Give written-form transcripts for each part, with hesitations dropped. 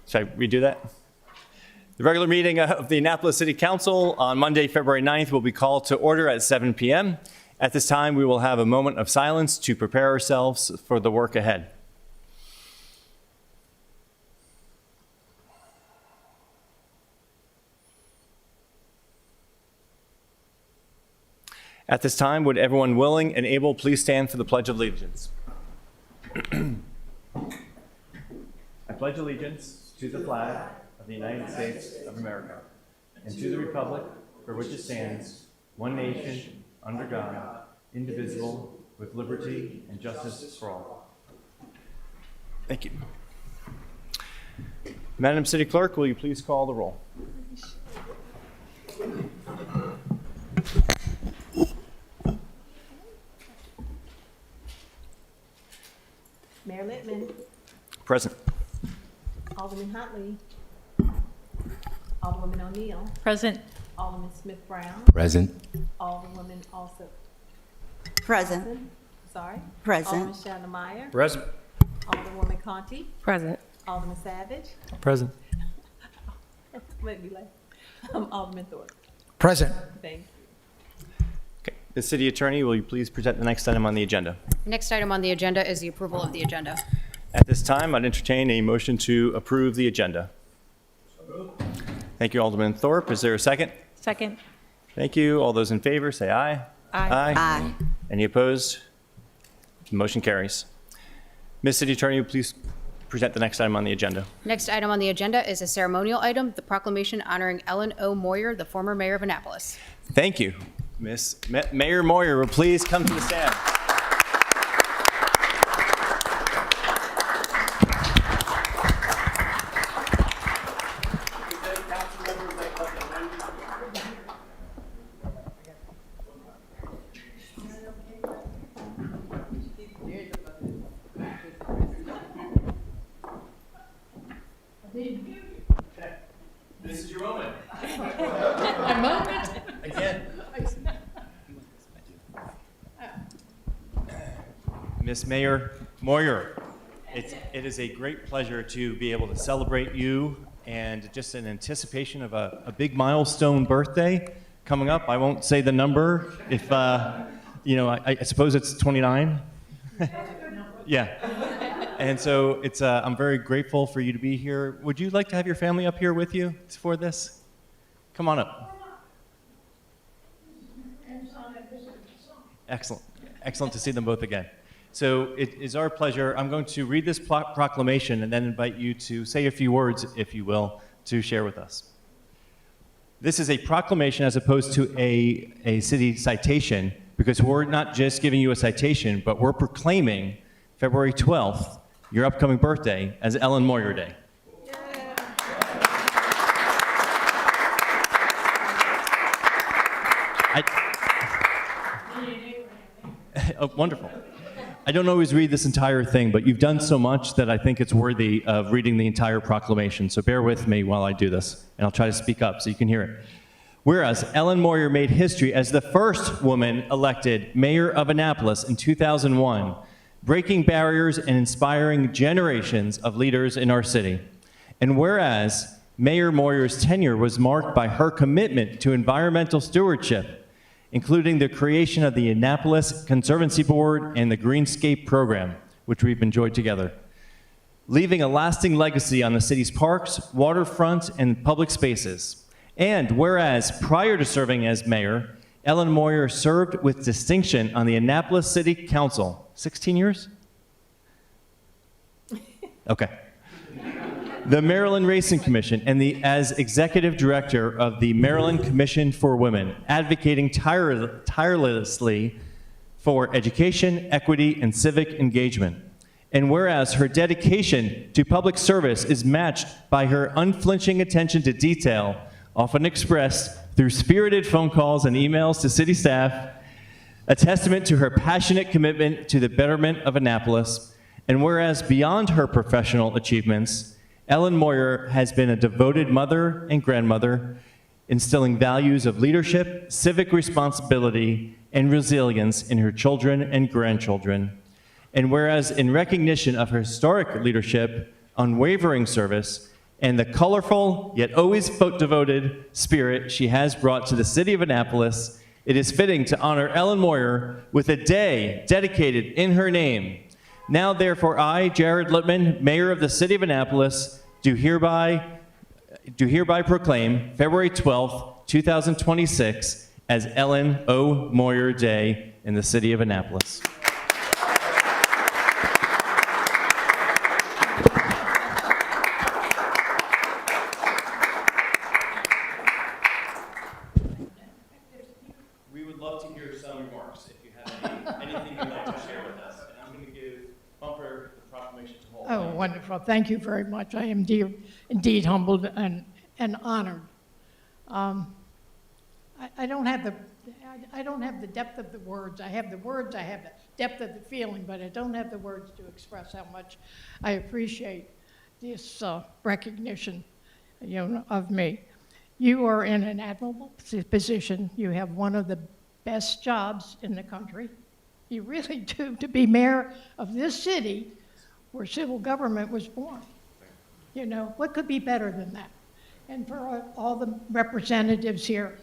Should I redo that? The regular meeting of the Annapolis City Council on Monday, February 9th will be called to order at 7 p.m. At this time, we will have a moment of silence to prepare ourselves for the work ahead. At this time, would everyone willing and able please stand for the Pledge of Allegiance? I pledge allegiance to the flag of the United States of America and to the republic for which it stands, one nation, under God, indivisible, with liberty and justice for all. Thank you. Madam City Clerk, will you please call the roll? Mayor Littman. Present. Alderman Huntley. Alderwoman O'Neill. Present. Alderman Smith Brown. Present. Alderwoman also. Present. Sorry. Present. Alderman Shannon Meyer. Present. Alderwoman Conti. Present. Alderman Savage. Present. Make me laugh. Alderman Thorpe. Present. Thank you. Okay. The City Attorney, will you please present the next item on the agenda? Next item on the agenda is the approval of the agenda. At this time, I'd entertain a motion to approve the agenda. Thank you, Alderman Thorpe. Is there a second? Second. Thank you. All those in favor, say aye. Aye. Aye. Any opposed? Motion carries. Ms. City Attorney, please present the next item on the agenda. Next item on the agenda is a ceremonial item, the proclamation honoring Ellen O. Moyer, the former mayor of Annapolis. Thank you. Mayor Moyer, will please come to the stand. This is your moment. A moment. Again. Miss Mayor Moyer, it is a great pleasure to be able to celebrate you and just in anticipation of a big milestone birthday coming up. I won't say the number if, I suppose it's 29. Yeah. And so I'm very grateful for you to be here. Would you like to have your family up here with you for this? Come on up. Excellent. Excellent to see them both again. So it is our pleasure. I'm going to read this proclamation and then invite you to say a few words, if you will, to share with us. This is a proclamation as opposed to a city citation, because we're not just giving you a citation, but we're proclaiming February 12th, your upcoming birthday, as Ellen Moyer Day. Oh, wonderful. I don't always read this entire thing, but you've done so much that I think it's worthy of reading the entire proclamation. So bear with me while I do this, and I'll try to speak up so you can hear it. Whereas Ellen Moyer made history as the first woman elected mayor of Annapolis in 2001, breaking barriers and inspiring generations of leaders in our city. And whereas Mayor Moyer's tenure was marked by her commitment to environmental stewardship, including the creation of the Annapolis Conservancy Board and the Greenscape Program, which we've enjoyed together, leaving a lasting legacy on the city's parks, waterfront, and public spaces. And whereas prior to serving as mayor, Ellen Moyer served with distinction on the Annapolis City Council. 16 years? Okay. The Maryland Racing Commission, and as executive director of the Maryland Commission for Women, advocating tirelessly for education, equity, and civic engagement. And whereas her dedication to public service is matched by her unflinching attention to detail, often expressed through spirited phone calls and emails to city staff, a testament to her passionate commitment to the betterment of Annapolis. And whereas beyond her professional achievements, Ellen Moyer has been a devoted mother and grandmother, instilling values of leadership, civic responsibility, and resilience in her children and grandchildren. And whereas in recognition of her historic leadership, unwavering service, and the colorful yet always devoted spirit she has brought to the city of Annapolis, it is fitting to honor Ellen Moyer with a day dedicated in her name. Now, therefore, I, Jared Lippman, Mayor of the City of Annapolis, do hereby proclaim February 12th, 2026 as Ellen O. Moyer Day in the City of Annapolis. We would love to hear some remarks if you have anything you'd like to share with us. And I'm going to give Bumper the proclamation to hold. Oh, wonderful. Thank you very much. I am indeed humbled and honored. I don't have the depth of the words. I have the words, I have the depth of the feeling, but I don't have the words to express how much I appreciate this recognition, of me. You are in an admirable position. You have one of the best jobs in the country. You really do, to be mayor of this city where civil government was born. What could be better than that? And for all the representatives here,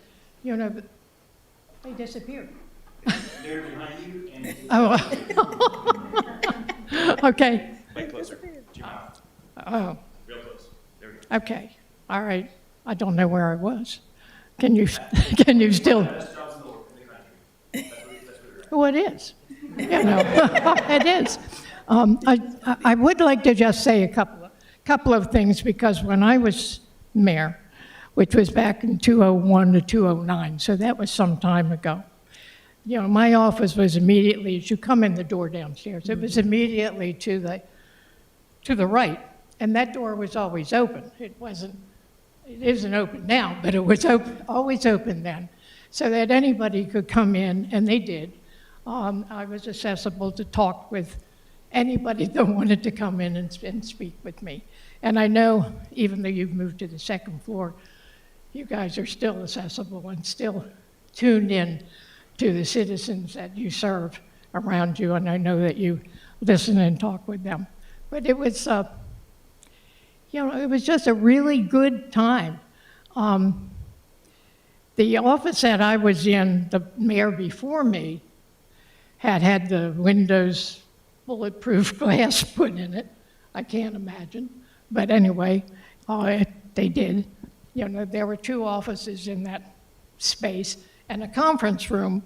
they disappeared. They're behind you and Oh, okay. way closer to your mouth. Oh, Real close. There we go. okay. All right. I don't know where I was. Can you still? Best jobs in the country. That's what Oh, it is. It is. I would like to just say a couple of things, because when I was mayor, which was back in 2001 to 2009, so that was some time ago. My office was immediately, as you come in the door downstairs, it was immediately to the right, and that door was always open. It isn't open now, but it was always open then, so that anybody could come in, and they did. I was accessible to talk with anybody that wanted to come in and speak with me. And I know, even though you've moved to the second floor, you guys are still accessible and still tuned in to the citizens that you serve around you, and I know that you listen and talk with them. But it was, it was just a really good time. The office that I was in, the mayor before me, had the windows bulletproof glass put in it. I can't imagine. But anyway, they did. There were 2 offices in that space and a conference room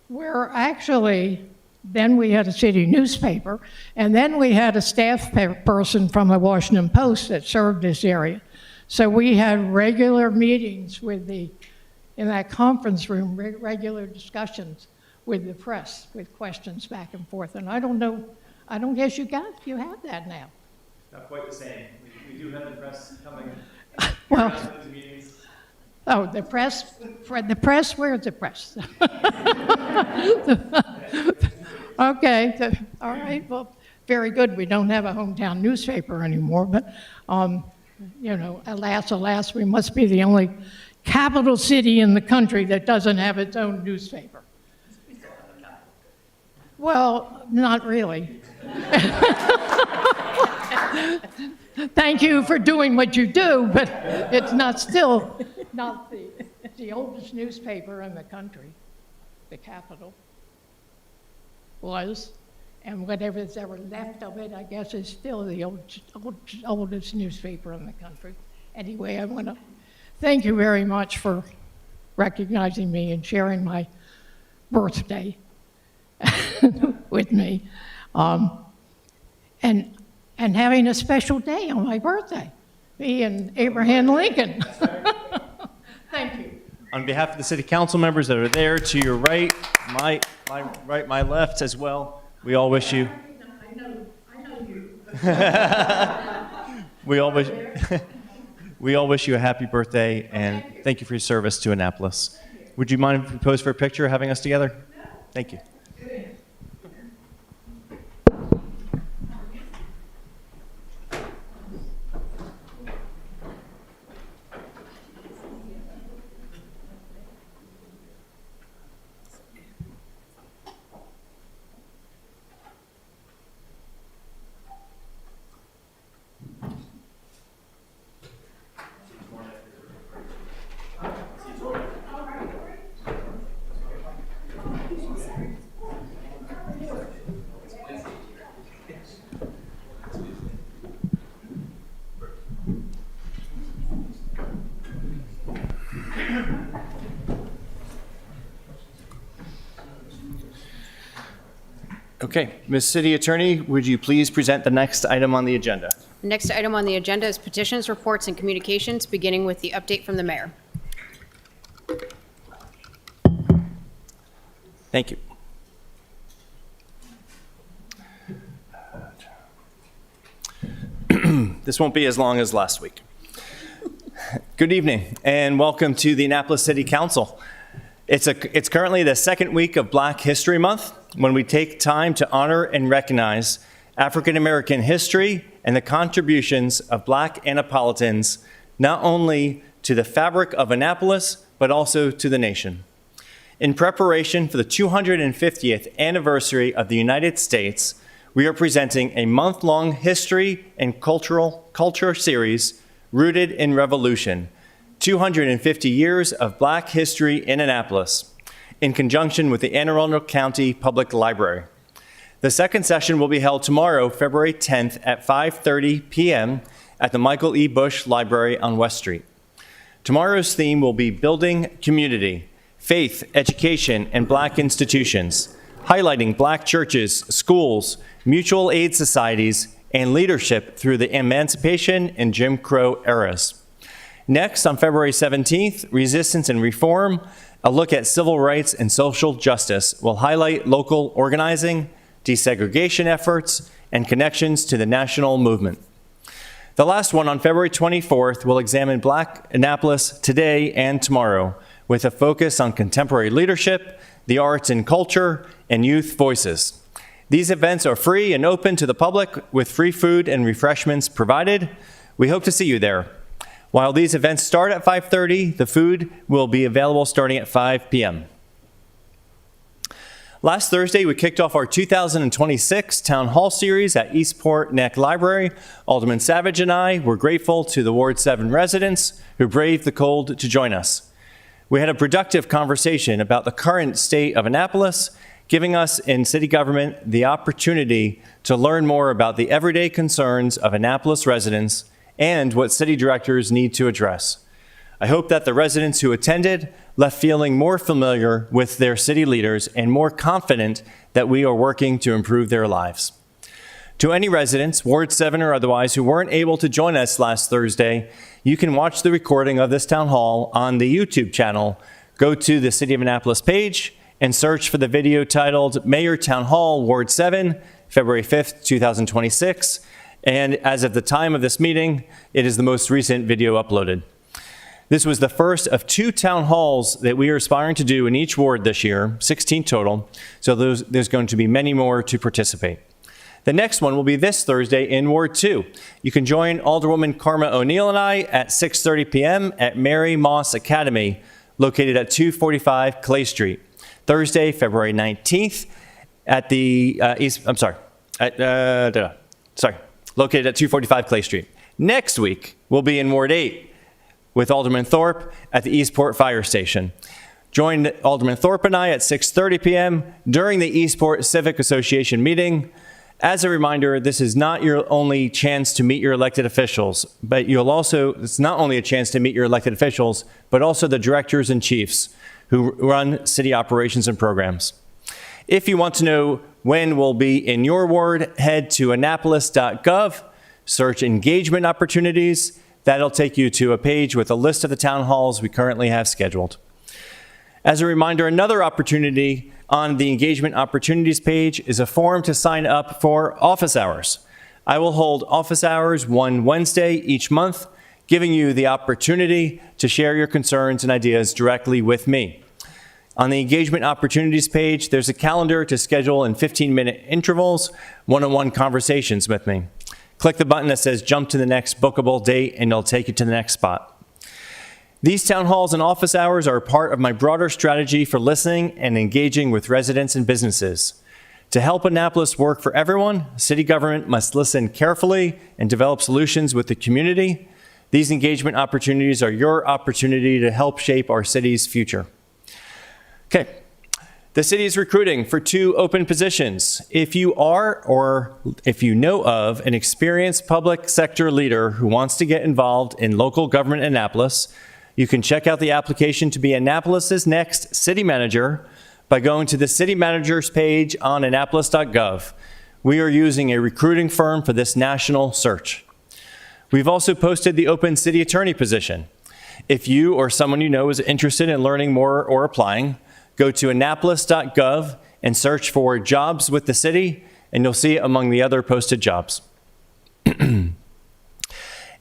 where actually then we had a city newspaper, and then we had a staff person from the Washington Post that served this area. So we had regular meetings in that conference room, regular discussions with the press, with questions back and forth. And I don't guess you have that now. Not quite the same. We do have the press coming. Well, to the meetings. oh, the press, where's the press? Okay, all right, well, very good. We don't have a hometown newspaper anymore, but, alas, we must be the only capital city in the country that doesn't have its own newspaper. Well, not really. Thank you for doing what you do, but it's still not the oldest newspaper in the country. The capital was, and whatever's ever left of it, I guess, is still the oldest newspaper in the country. Anyway, I want to thank you very much for recognizing me and sharing my birthday with me, and having a special day on my birthday, me and Abraham Lincoln. Thank you. On behalf of the city council members that are there to your right, my right, my left as well, we all wish you. I know you. We all wish you a happy birthday, and thank you for your service to Annapolis. Would you mind if we pose for a picture having us together? Thank you. Okay, Ms. City Attorney, would you please present the next item on the agenda? The next item on the agenda is petitions, reports, and communications, beginning with the update from the mayor. Thank you. This won't be as long as last week. Good evening and welcome to the Annapolis City Council. It's currently the second week of Black History Month, when we take time to honor and recognize African American history and the contributions of Black Annapolitans, not only to the fabric of Annapolis, but also to the nation. In preparation for the 250th anniversary of the United States, we are presenting a month-long history and culture series rooted in revolution, 250 years of Black history in Annapolis, in conjunction with the Anne Arundel County Public Library. The second session will be held tomorrow, February 10th at 5:30 p.m. at the Michael E. Bush Library on West Street. Tomorrow's theme will be Building Community, Faith, Education, and Black Institutions, highlighting Black churches, schools, mutual aid societies, and leadership through the Emancipation and Jim Crow eras. Next, on February 17th, Resistance and Reform, a look at civil rights and social justice, will highlight local organizing, desegregation efforts, and connections to the national movement. The last one on February 24th will examine Black Annapolis today and tomorrow, with a focus on contemporary leadership, the arts and culture, and youth voices. These events are free and open to the public, with free food and refreshments provided. We hope to see you there. While these events start at 5:30, the food will be available starting at 5 p.m. Last Thursday, we kicked off our 2026 Town Hall Series at Eastport Neck Library. Alderman Savage and I were grateful to the Ward 7 residents who braved the cold to join us. We had a productive conversation about the current state of Annapolis, giving us in city government the opportunity to learn more about the everyday concerns of Annapolis residents and what city directors need to address. I hope that the residents who attended left feeling more familiar with their city leaders and more confident that we are working to improve their lives. To any residents, Ward 7 or otherwise, who weren't able to join us last Thursday, you can watch the recording of this town hall on the YouTube channel. Go to the City of Annapolis page and search for the video titled Mayor Town Hall, Ward 7, February 5th, 2026. And as of the time of this meeting, it is the most recent video uploaded. This was the first of 2 town halls that we are aspiring to do in each ward this year, 16 total, so there's going to be many more to participate. The next one will be this Thursday in Ward 2. You can join Alderwoman Karma O'Neill and I at 6:30 p.m. at Mary Moss Academy, located at 245 Clay Street. Thursday, February 19th at the located at 245 Clay Street. Next week, we'll be in Ward 8 with Alderman Thorpe at the Eastport Fire Station. Join Alderman Thorpe and I at 6:30 p.m. during the Eastport Civic Association meeting. As a reminder, this is not your only chance to meet your elected officials, but it's not only a chance to meet your elected officials, but also the directors and chiefs who run city operations and programs. If you want to know when we'll be in your ward, head to annapolis.gov, search engagement opportunities. That'll take you to a page with a list of the town halls we currently have scheduled. As a reminder, another opportunity on the engagement opportunities page is a form to sign up for office hours. I will hold office hours one Wednesday each month, giving you the opportunity to share your concerns and ideas directly with me. On the engagement opportunities page, there's a calendar to schedule in 15-minute intervals, one-on-one conversations with me. Click the button that says jump to the next bookable date and it'll take you to the next spot. These town halls and office hours are a part of my broader strategy for listening and engaging with residents and businesses. To help Annapolis work for everyone, city government must listen carefully and develop solutions with the community. These engagement opportunities are your opportunity to help shape our city's future. Okay. The city is recruiting for 2 open positions. If you are, or if you know of, an experienced public sector leader who wants to get involved in local government in Annapolis, you can check out the application to be Annapolis's next city manager by going to the city manager's page on Annapolis.gov. We are using a recruiting firm for this national search. We've also posted the open city attorney position. If you or someone you know is interested in learning more or applying, go to Annapolis.gov and search for jobs with the city, and you'll see it among the other posted jobs.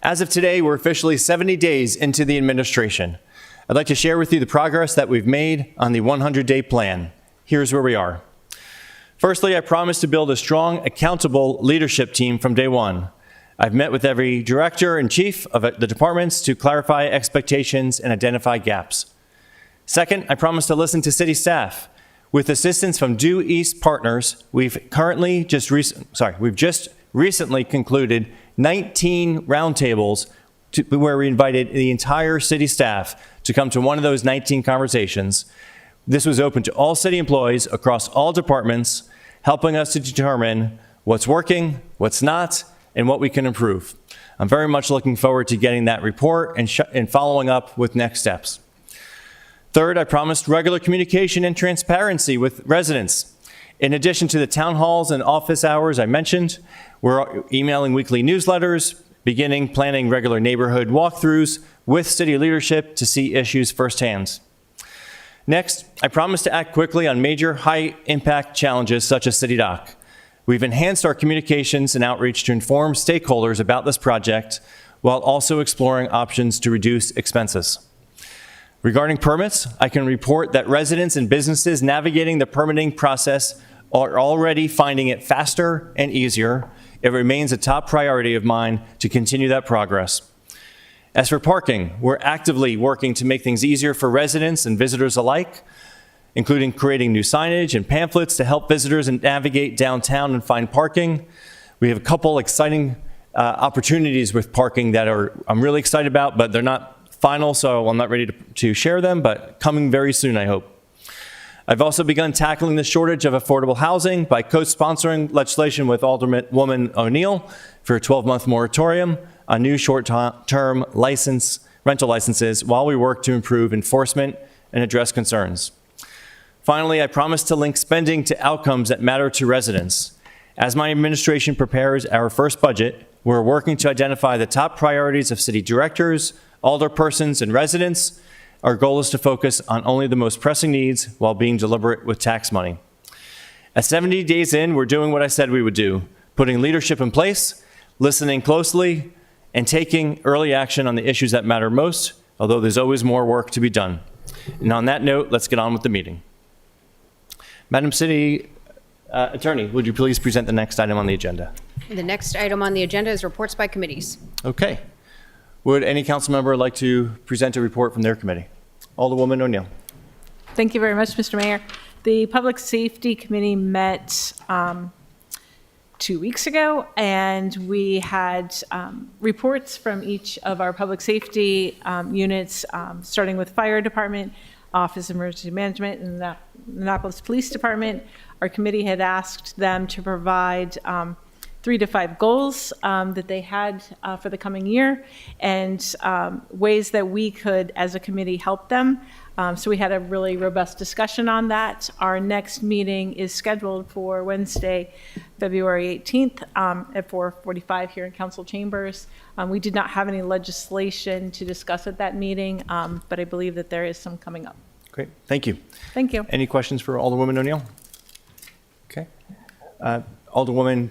As of today, we're officially 70 days into the administration. I'd like to share with you the progress that we've made on the 100-day plan. Here's where we are. Firstly, I promised to build a strong, accountable leadership team from day one. I've met with every director and chief of the departments to clarify expectations and identify gaps. Second, I promised to listen to city staff. With assistance from Due East Partners, we've just recently concluded 19 roundtables where we invited the entire city staff to come to one of those 19 conversations. This was open to all city employees across all departments, helping us to determine what's working, what's not, and what we can improve. I'm very much looking forward to getting that report and following up with next steps. Third, I promised regular communication and transparency with residents. In addition to the town halls and office hours I mentioned, we're emailing weekly newsletters, planning regular neighborhood walkthroughs with city leadership to see issues firsthand. Next, I promised to act quickly on major high-impact challenges such as City Dock. We've enhanced our communications and outreach to inform stakeholders about this project while also exploring options to reduce expenses. Regarding permits, I can report that residents and businesses navigating the permitting process are already finding it faster and easier. It remains a top priority of mine to continue that progress. As for parking, we're actively working to make things easier for residents and visitors alike, including creating new signage and pamphlets to help visitors navigate downtown and find parking. We have a couple exciting opportunities with parking that I'm really excited about, but they're not final, so I'm not ready to share them, but coming very soon, I hope. I've also begun tackling the shortage of affordable housing by co-sponsoring legislation with Alderwoman O'Neill for a 12-month moratorium on new short-term rental licenses while we work to improve enforcement and address concerns. Finally, I promise to link spending to outcomes that matter to residents. As my administration prepares our first budget, we're working to identify the top priorities of city directors, alderpersons, and residents. Our goal is to focus on only the most pressing needs while being deliberate with tax money. At 70 days in, we're doing what I said we would do, putting leadership in place, listening closely, and taking early action on the issues that matter most, although there's always more work to be done. And on that note, let's get on with the meeting. Madam City Attorney, would you please present the next item on the agenda? The next item on the agenda is reports by committees. Okay. Would any council member like to present a report from their committee? Alderwoman O'Neill. Thank you very much, Mr. Mayor. The Public Safety Committee met 2 weeks ago, and we had reports from each of our public safety units, starting with Fire Department, Office of Emergency Management, and the Annapolis Police Department. Our committee had asked them to provide 3 to 5 goals that they had for the coming year, and ways that we could, as a committee, help them. So we had a really robust discussion on that. Our next meeting is scheduled for Wednesday, February 18th at 4:45 here in Council Chambers. We did not have any legislation to discuss at that meeting, but I believe that there is some coming up. Great, thank you. Thank you. Any questions for Alderwoman O'Neill? Okay. Alderwoman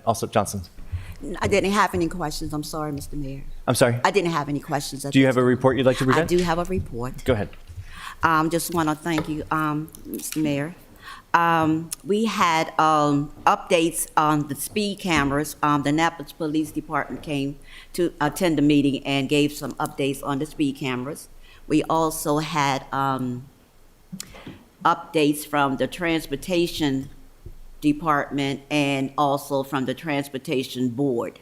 Alsop Johnson. I didn't have any questions. I'm sorry, Mr. Mayor. I'm sorry. I didn't have any questions. Do you have a report you'd like to I present? do have a report. Go ahead. Just want to thank you, Mr. Mayor. We had updates on the speed cameras. The Annapolis Police Department came to attend the meeting and gave some updates on the speed cameras. We also had updates from the Transportation Department and also from the Transportation Board.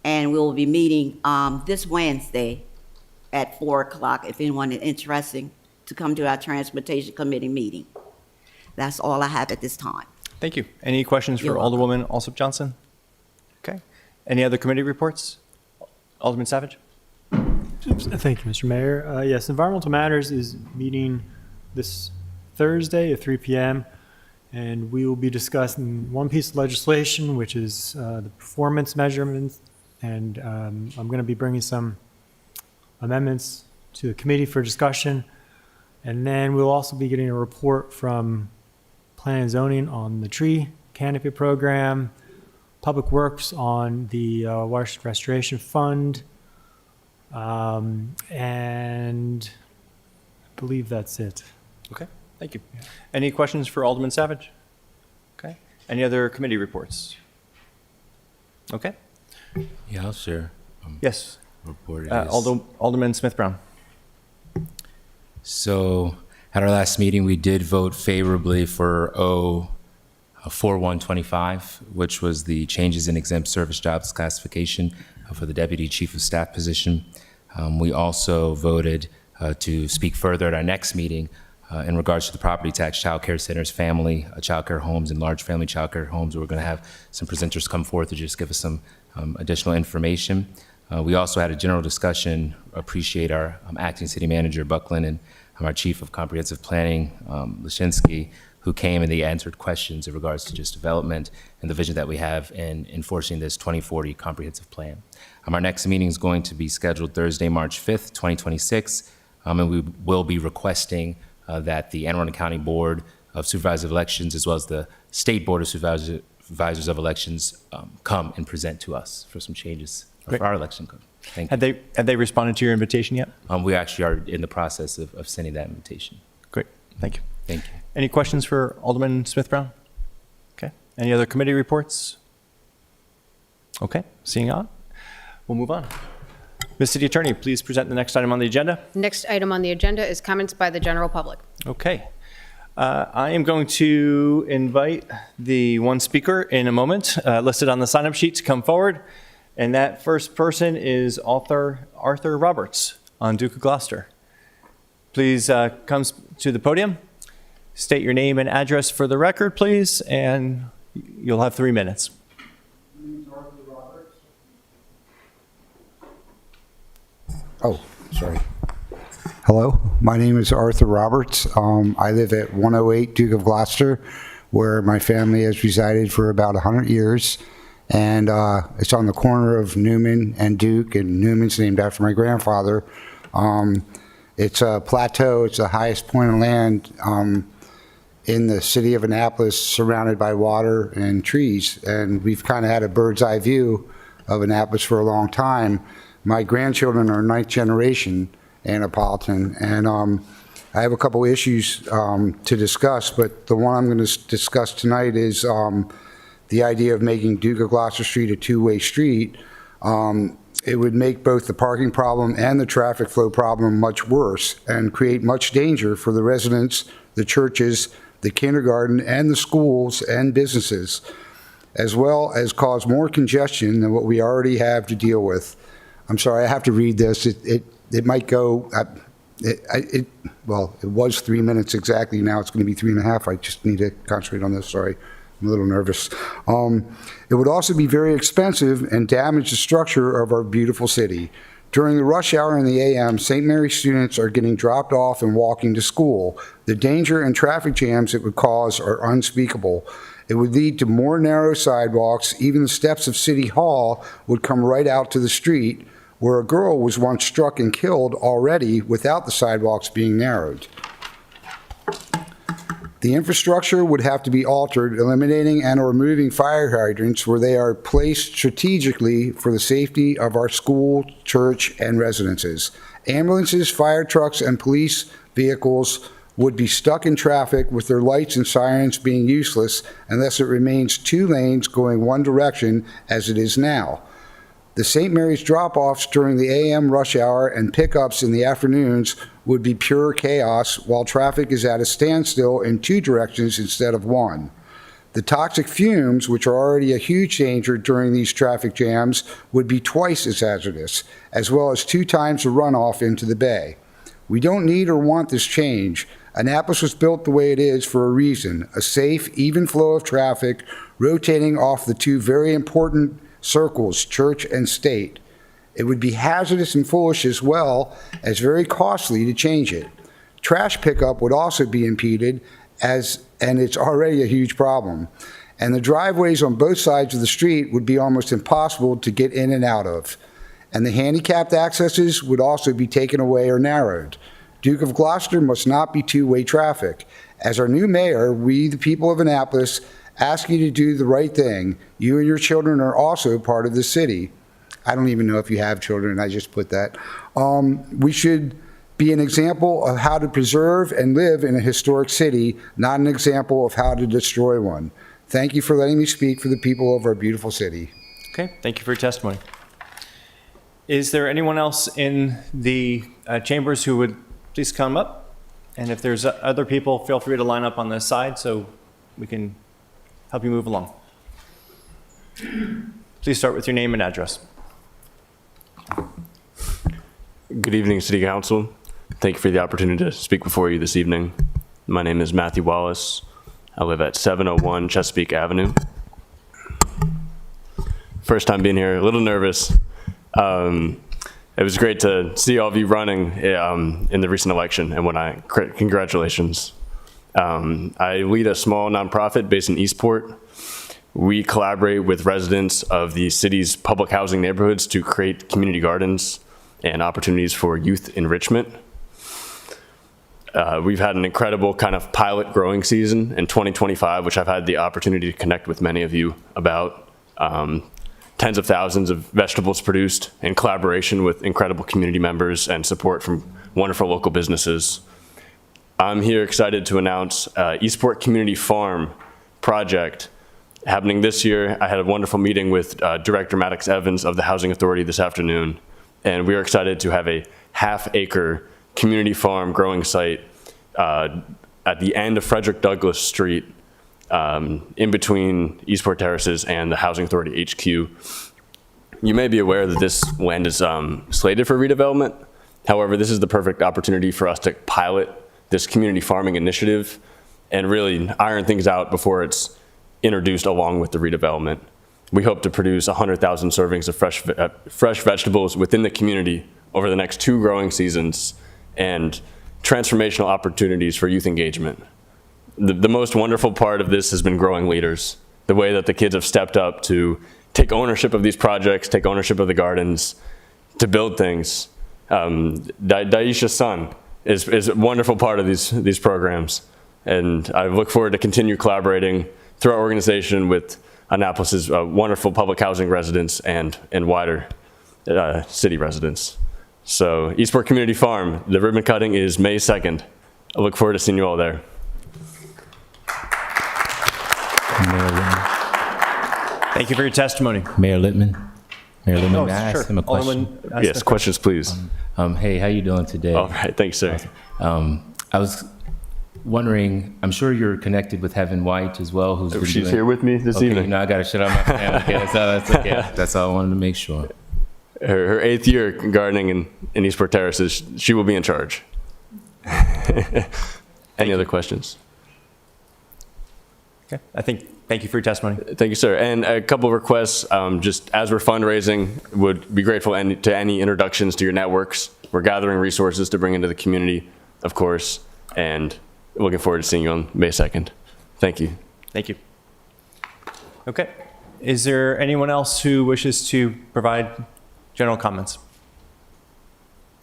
And we'll be meeting this Wednesday at 4 o'clock if anyone is interested to come to our Transportation Committee meeting. That's all I have at this time. Thank you. Any questions for You're welcome. Alderwoman Alsop Johnson? Okay. Any other committee reports? Alderman Savage? Thank you, Mr. Mayor. Yes, Environmental Matters is meeting this Thursday at 3 p.m. And we will be discussing one piece of legislation, which is the performance measurements. And I'm going to be bringing some amendments to the committee for discussion. And then we'll also be getting a report from Planning and Zoning on the tree canopy program, Public Works on the Watershed Restoration Fund, and I believe that's it. Okay, thank you. Any questions for Alderman Savage? Okay. Any other committee reports? Okay. Yeah, I'll share. Yes. Report is. Alderman Smith-Brown. So at our last meeting, we did vote favorably for 4125, which was the changes in exempt service jobs classification for the Deputy Chief of Staff position. We also voted to speak further at our next meeting in regards to the property tax, child care centers, family child care homes, and large family child care homes. We're going to have some presenters come forth to just give us some additional information. We also had a general discussion, appreciate our acting city manager, Buckland, and our chief of comprehensive planning, Lashinsky, who came and they answered questions in regards to just development and the vision that we have in enforcing this 2040 comprehensive plan. Our next meeting is going to be scheduled Thursday, March 5th, 2026, and we will be requesting that the Anne Arundel County Board of Supervisors of Elections, as well as the State Board of Supervisors of Elections, come and present to us for some changes for our election code. Thank you. Have they responded to your invitation yet? We actually are in the process of sending that invitation. Great, thank you. Thank you. Any questions for Alderman Smith-Brown? Okay. Any other committee reports? Okay, seeing none, we'll move on. Ms. City Attorney, please present the next item on the agenda. Next item on the agenda is comments by the general public. Okay. I am going to invite the one speaker in a moment, listed on the sign-up sheet, to come forward. And that first person is Arthur Roberts on Duke of Gloucester. Please come to the podium. State your name and address for the record, please, and you'll have 3 minutes. Oh, sorry. Hello, my name is Arthur Roberts. I live at 108 Duke of Gloucester, where my family has resided for about 100 years. And it's on the corner of Newman and Duke, and Newman's named after my grandfather. It's a plateau. It's the highest point of land in the city of Annapolis, surrounded by water and trees. And we've kind of had a bird's eye view of Annapolis for a long time. My grandchildren are 9th generation Annapolitan, and I have a couple issues to discuss, but the one I'm going to discuss tonight is the idea of making Duke of Gloucester Street a two-way street. It would make both the parking problem and the traffic flow problem much worse and create much danger for the residents, the churches, the kindergarten, and the schools and businesses, as well as cause more congestion than what we already have to deal with. I'm sorry, I have to read this. It might go, well, it was 3 minutes exactly. Now it's going to be 3.5. I just need to concentrate on this, sorry. I'm a little nervous. It would also be very expensive and damage the structure of our beautiful city. During the rush hour in the AM, St. Mary's students are getting dropped off and walking to school. The danger and traffic jams it would cause are unspeakable. It would lead to more narrow sidewalks. Even the steps of City Hall would come right out to the street, where a girl was once struck and killed already without the sidewalks being narrowed. The infrastructure would have to be altered, eliminating and or removing fire hydrants where they are placed strategically for the safety of our school, church, and residences. Ambulances, fire trucks, and police vehicles would be stuck in traffic with their lights and sirens being useless unless it remains 2 lanes going one direction as it is now. The St. Mary's drop-offs during the AM rush hour and pickups in the afternoons would be pure chaos while traffic is at a standstill in 2 directions instead of 1. The toxic fumes, which are already a huge danger during these traffic jams, would be twice as hazardous, as well as 2 times the runoff into the bay. We don't need or want this change. Annapolis was built the way it is for a reason, a safe, even flow of traffic rotating off the 2 very important circles, church and state. It would be hazardous and foolish as well as very costly to change it. Trash pickup would also be impeded, and it's already a huge problem. And the driveways on both sides of the street would be almost impossible to get in and out of. And the handicapped accesses would also be taken away or narrowed. Duke of Gloucester must not be two-way traffic. As our new mayor, we, the people of Annapolis, ask you to do the right thing. You and your children are also part of the city. I don't even know if you have children, I just put that. We should be an example of how to preserve and live in a historic city, not an example of how to destroy one. Thank you for letting me speak for the people of our beautiful city. Okay, thank you for your testimony. Is there anyone else in the chambers who would please come up? And if there's other people, feel free to line up on the side so we can help you move along. Please start with your name and address. Good evening, City Council. Thank you for the opportunity to speak before you this evening. My name is Matthew Wallace. I live at 701 Chesapeake Avenue. First time being here, a little nervous. It was great to see all of you running in the recent election, and congratulations. I lead a small nonprofit based in Eastport. We collaborate with residents of the city's public housing neighborhoods to create community gardens and opportunities for youth enrichment. We've had an incredible kind of pilot growing season in 2025, which I've had the opportunity to connect with many of you about. Tens of thousands of vegetables produced in collaboration with incredible community members and support from wonderful local businesses. I'm here excited to announce Eastport Community Farm project happening this year. I had a wonderful meeting with Director Maddox Evans of the Housing Authority this afternoon, and we are excited to have a half-acre community farm growing site at the end of Frederick Douglass Street, in between Eastport Terraces and the Housing Authority HQ. You may be aware that this land is slated for redevelopment. However, this is the perfect opportunity for us to pilot this community farming initiative and really iron things out before it's introduced along with the redevelopment. We hope to produce 100,000 servings of fresh vegetables within the community over the next 2 growing seasons and transformational opportunities for youth engagement. The most wonderful part of this has been growing leaders, the way that the kids have stepped up to take ownership of these projects, take ownership of the gardens, to build things. Daisha's son is a wonderful part of these programs. And I look forward to continue collaborating through our organization with Annapolis's wonderful public housing residents and wider city residents. So Eastport Community Farm, the ribbon cutting is May 2nd. I look forward to seeing you all there. Thank you for your testimony. Mayor Littman. Mayor Littman, may I sure. ask him a question? Alderman, ask Yes, the questions, please. Hey, how you doing today? All right, thanks, sir. I was wondering, I'm sure you're connected with Heaven White as well, who's been She's doing- here with me this Okay, evening. you know, I got to shut out my family. Okay, that's okay. That's all I wanted to make sure. Her 8th year gardening in Eastport Terraces, she will be in charge. Any other questions? Okay, thank you for your testimony. Thank you, sir. And a couple of requests, just as we're fundraising, would be grateful to any introductions to your networks. We're gathering resources to bring into the community, of course, and looking forward to seeing you on May 2nd. Thank you. Thank you. Okay, is there anyone else who wishes to provide general comments?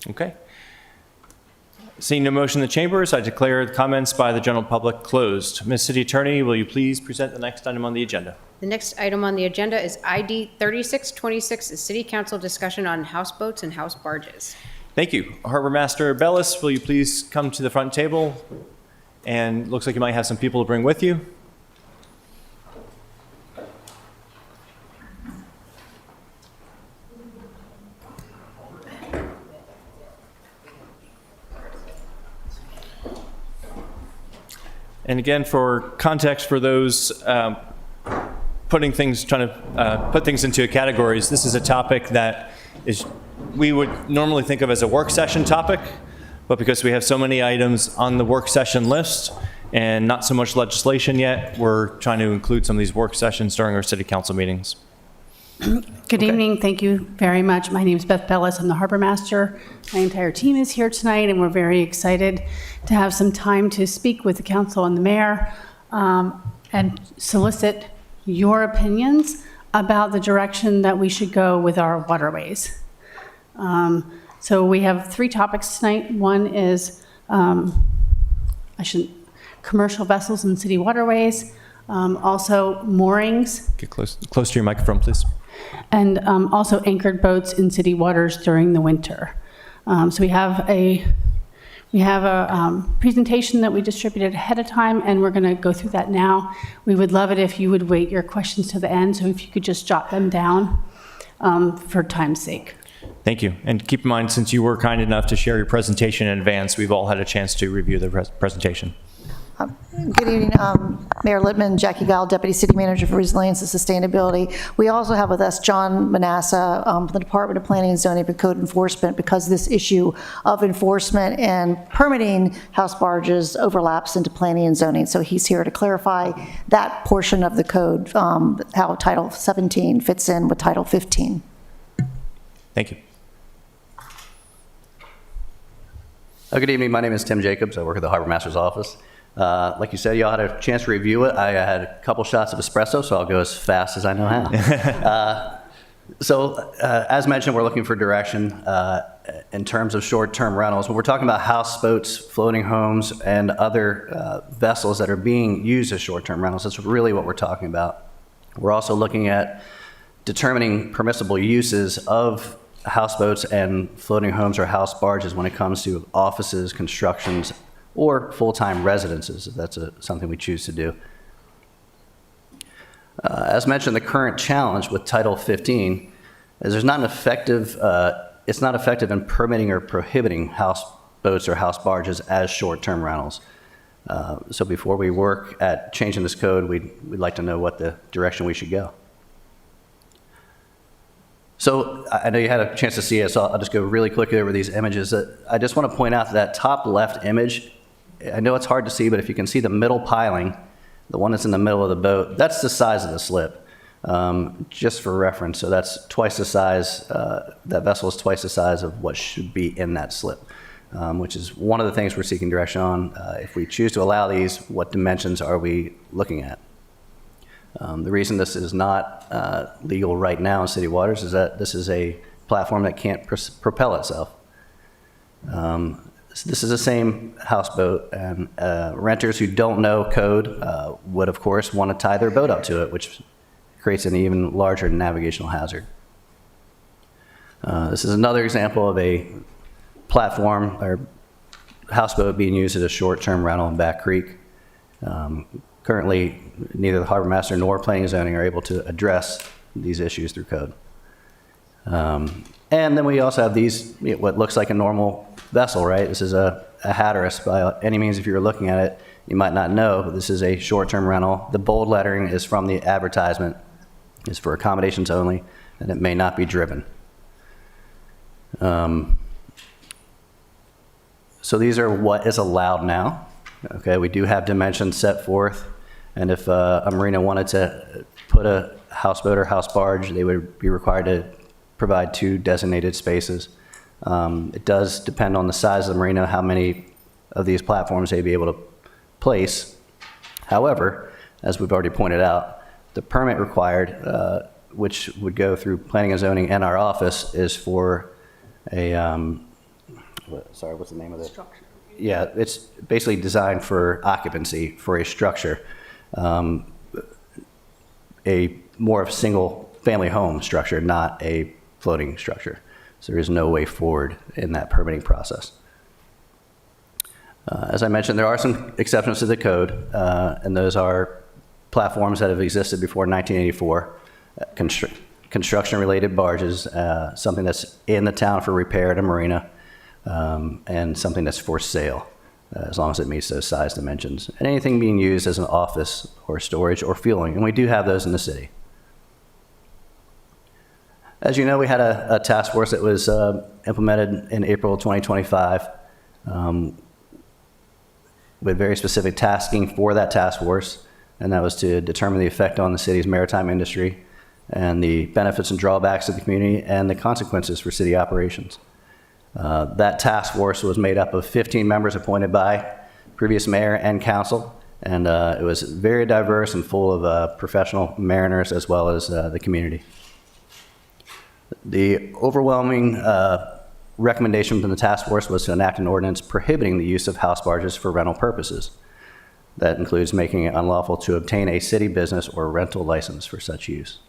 Okay. Seeing no motion in the chambers, I declare the comments by the general public closed. Ms. City Attorney, will you please present the next item on the agenda? The next item on the agenda is ID 3626, the City Council discussion on houseboats and house barges. Thank you. Harbor Master Bellis, will you please come to the front table? And looks like you might have some people to bring with you. And again, for context for those trying to put things into categories, this is a topic that we would normally think of as a work session topic, but because we have so many items on the work session list and not so much legislation yet, we're trying to include some of these work sessions during our city council meetings. Good evening. Thank you very much. My name is Beth Bellis. I'm the harbor master. My entire team is here tonight, and we're very excited to have some time to speak with the council and the mayor and solicit your opinions about the direction that we should go with our waterways. So we have 3 topics tonight. One is commercial vessels in city waterways, also moorings, Get close to your microphone, please. and also anchored boats in city waters during the winter. So we have a presentation that we distributed ahead of time, and we're going to go through that now. We would love it if you would wait your questions to the end, so if you could just jot them down for time's sake. Thank you. And keep in mind, since you were kind enough to share your presentation in advance, we've all had a chance to review the presentation. Good evening, Mayor Littman, Jackie Gile, Deputy City Manager for Resilience and Sustainability. We also have with us John Manassa from the Department of Planning and Zoning for Code Enforcement, because this issue of enforcement and permitting house barges overlaps into planning and zoning. So he's here to clarify that portion of the code, how Title 17 fits in with Title 15. Thank you. Good evening. My name is Tim Jacobs. I work at the Harbor Master's office. Like you said, y'all had a chance to review it. I had a couple shots of espresso, so I'll go as fast as I know how. As mentioned, we're looking for direction in terms of short-term rentals. When we're talking about houseboats, floating homes, and other vessels that are being used as short-term rentals, that's really what we're talking about. We're also looking at determining permissible uses of houseboats and floating homes or house barges when it comes to offices, constructions, or full-time residences, if that's something we choose to do. As mentioned, the current challenge with Title 15 is there's not an effective, it's not effective in permitting or prohibiting houseboats or house barges as short-term rentals. So before we work at changing this code, we'd like to know what the direction we should go. So I know you had a chance to see it, so I'll just go really quickly over these images. I just want to point out that top left image, I know it's hard to see, but if you can see the middle piling, the one that's in the middle of the boat, that's the size of the slip, just for reference. So that's twice the size, that vessel is twice the size of what should be in that slip, which is one of the things we're seeking direction on. If we choose to allow these, what dimensions are we looking at? The reason this is not legal right now in city waters is that this is a platform that can't propel itself. This is the same houseboat, and renters who don't know code would, of course, want to tie their boat up to it, which creates an even larger navigational hazard. This is another example of a platform or houseboat being used as a short-term rental in Back Creek. Currently, neither the Harbor Master nor Planning and Zoning are able to address these issues through code. And then we also have these, what looks like a normal vessel, right? This is a Hatteras by any means. If you're looking at it, you might not know, but this is a short-term rental. The bold lettering is from the advertisement. It's for accommodations only, and it may not be driven. So these are what is allowed now. Okay, we do have dimensions set forth, and if a marina wanted to put a houseboat or house barge, they would be required to provide 2 designated spaces. It does depend on the size of the marina, how many of these platforms they'd be able to place. However, as we've already pointed out, the permit required, which would go through Planning and Zoning and our office, is for a, sorry, what's the name of it? Structure. Yeah, it's basically designed for occupancy for a structure, a more of a single family home structure, not a floating structure. So there is no way forward in that permitting process. As I mentioned, there are some exceptions to the code, and those are platforms that have existed before 1984, construction-related barges, something that's in the town for repair at a marina, and something that's for sale, as long as it meets those size dimensions. And anything being used as an office or storage or fueling, and we do have those in the city. As you know, we had a task force that was implemented in April 2025 with very specific tasking for that task force, and that was to determine the effect on the city's maritime industry, and the benefits and drawbacks of the community and the consequences for city operations. That task force was made up of 15 members appointed by previous mayor and council, and it was very diverse and full of professional mariners as well as the community. The overwhelming recommendation from the task force was to enact an ordinance prohibiting the use of house barges for rental purposes. That includes making it unlawful to obtain a city business or rental license for such use.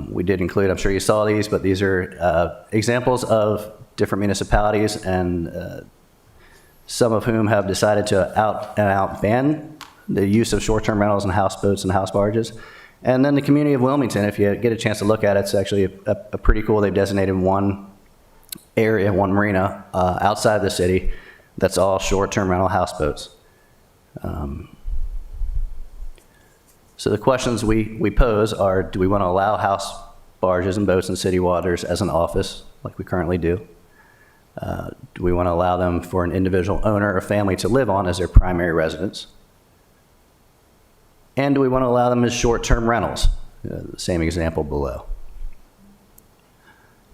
We did include, I'm sure you saw these, but these are examples of different municipalities, and some of whom have decided to out ban the use of short-term rentals and houseboats and house barges. And then the community of Wilmington, if you get a chance to look at it, it's actually a pretty cool. They've designated one area, one marina outside of the city that's all short-term rental houseboats. So the questions we pose are, do we want to allow house barges and boats in city waters as an office, like we currently do? Do we want to allow them for an individual owner or family to live on as their primary residence? And do we want to allow them as short-term rentals? The same example below.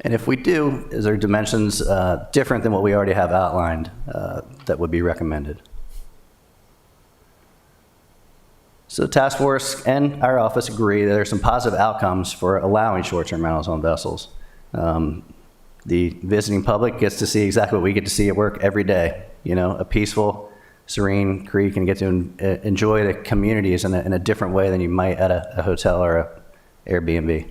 And if we do, is there dimensions different than what we already have outlined that would be recommended? So the task force and our office agree that there are some positive outcomes for allowing short-term rentals on vessels. The visiting public gets to see exactly what we get to see at work every day. You know, a peaceful, serene creek, and get to enjoy the communities in a different way than you might at a hotel or a Airbnb.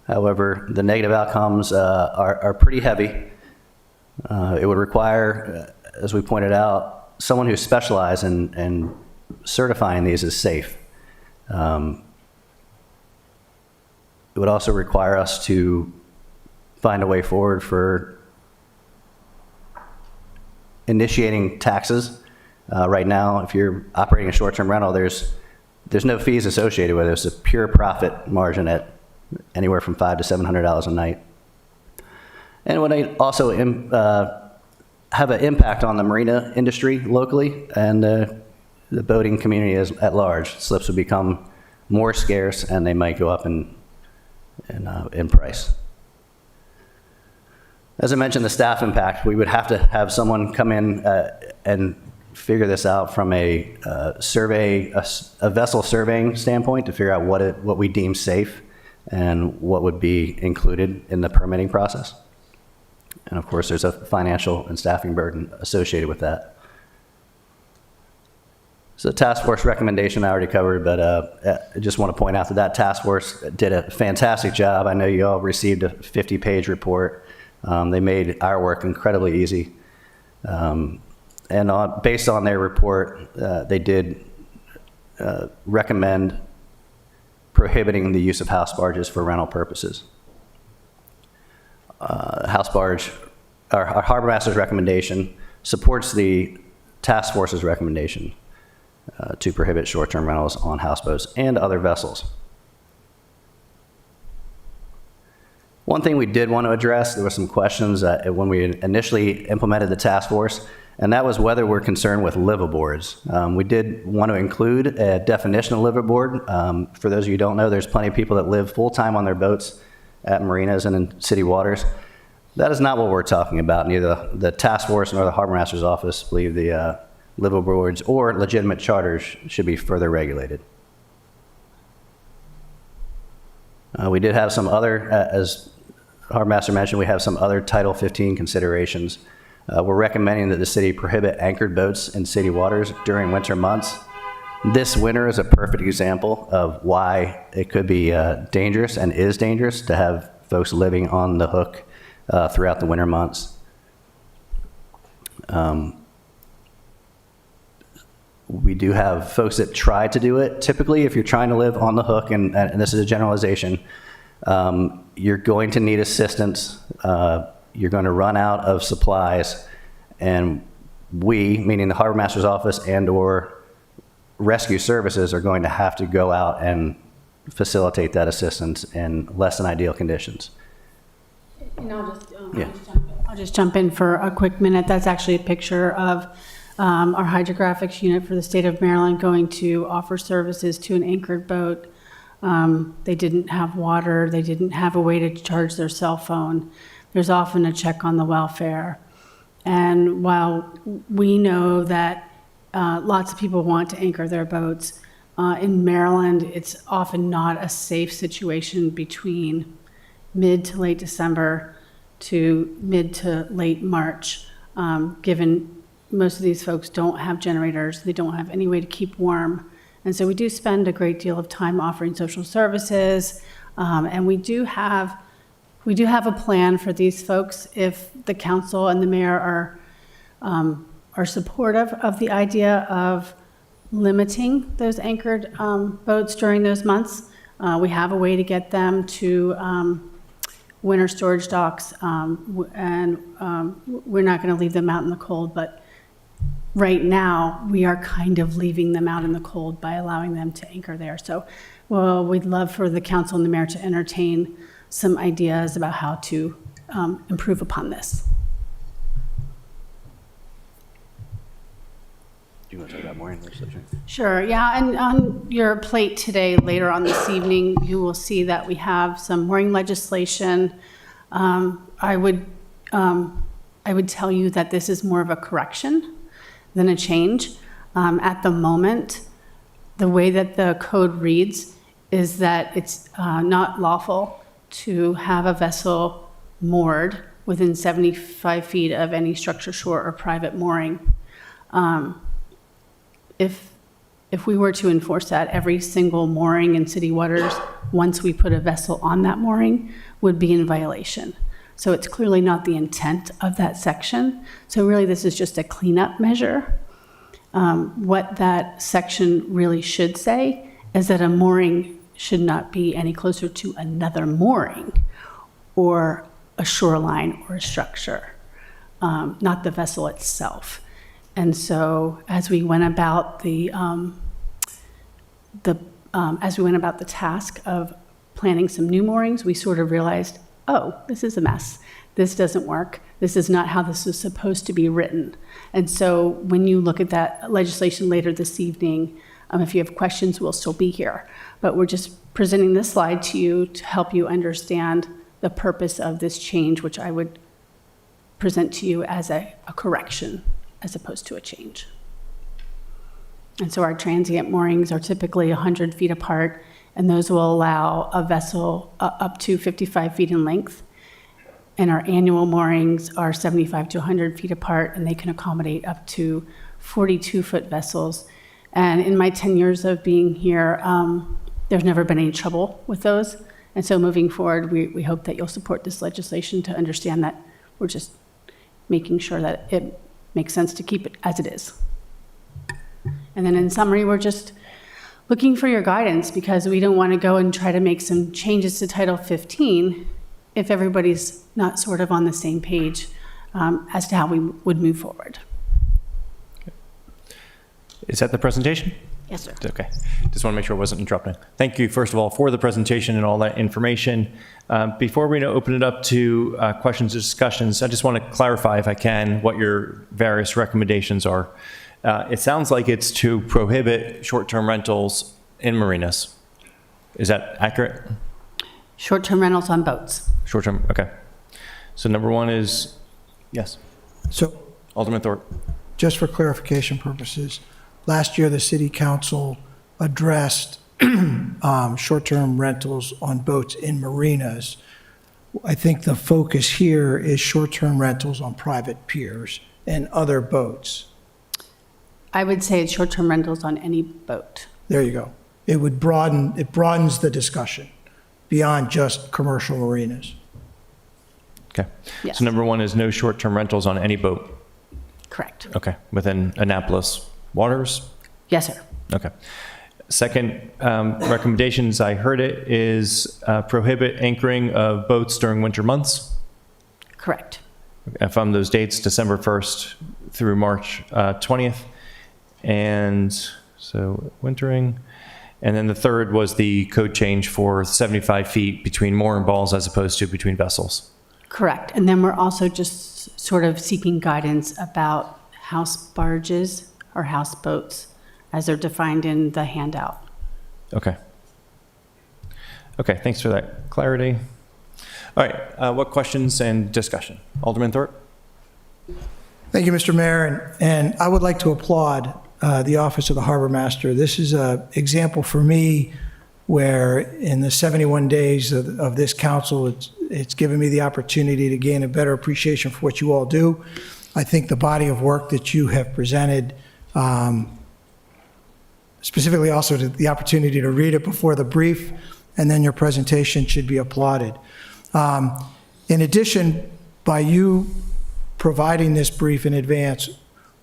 However, the negative outcomes are pretty heavy. It would require, as we pointed out, someone who specializes in certifying these as safe. It would also require us to find a way forward for initiating taxes. Right now, if you're operating a short-term rental, there's no fees associated with it. It's a pure profit margin at anywhere from $500 to $700 a night. And it would also have an impact on the marina industry locally and the boating community at large. Slips would become more scarce, and they might go up in price. As I mentioned, the staff impact, we would have to have someone come in and figure this out from a vessel surveying standpoint to figure out what we deem safe and what would be included in the permitting process. And of course, there's a financial and staffing burden associated with that. So the task force recommendation I already covered, but I just want to point out that task force did a fantastic job. I know you all received a 50-page report. They made our work incredibly easy. Based on their report, they did recommend prohibiting the use of house barges for rental purposes. House barge, our harbor master's recommendation supports the task force's recommendation to prohibit short-term rentals on houseboats and other vessels. One thing we did want to address, there were some questions when we initially implemented the task force, and that was whether we're concerned with liveaboards. We did want to include a definition of liveaboard. For those of you who don't know, there's plenty of people that live full-time on their boats at marinas and in city waters. That is not what we're talking about. Neither the task force nor the harbor master's office believe the liveaboards or legitimate charters should be further regulated. We did have some other, as Harbor Master mentioned, we have some other Title 15 considerations. We're recommending that the city prohibit anchored boats in city waters during winter months. This winter is a perfect example of why it could be dangerous and is dangerous to have folks living on the hook throughout the winter months. We do have folks that try to do it. Typically, if you're trying to live on the hook, and this is a generalization, you're going to need assistance. You're going to run out of supplies, and we, meaning the harbor master's office and or rescue services, are going to have to go out and facilitate that assistance in less than ideal conditions. And I'll just jump in for a quick minute. That's actually a picture of our hydrographics unit for the state of Maryland going to offer services to an anchored boat. They didn't have water, they didn't have a way to charge their cell phone. There's often a check on the welfare. And while we know that lots of people want to anchor their boats, in Maryland, it's often not a safe situation between mid to late December to mid to late March, given most of these folks don't have generators, they don't have any way to keep warm. And so we do spend a great deal of time offering social services, and we do have a plan for these folks if the council and the mayor are supportive of the idea of limiting those anchored boats during those months. We have a way to get them to winter storage docks, and we're not going to leave them out in the cold, but right now we are kind of leaving them out in the cold by allowing them to anchor there. So, well, we'd love for the council and the mayor to entertain some ideas about how to improve upon this. Do you want to talk about mooring legislation? Sure, yeah, and on your plate today, later on this evening, you will see that we have some mooring legislation. I would tell you that this is more of a correction than a change. At the moment, the way that the code reads is that it's not lawful to have a vessel moored within 75 feet of any structure, shore, or private mooring. If we were to enforce that, every single mooring in city waters, once we put a vessel on that mooring, would be in violation. So it's clearly not the intent of that section. So really, this is just a cleanup measure. What that section really should say is that a mooring should not be any closer to another mooring or a shoreline or a structure, not the vessel itself. And so, as we went about the task of planning some new moorings, we sort of realized, oh, this is a mess. This doesn't work. This is not how this is supposed to be written. And so, when you look at that legislation later this evening, if you have questions, we'll still be here. But we're just presenting this slide to you to help you understand the purpose of this change, which I would present to you as a correction, as opposed to a change. And so our transient moorings are typically 100 feet apart, and those will allow a vessel up to 55 feet in length. And our annual moorings are 75 to 100 feet apart, and they can accommodate up to 42-foot vessels. And in my 10 years of being here, there's never been any trouble with those. And so moving forward, we hope that you'll support this legislation to understand that we're just making sure that it makes sense to keep it as it is. And then in summary, we're just looking for your guidance because we don't want to go and try to make some changes to Title 15 if everybody's not sort of on the same page as to how we would move forward. Is that the presentation? Yes, sir. Okay. Just want to make sure I wasn't interrupting. Thank you, first of all, for the presentation and all that information. Before we open it up to questions or discussions, I just want to clarify, if I can, what your various recommendations are. It sounds like it's to prohibit short-term rentals in marinas. Is that accurate? Short-term rentals on boats. Short-term, okay. So number one is, yes, So Alderman Thorpe. just for clarification purposes, last year the city council addressed short-term rentals on boats in marinas. I think the focus here is short-term rentals on private piers and other boats. I would say it's short-term rentals on any boat. There you go. It broadens the discussion beyond just commercial marinas. Okay. Yes. So number one is no short-term rentals on any boat. Correct. Okay. Within Annapolis waters? Yes, sir. Okay. Second recommendations, I heard it, is prohibit anchoring of boats during winter months. Correct. From those dates, December 1st through March 20th. And so wintering. And then the third was the code change for 75 feet between mooring balls as opposed to between vessels. Correct. And then we're also just sort of seeking guidance about house barges or houseboats as they're defined in the handout. Okay. Okay, thanks for that clarity. All right, what questions and discussion? Alderman Thorpe? Thank you, Mr. Mayor, and I would like to applaud the Office of the Harbor Master. This is an example for me where in the 71 days of this council, it's given me the opportunity to gain a better appreciation for what you all do. I think the body of work that you have presented, specifically also the opportunity to read it before the brief, and then your presentation should be applauded. In addition, by you providing this brief in advance,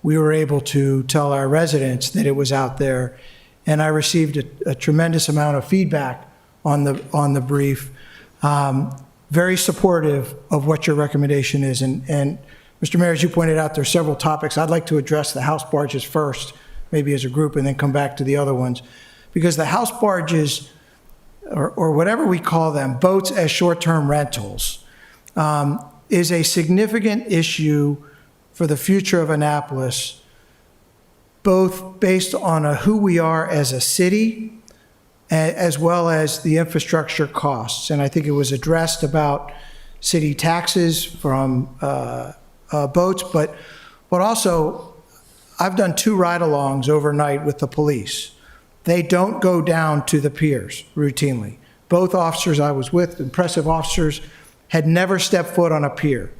we were able to tell our residents that it was out there, and I received a tremendous amount of feedback on the brief, very supportive of what your recommendation is. And Mr. Mayor, as you pointed out, there are several topics. I'd like to address the house barges first, maybe as a group, and then come back to the other ones. Because the house barges, or whatever we call them, boats as short-term rentals, is a significant issue for the future of Annapolis, both based on who we are as a city, as well as the infrastructure costs. And I think it was addressed about city taxes from boats, but also I've done 2 ride-alongs overnight with the police. They don't go down to the piers routinely. Both officers I was with, impressive officers, had never stepped foot on a pier.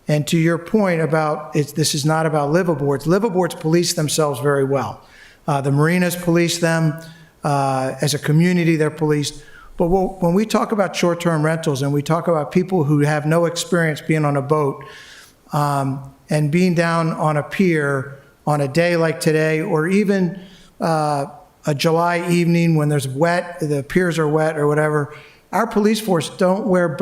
And to your point about this is not about liveaboards. Liveaboards police themselves very well. The marinas police them. As a community, they're policed. But when we talk about short-term rentals and we talk about people who have no experience being on a boat and being down on a pier on a day like today, or even a July evening when there's wet, the piers are wet or whatever, our police force don't wear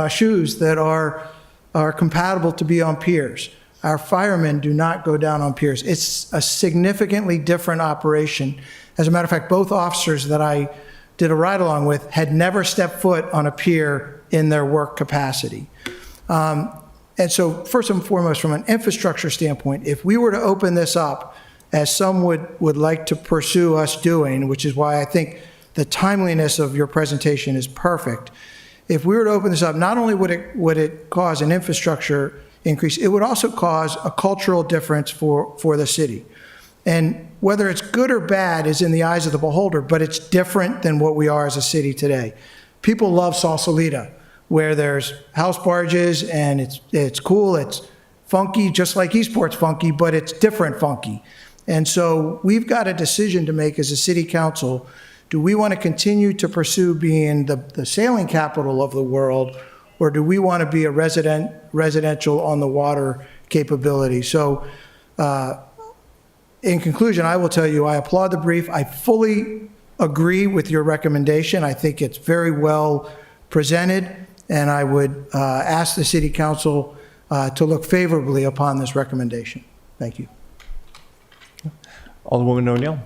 shoes that are compatible to be on piers. Our firemen do not go down on piers. It's a significantly different operation. As a matter of fact, both officers that I did a ride-along with had never stepped foot on a pier in their work capacity. And so first and foremost, from an infrastructure standpoint, if we were to open this up, as some would like to pursue us doing, which is why I think the timeliness of your presentation is perfect. If we were to open this up, not only would it cause an infrastructure increase, it would also cause a cultural difference for the city. And whether it's good or bad is in the eyes of the beholder, but it's different than what we are as a city today. People love Sausalito, where there's house barges and it's cool, it's funky, just like Eastport's funky, but it's different funky. And so we've got a decision to make as a city council. Do we want to continue to pursue being the sailing capital of the world, or do we want to be a residential on the water capability? So in conclusion, I will tell you, I applaud the brief. I fully agree with your recommendation. I think it's very well presented, and I would ask the city council to look favorably upon this recommendation. Thank you. Alderwoman O'Neill?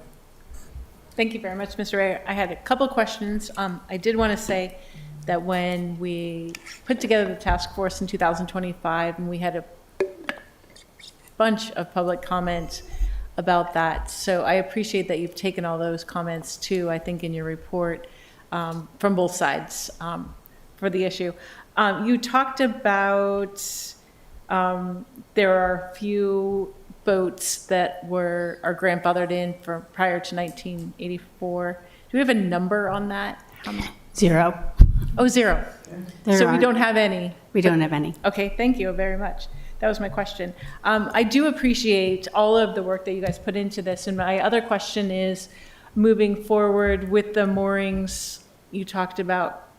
Thank you very much, Mr. Mayor. I had a couple questions. I did want to say that when we put together the task force in 2025, and we had a bunch of public comments about that. So I appreciate that you've taken all those comments too, I think, in your report from both sides for the issue. You talked about there are a few boats that are grandfathered in from prior to 1984. Do we have a number on that? How many? 0. Oh, 0. So we don't have any? We don't have any. Okay, thank you very much. That was my question. I do appreciate all of the work that you guys put into this. And my other question is, moving forward with the moorings, you talked about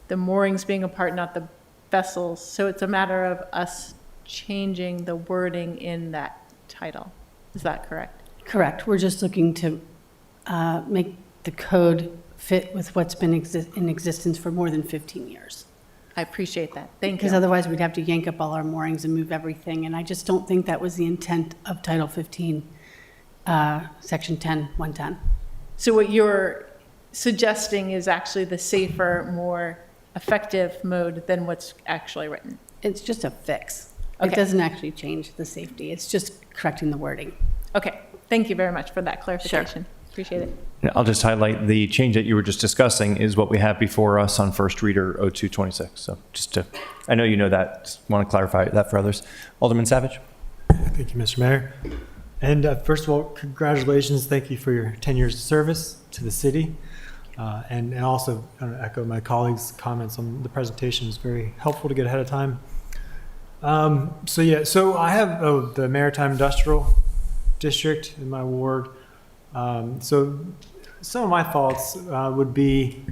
the moorings being a part, not the vessels. So it's a matter of us changing the wording in that title. Is that correct? Correct. We're just looking to make the code fit with what's been in existence for more than 15 years. I appreciate that. Thank you. Because otherwise we'd have to yank up all our moorings and move everything. And I just don't think that was the intent of Title 15, Section 10, 110. So what you're suggesting is actually the safer, more effective mode than what's actually written? It's just a fix. It doesn't actually change the safety. It's just correcting the wording. Okay, thank you very much for that clarification. Appreciate it. I'll just highlight the change that you were just discussing is what we have before us on first reader 0226. So just to, I know you know that, just want to clarify that for others. Alderman Savage. Thank you, Mr. Mayor. And first of all, congratulations. Thank you for your 10 years of service to the city. And also echo my colleagues' comments on the presentation. It's very helpful to get ahead of time. So I have the Maritime Industrial District in my ward. So some of my thoughts would be,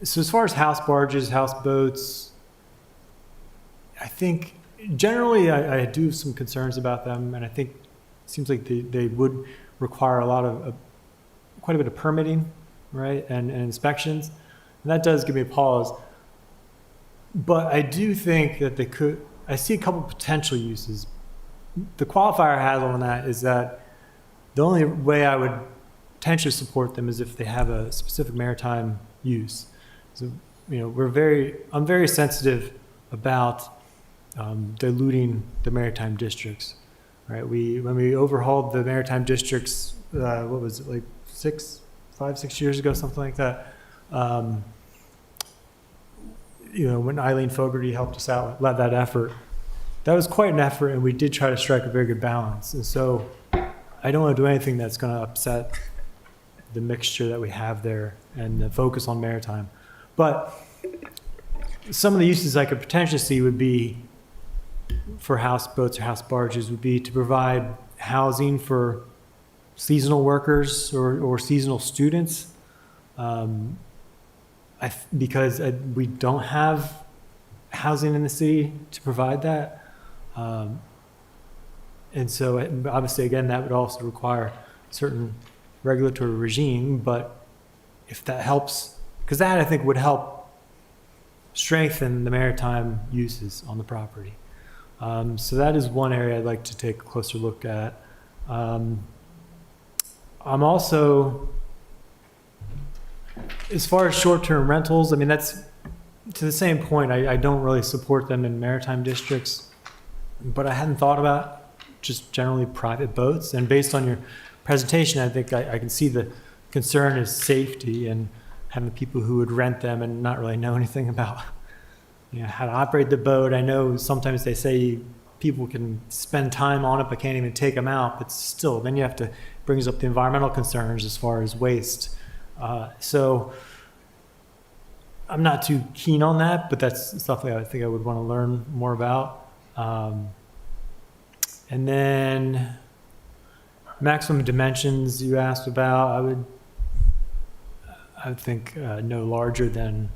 so as far as house barges, houseboats, I think generally I do have some concerns about them, and I think it seems like they would require quite a bit of permitting, right, and inspections. And that does give me a pause. But I do think that I see a couple potential uses. The qualifier I have on that is that the only way I would potentially support them is if they have a specific maritime use. So, I'm very sensitive about diluting the maritime districts, right? When we overhauled the maritime districts, what was it, like 5, 6 years ago, something like that. When Eileen Fogarty helped us out, led that effort, that was quite an effort, and we did try to strike a very good balance. And so I don't want to do anything that's going to upset the mixture that we have there and the focus on maritime. But some of the uses I could potentially see would be for houseboats or house barges would be to provide housing for seasonal workers or seasonal students. Because we don't have housing in the city to provide that. And so obviously, again, that would also require a certain regulatory regime, but if that helps, because that I think would help strengthen the maritime uses on the property. So that is one area I'd like to take a closer look at. I'm also, as far as short-term rentals, I mean, that's to the same point. I don't really support them in maritime districts, but I hadn't thought about just generally private boats. And based on your presentation, I think I can see the concern is safety and having people who would rent them and not really know anything about how to operate the boat. I know sometimes they say people can spend time on it but can't even take them out, but still, then you have to, brings up the environmental concerns as far as waste. So I'm not too keen on that, but that's something I think I would want to learn more about. And then maximum dimensions you asked about, I would think no larger than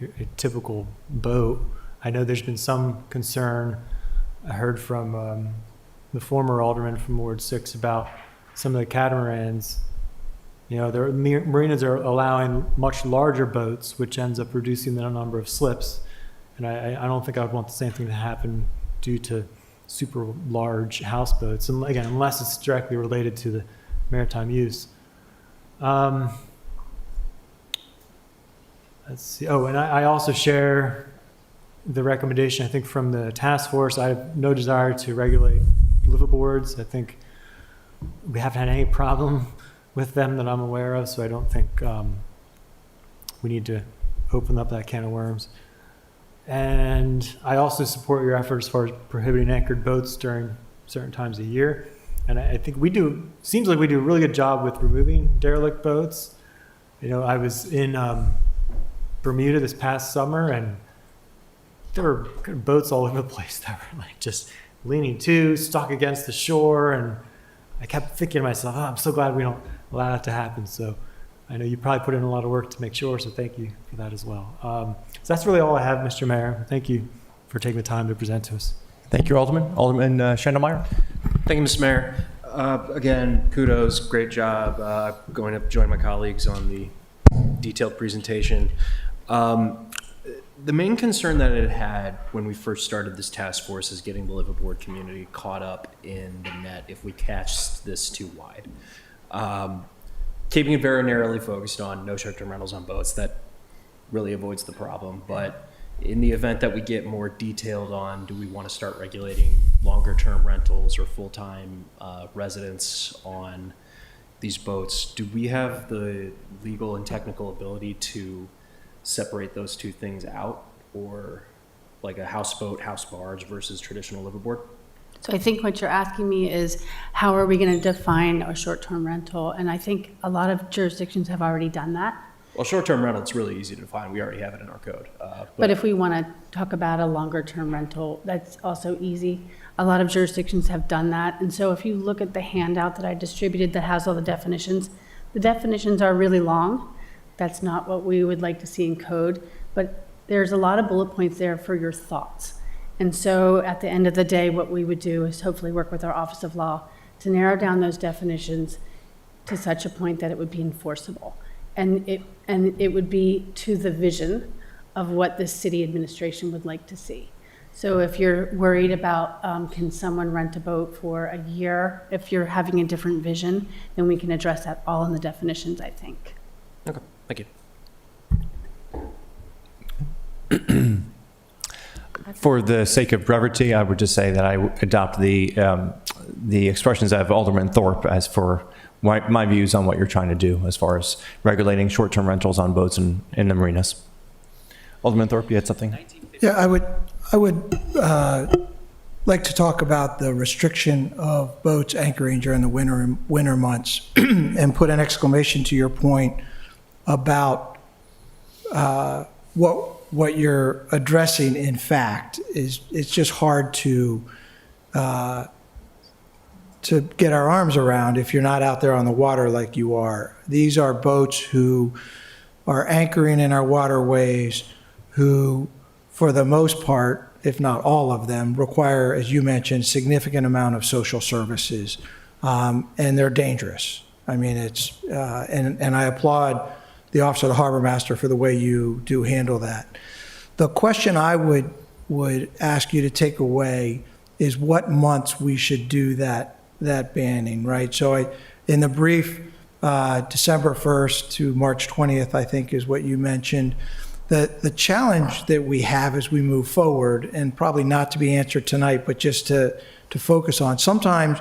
a typical boat. I know there's been some concern. I heard from the former alderman from Ward 6 about some of the catamarans. The marinas are allowing much larger boats, which ends up reducing the number of slips. And I don't think I would want the same thing to happen due to super large houseboats. And again, unless it's directly related to the maritime use. Let's see. Oh, and I also share the recommendation, I think, from the task force. I have no desire to regulate liveaboards. I think we haven't had any problem with them that I'm aware of, so I don't think we need to open up that can of worms. And I also support your efforts as far as prohibiting anchored boats during certain times of year. And I think seems like we do a really good job with removing derelict boats. I was in Bermuda this past summer, and there were boats all over the place that were like just leaning to, stuck against the shore. And I kept thinking to myself, I'm so glad we don't allow that to happen. So I know you probably put in a lot of work to make sure, so thank you for that as well. So that's really all I have, Mr. Mayor. Thank you for taking the time to present to us. Thank you, Alderman. Alderman Schneidermeyer. Thank you, Mr. Mayor. Again, kudos, great job. Going to join my colleagues on the detailed presentation. The main concern that it had when we first started this task force is getting the liveaboard community caught up in the net if we catch this too wide. Keeping it very narrowly focused on no short-term rentals on boats, that really avoids the problem. But in the event that we get more detailed on, do we want to start regulating longer-term rentals or full-time residents on these boats? Do we have the legal and technical ability to separate those two things out, or like a houseboat, house barge versus traditional liveaboard? So I think what you're asking me is, how are we going to define a short-term rental? And I think a lot of jurisdictions have already done that. Well, short-term rental, it's really easy to define. We already have it in our code. But if we want to talk about a longer-term rental, that's also easy. A lot of jurisdictions have done that. And so if you look at the handout that I distributed that has all the definitions are really long. That's not what we would like to see in code, but there's a lot of bullet points there for your thoughts. And so at the end of the day, what we would do is hopefully work with our Office of Law to narrow down those definitions to such a point that it would be enforceable. And it would be to the vision of what the city administration would like to see. So if you're worried about, can someone rent a boat for a year, if you're having a different vision, then we can address that all in the definitions, I think. Okay, thank you. For the sake of brevity, I would just say that I adopt the expressions of Alderman Thorpe as for my views on what you're trying to do as far as regulating short-term rentals on boats in the marinas. Alderman Thorpe, you had something? Yeah, I would like to talk about the restriction of boats anchoring during the winter months and put an exclamation to your point about what you're addressing. In fact, is it's just hard to get our arms around if you're not out there on the water like you are. These are boats who are anchoring in our waterways, who, for the most part, if not all of them, require, as you mentioned, significant amount of social services, and they're dangerous. I mean, it's and I applaud the Office of the Harbor Master for the way you do handle that. The question I would ask you to take away is what months we should do that banning, right? So in the brief, December 1st to March 20th, I think is what you mentioned. The challenge that we have as we move forward, and probably not to be answered tonight, but just to focus on, sometimes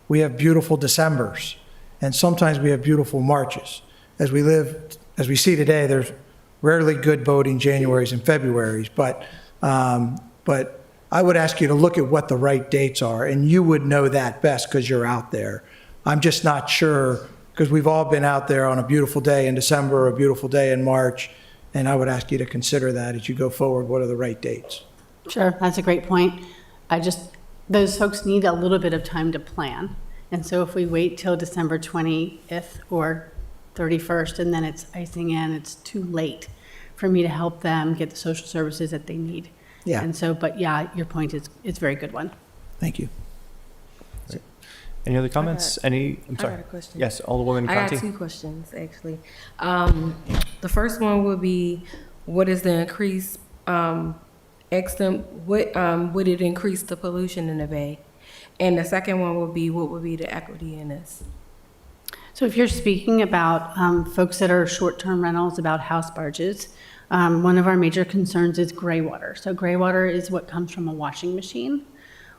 we have beautiful Decembers, and sometimes we have beautiful Marches. As we see today, there's rarely good boating Januaries and Februaries, but I would ask you to look at what the right dates are, and you would know that best because you're out there. I'm just not sure, because we've all been out there on a beautiful day in December, a beautiful day in March, and I would ask you to consider that as you go forward. What are the right dates? Sure, that's a great point. Those folks need a little bit of time to plan. And so if we wait till December 20th or 31st and then it's icing in, it's too late for me to help them get the social services that they need. Yeah. And so, but yeah, your point is, it's a very good one. Thank you. Any other comments? I'm sorry. I got a question. Yes, Alderwoman I Conti. got two questions, actually. The first one would be, what is the increase, what would it increase the pollution in the bay? And the second one would be, what would be the equity in this? So if you're speaking about folks that are short-term rentals, about house barges, one of our major concerns is gray water. So gray water is what comes from a washing machine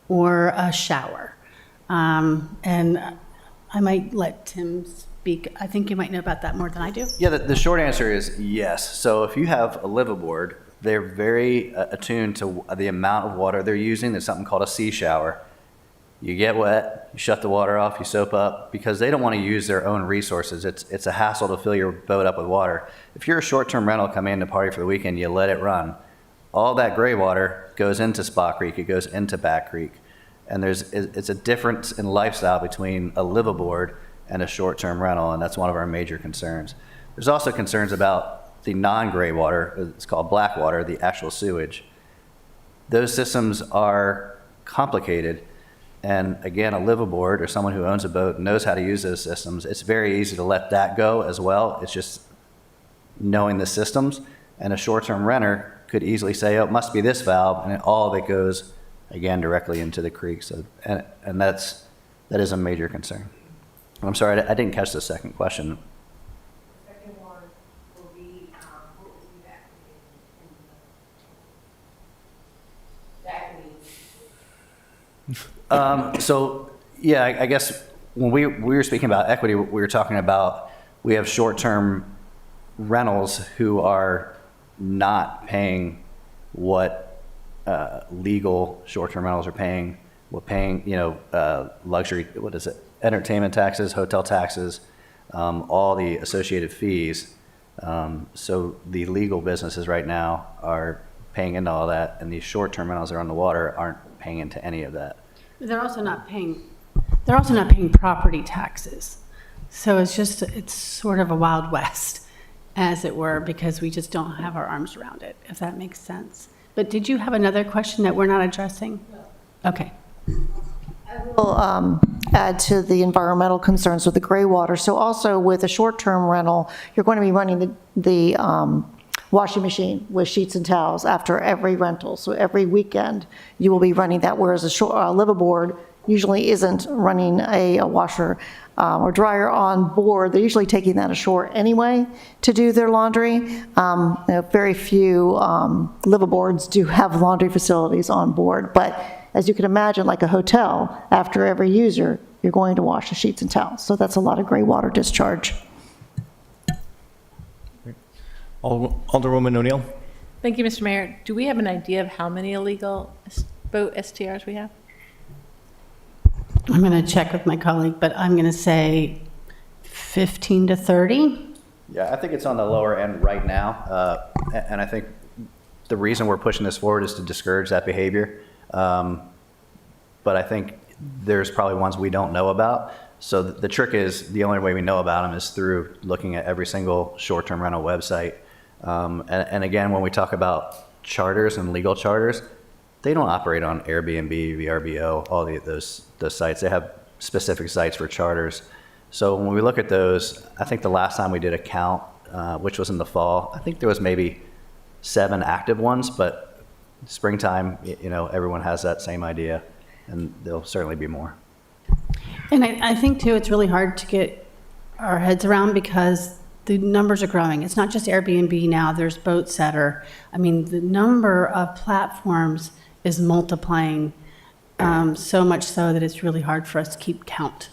or a shower. And I might let Tim speak. I think you might know about that more than I do. Yeah, the short answer is yes. So if you have a liveaboard, they're very attuned to the amount of water they're using. There's something called a sea shower. You get wet, you shut the water off, you soap up, because they don't want to use their own resources. It's a hassle to fill your boat up with water. If you're a short-term rental coming in to party for the weekend, you let it run. All that gray water goes into Spa Creek, it goes into Back Creek. And it's a difference in lifestyle between a liveaboard and a short-term rental, and that's one of our major concerns. There's also concerns about the non-gray water, it's called black water, the actual sewage. Those systems are complicated, and again, a liveaboard or someone who owns a boat knows how to use those systems. It's very easy to let that go as well. It's just knowing the systems, and a short-term renter could easily say, oh, it must be this valve, and all of it goes again directly into the creek. So, and that is a major concern. I'm sorry, I didn't catch the second question. Second one will be, what would be that? So, yeah, I guess when we were speaking about equity, we were talking about, we have short-term rentals who are not paying what legal short-term rentals are paying. We're paying, luxury, what is it? Entertainment taxes, hotel taxes, all the associated fees. So the legal businesses right now are paying into all that, and these short-term rentals that are on the water aren't paying into any of that. They're also not paying property taxes. So it's sort of a Wild West, as it were, because we just don't have our arms around it, if that makes sense. But did you have another question that we're not addressing? No. Okay. Will add to the environmental concerns with the gray water. So also with a short-term rental, you're going to be running the washing machine with sheets and towels after every rental. So every weekend you will be running that, whereas a liveaboard usually isn't running a washer or dryer on board. They're usually taking that ashore anyway to do their laundry. Very few liveaboards do have laundry facilities on board, but as you can imagine, like a hotel, after every user, you're going to wash the sheets and towels. So that's a lot of gray water discharge. Alderwoman O'Neill? Thank you, Mr. Mayor. Do we have an idea of how many illegal boat STRs we have? I'm going to check with my colleague, but I'm going to say 15 to 30. Yeah, I think it's on the lower end right now. And I think the reason we're pushing this forward is to discourage that behavior. But I think there's probably ones we don't know about. So the trick is, the only way we know about them is through looking at every single short-term rental website. And again, when we talk about charters and legal charters, they don't operate on Airbnb, VRBO, all those sites. They have specific sites for charters. So when we look at those, I think the last time we did a count, which was in the fall, I think there was maybe 7 active ones, but springtime, everyone has that same idea, and there'll certainly be more. And I think, too, it's really hard to get our heads around because the numbers are growing. It's not just Airbnb now. There's Boatsetter. I mean, the number of platforms is multiplying so much so that it's really hard for us to keep count.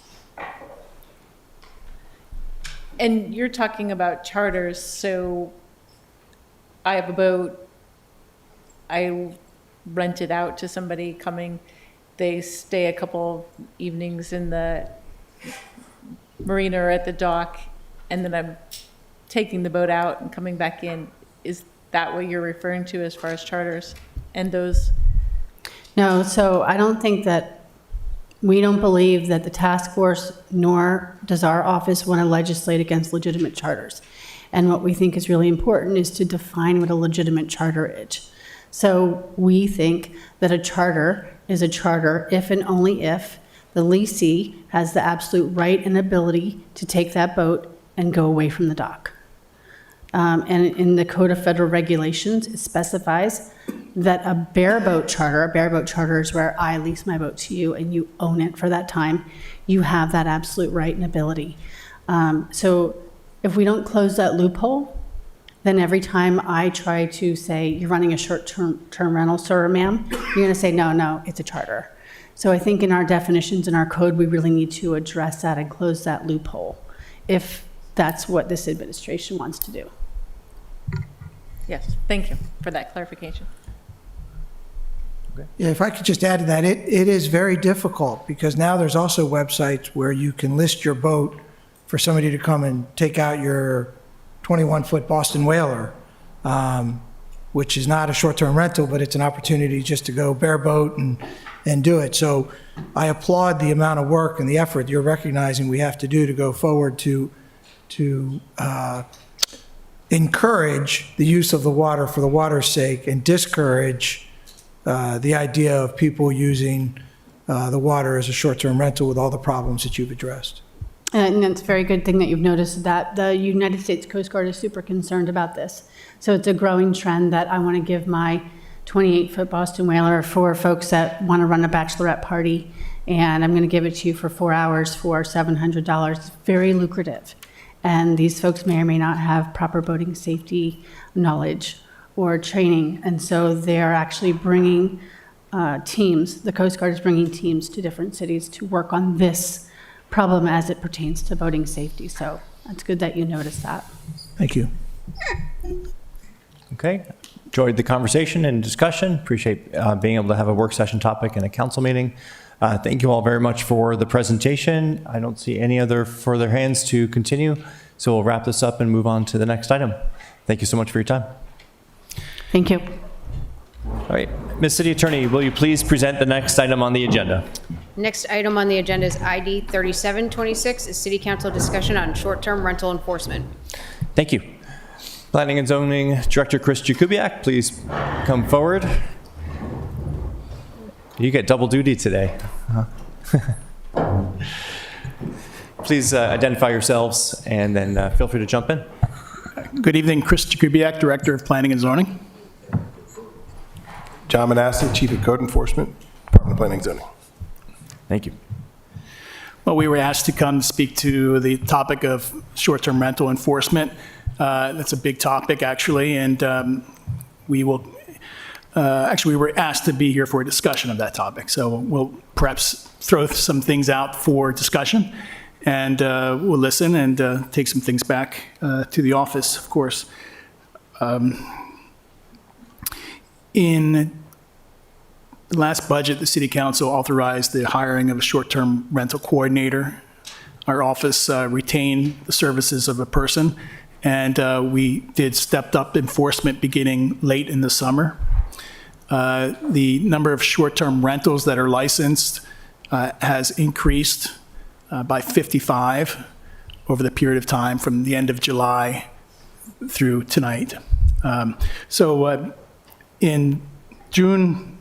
And you're talking about charters, so I have a boat, I rent it out to somebody coming, they stay a couple evenings in the marina or at the dock, and then I'm taking the boat out and coming back in. Is that what you're referring to as far as charters and those? No, so I don't think that, we don't believe that the task force, nor does our office want to legislate against legitimate charters. And what we think is really important is to define what a legitimate charter is. So we think that a charter is a charter if and only if the leasee has the absolute right and ability to take that boat and go away from the dock. And in the Code of Federal Regulations, it specifies that a bareboat charter is where I lease my boat to you and you own it for that time. You have that absolute right and ability. So if we don't close that loophole, then every time I try to say, you're running a short-term rental, sir, ma'am, you're going to say, no, it's a charter. So I think in our definitions in our code, we really need to address that and close that loophole if that's what this administration wants to do. Yes, thank you for that clarification. Yeah, if I could just add to that, it is very difficult because now there's also websites where you can list your boat for somebody to come and take out your 21-foot Boston Whaler, which is not a short-term rental, but it's an opportunity just to go bareboat and do it. So I applaud the amount of work and the effort you're recognizing we have to do to go forward to encourage the use of the water for the water's sake and discourage the idea of people using the water as a short-term rental with all the problems that you've addressed. And it's a very good thing that you've noticed that the United States Coast Guard is super concerned about this. So it's a growing trend that I want to give my 28-foot Boston Whaler for folks that want to run a bachelorette party, and I'm going to give it to you for 4 hours for $700. It's very lucrative. And these folks may or may not have proper boating safety knowledge or training. And so they're actually bringing teams. The Coast Guard is bringing teams to different cities to work on this problem as it pertains to boating safety. So it's good that you noticed that. Thank you. Okay. Enjoyed the conversation and discussion. Appreciate being able to have a work session topic in a council meeting. Thank you all very much for the presentation. I don't see any other further hands to continue, so we'll wrap this up and move on to the next item. Thank you so much for your time. Thank you. All right. Ms. City Attorney, will you please present the next item on the agenda? Next item on the agenda is ID 3726, is City Council discussion on short-term rental enforcement. Thank you. Planning and Zoning Director Chris Jakubiak, please come forward. You get double duty today. Please identify yourselves and then feel free to jump in. Good evening, Chris Jakubiak, Director of Planning and Zoning. John Manasseh, Chief of Code Enforcement, Department of Planning and Zoning. Thank you. Well, we were asked to come speak to the topic of short-term rental enforcement. That's a big topic, actually, and we will, actually, we were asked to be here for a discussion of that topic. So we'll perhaps throw some things out for discussion, and we'll listen and take some things back to the office, of course. In the last budget, the City Council authorized the hiring of a short-term rental coordinator. Our office retained the services of a person, and we did stepped-up enforcement beginning late in the summer. The number of short-term rentals that are licensed has increased by 55 over the period of time from the end of July through tonight. In June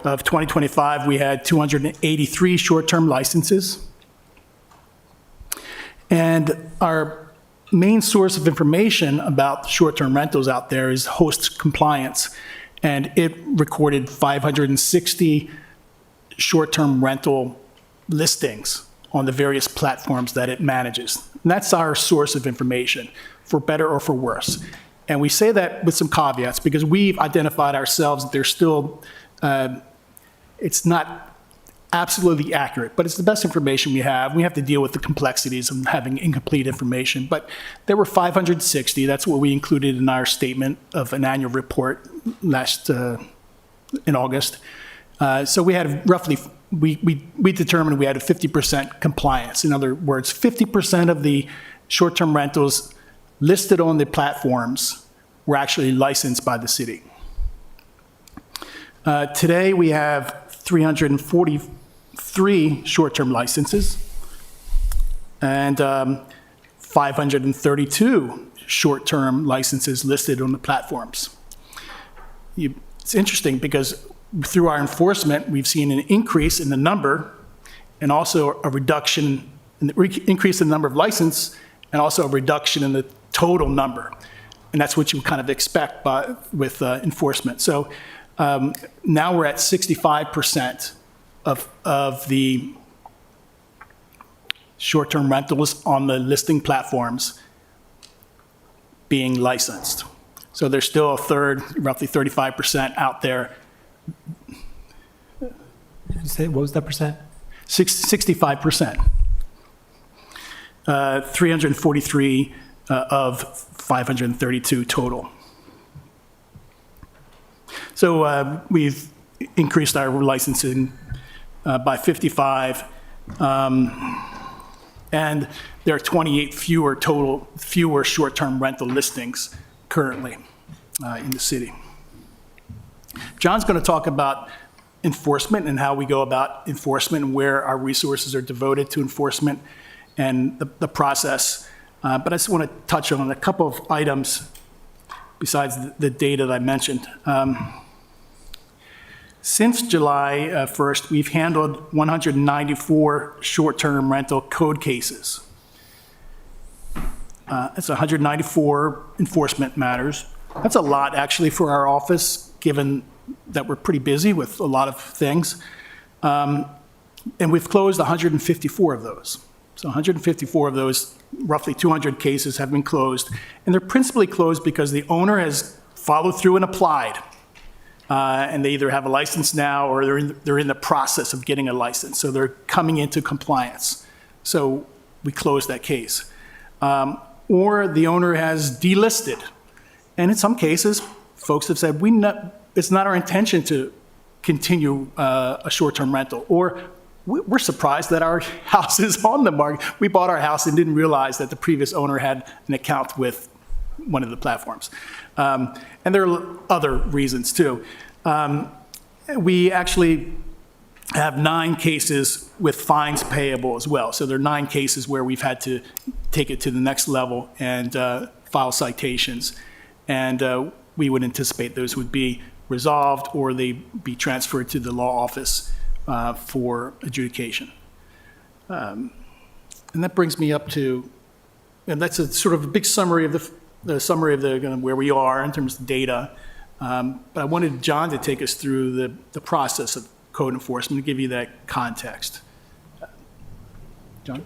of 2025, we had 283 short-term licenses. And our main source of information about short-term rentals out there is host compliance. And it recorded 560 short-term rental listings on the various platforms that it manages. And that's our source of information, for better or for worse. And we say that with some caveats because we've identified ourselves that there's still, it's not absolutely accurate, but it's the best information we have. We have to deal with the complexities of having incomplete information. But there were 560. That's what we included in our statement of an annual report last in August. So we had roughly, we determined we had a 50% compliance. In other words, 50% of the short-term rentals listed on the platforms were actually licensed by the city. Today, we have 343 short-term licenses and 532 short-term licenses listed on the platforms. It's interesting because through our enforcement, we've seen an increase in the number and also a reduction, increase in the number of license and also a reduction in the total number. And that's what you kind of expect with enforcement. So now we're at 65% of the short-term rentals on the listing platforms being licensed. So there's still a third, roughly 35% out there. What was that percent? 65%. 343 of 532 total. So we've increased our licensing by 55, and there are 28 fewer short-term rental listings currently in the city. John's going to talk about enforcement and how we go about enforcement and where our resources are devoted to enforcement and the process. But I just want to touch on a couple of items besides the data that I mentioned. Since July 1st, we've handled 194 short-term rental code cases. That's 194 enforcement matters. That's a lot, actually, for our office, given that we're pretty busy with a lot of things. And we've closed 154 of those. So 154 of those, roughly 200 cases have been closed. And they're principally closed because the owner has followed through and applied and they either have a license now or they're in the process of getting a license. So they're coming into compliance. So we close that case. Or the owner has delisted. And in some cases, folks have said, it's not our intention to continue a short-term rental. Or we're surprised that our house is on the market. We bought our house and didn't realize that the previous owner had an account with one of the platforms. And there are other reasons too. We actually have 9 cases with fines payable as well. So there are 9 cases where we've had to take it to the next level and file citations. And we would anticipate those would be resolved or they be transferred to the law office for adjudication. And that brings me up to, and that's a sort of a big summary of where we are in terms of data. But I wanted John to take us through the process of code enforcement to give you that context. John?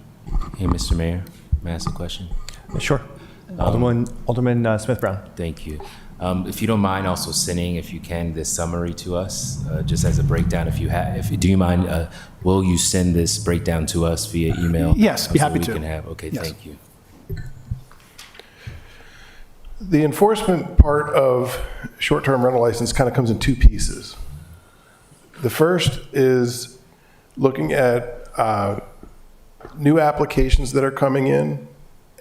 Hey, Mr. Mayor, may I ask a question? Sure. Alderman Smith Brown. Thank you. If you don't mind also sending, if you can, this summary to us, just as a breakdown, do you mind, will you send this breakdown to us via email? Yes, be happy to. We can have, okay, Yes. Thank you. The enforcement part of short-term rental license kind of comes in 2 pieces. The first is looking at new applications that are coming in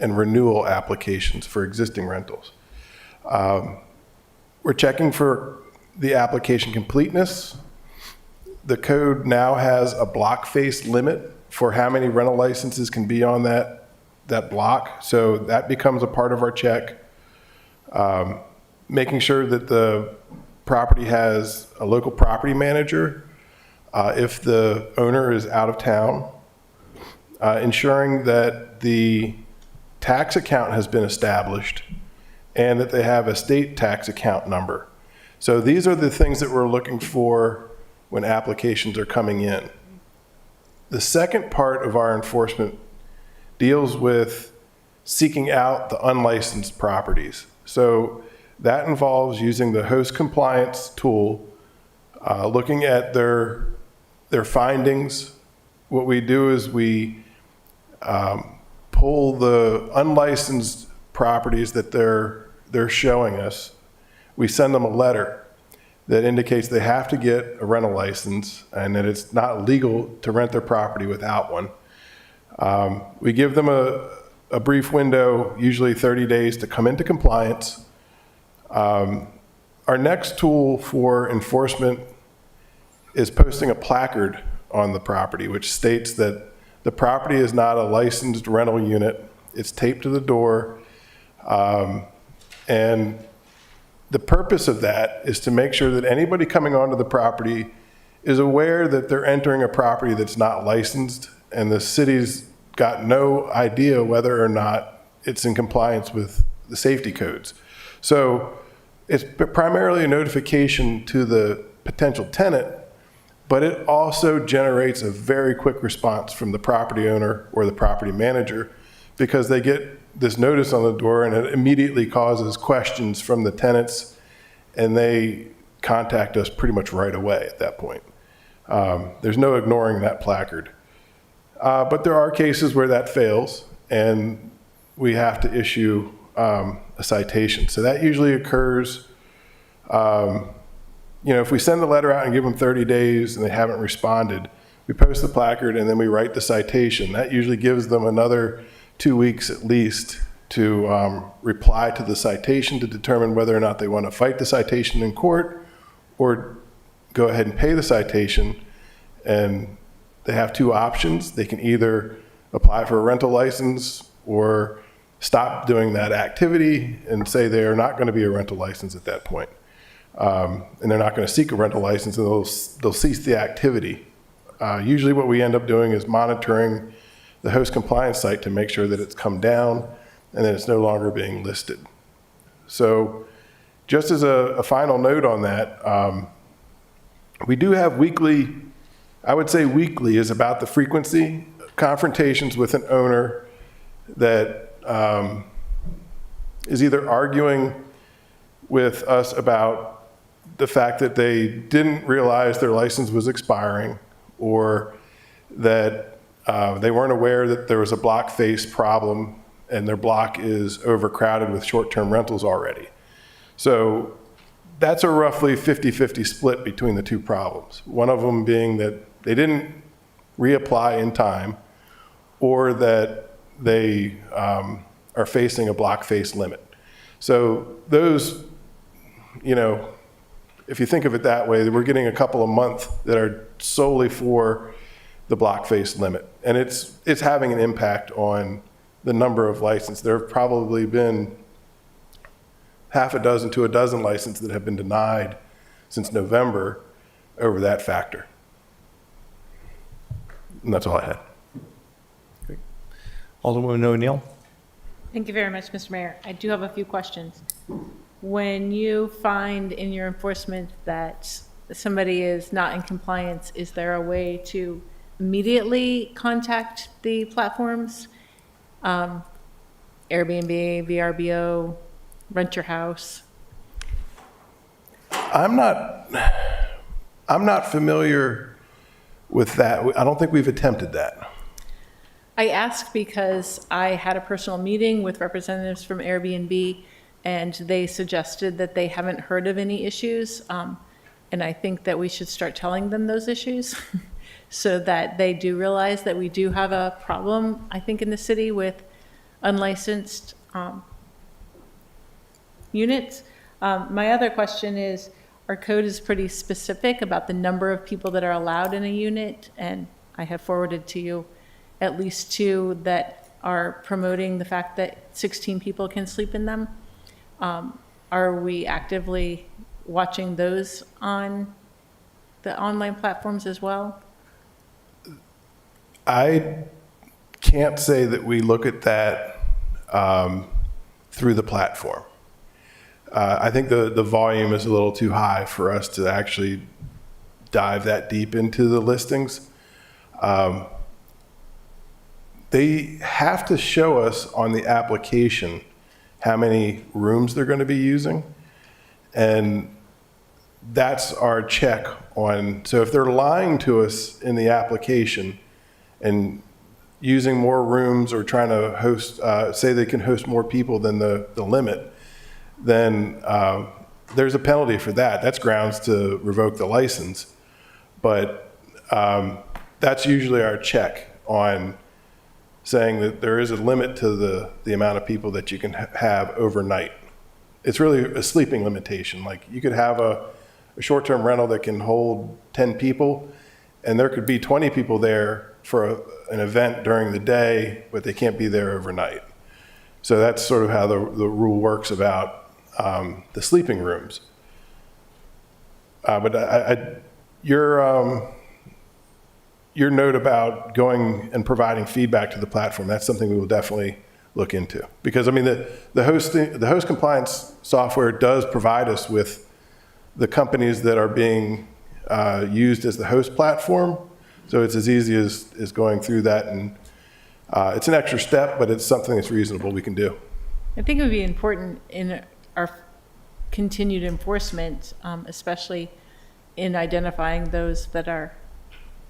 and renewal applications for existing rentals. We're checking for the application completeness. The code now has a block face limit for how many rental licenses can be on that block. So that becomes a part of our check. Making sure that the property has a local property manager if the owner is out of town. Ensuring that the tax account has been established and that they have a state tax account number. So these are the things that we're looking for when applications are coming in. The second part of our enforcement deals with seeking out the unlicensed properties. So that involves using the host compliance tool, looking at their findings. What we do is we pull the unlicensed properties that they're showing us. We send them a letter that indicates they have to get a rental license and that it's not legal to rent their property without one. We give them a brief window, usually 30 days, to come into compliance. Our next tool for enforcement is posting a placard on the property, which states that the property is not a licensed rental unit. It's taped to the door. And the purpose of that is to make sure that anybody coming onto the property is aware that they're entering a property that's not licensed, and the city's got no idea whether or not it's in compliance with the safety codes. So it's primarily a notification to the potential tenant, but it also generates a very quick response from the property owner or the property manager, because they get this notice on the door and it immediately causes questions from the tenants, and they contact us pretty much right away at that point. There's no ignoring that placard. But there are cases where that fails and we have to issue a citation. So that usually occurs, if we send the letter out and give them 30 days and they haven't responded, we post the placard and then we write the citation. That usually gives them another 2 weeks at least to reply to the citation to determine whether or not they want to fight the citation in court or go ahead and pay the citation. And they have 2 options. They can either apply for a rental license or stop doing that activity and say they're not going to be a rental license at that point. And they're not going to seek a rental license, and they'll cease the activity. Usually what we end up doing is monitoring the host compliance site to make sure that it's come down and that it's no longer being listed. So just as a final note on that, we do have weekly, I would say weekly is about the frequency, confrontations with an owner that is either arguing with us about the fact that they didn't realize their license was expiring, or that they weren't aware that there was a block face problem and their block is overcrowded with short-term rentals already. So that's a roughly 50-50 split between the two problems. One of them being that they didn't reapply in time, or that they are facing a block face limit. So those, you know, if you think of it that way, we're getting a couple a month that are solely for the block face limit. And it's having an impact on the number of licenses. There have probably been half a dozen to a dozen licenses that have been denied since November over that factor. And that's all I had. Alderwoman O'Neill? Thank you very much, Mr. Mayor. I do have a few questions. When you find in your enforcement that somebody is not in compliance, is there a way to immediately contact the platforms? Airbnb, VRBO, Rent Your House? I'm not familiar with that. I don't think we've attempted that. I ask because I had a personal meeting with representatives from Airbnb, and they suggested that they haven't heard of any issues. And I think that we should start telling them those issues so that they do realize that we do have a problem, I think, in the city with unlicensed units. My other question is, our code is pretty specific about the number of people that are allowed in a unit, and I have forwarded to you at least 2 that are promoting the fact that 16 people can sleep in them. Are we actively watching those on the online platforms as well? I can't say that we look at that through the platform. I think the volume is a little too high for us to actually dive that deep into the listings. They have to show us on the application how many rooms they're going to be using. And that's our check on. So if they're lying to us in the application and using more rooms or trying to host, say they can host more people than the limit, then there's a penalty for that. That's grounds to revoke the license. But that's usually our check on saying that there is a limit to the amount of people that you can have overnight. It's really a sleeping limitation. Like, you could have a short-term rental that can hold 10 people, and there could be 20 people there for an event during the day, but they can't be there overnight. So that's sort of how the rule works about the sleeping rooms. But your note about going and providing feedback to the platform, that's something we will definitely look into. Because, I mean, the host compliance software does provide us with the companies that are being used as the host platform. So it's as easy as going through that. And it's an extra step, but it's something that's reasonable we can do. I think it would be important in our continued enforcement, especially in identifying those that are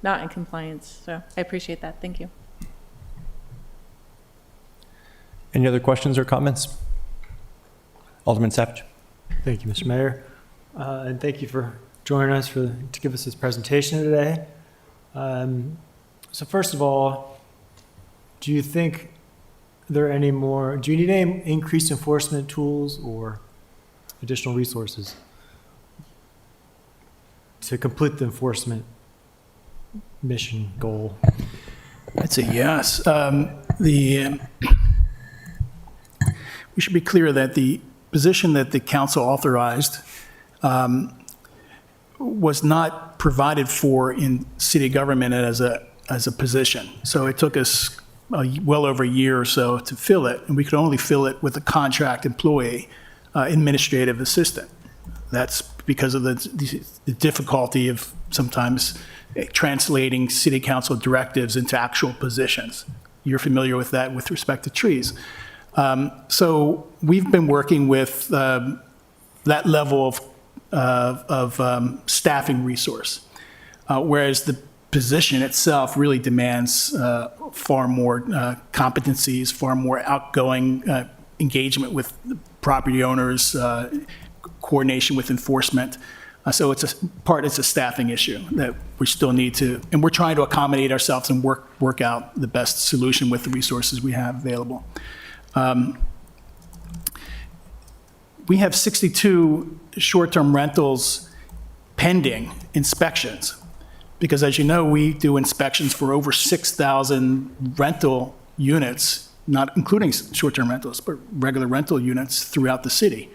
not in compliance. So I appreciate that. Thank you. Any other questions or comments? Alderman Savage. Thank you, Mr. Mayor. And thank you for joining us to give us this presentation today. So first of all, do you think there are any more, do you need any increased enforcement tools or additional resources to complete the enforcement mission goal? I'd say yes. We should be clear that the position that the council authorized was not provided for in city government as a position. So it took us well over a year or so to fill it, and we could only fill it with a contract employee, administrative assistant. That's because of the difficulty of sometimes translating city council directives into actual positions. You're familiar with that with respect to trees. So we've been working with that level of of staffing resource, whereas the position itself really demands far more competencies, far more outgoing engagement with property owners, coordination with enforcement. So it's a staffing issue that we still need to, and we're trying to accommodate ourselves and work out the best solution with the resources we have available. We have 62 short-term rentals pending inspections, because as you know, we do inspections for over 6,000 rental units, not including short-term rentals, but regular rental units throughout the city,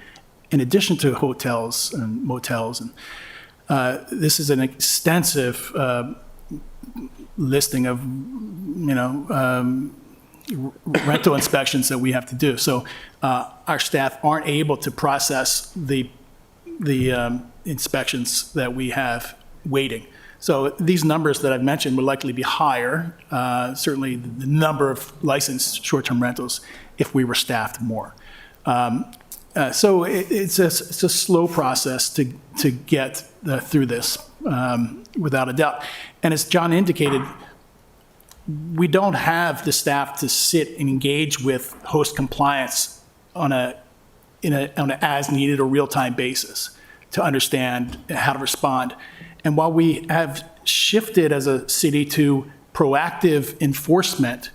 in addition to hotels and motels. And this is an extensive listing of, rental inspections that we have to do. So our staff aren't able to process the inspections that we have waiting. So these numbers that I've mentioned would likely be higher, certainly the number of licensed short-term rentals, if we were staffed more. So it's a slow process to get through this, without a doubt. And as John indicated, we don't have the staff to sit and engage with host compliance on an as-needed or real-time basis to understand how to respond. And while we have shifted as a city to proactive enforcement,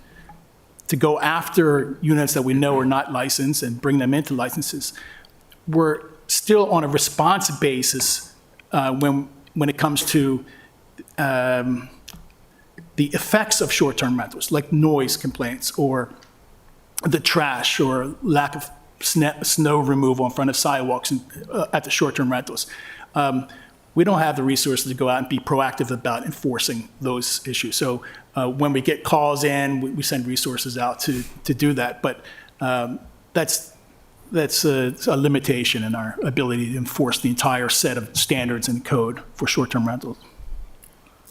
to go after units that we know are not licensed and bring them into licenses, we're still on a response basis when it comes to the effects of short-term rentals, like noise complaints or the trash or lack of snow removal in front of sidewalks at the short-term rentals. We don't have the resources to go out and be proactive about enforcing those issues. So when we get calls in, we send resources out to do that. But that's a limitation in our ability to enforce the entire set of standards and code for short-term rentals.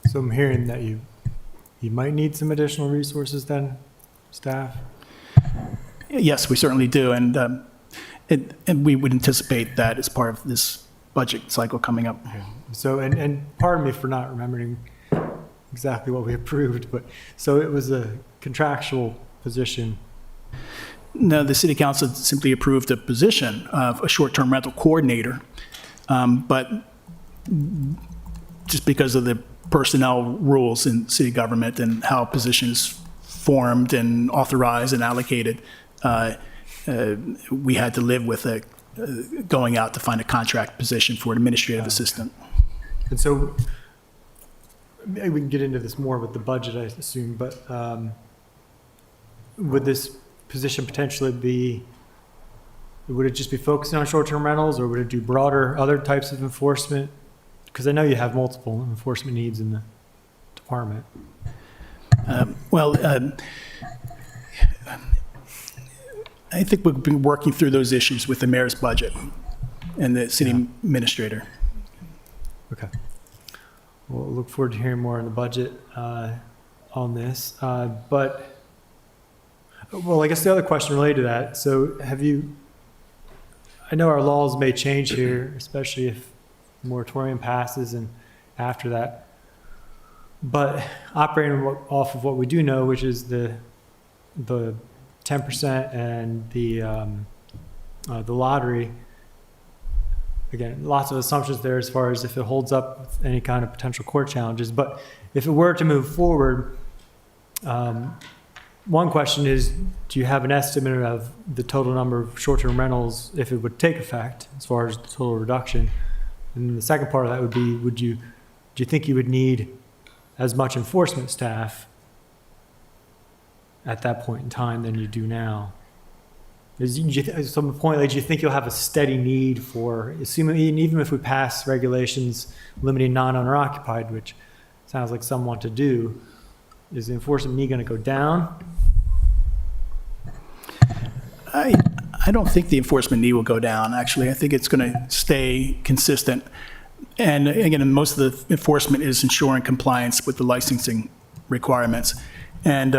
So I'm hearing that you might need some additional resources then, staff? Yes, we certainly do. And we would anticipate that as part of this budget cycle coming up. So, and pardon me for not remembering exactly what we approved, but so it was a contractual position. No, the city council simply approved a position of a short-term rental coordinator, but just because of the personnel rules in city government and how positions formed and authorized and allocated, we had to live with going out to find a contract position for an administrative assistant. And so maybe we can get into this more with the budget, I assume, but would this position potentially would it just be focusing on short-term rentals, or would it do broader other types of enforcement? Because I know you have multiple enforcement needs in the department. I think we've been working through those issues with the mayor's budget and the city administrator. Okay. We'll look forward to hearing more on the budget on this. But, well, I guess the other question related to that, so I know our laws may change here, especially if the moratorium passes and after that, but operating off of what we do know, which is the 10% and the lottery, again, lots of assumptions there as far as if it holds up with any kind of potential court challenges. But if it were to move forward, one question is, do you have an estimate of the total number of short-term rentals if it would take effect as far as the total reduction? And the second part of that would be, do you think you would need as much enforcement staff at that point in time than you do now? At some point, do you think you'll have a steady need for, even if we pass regulations limiting non-owner occupied, which sounds like some want to do, is the enforcement need going to go down? I don't think the enforcement need will go down, actually. I think it's going to stay consistent. And again, most of the enforcement is ensuring compliance with the licensing requirements. And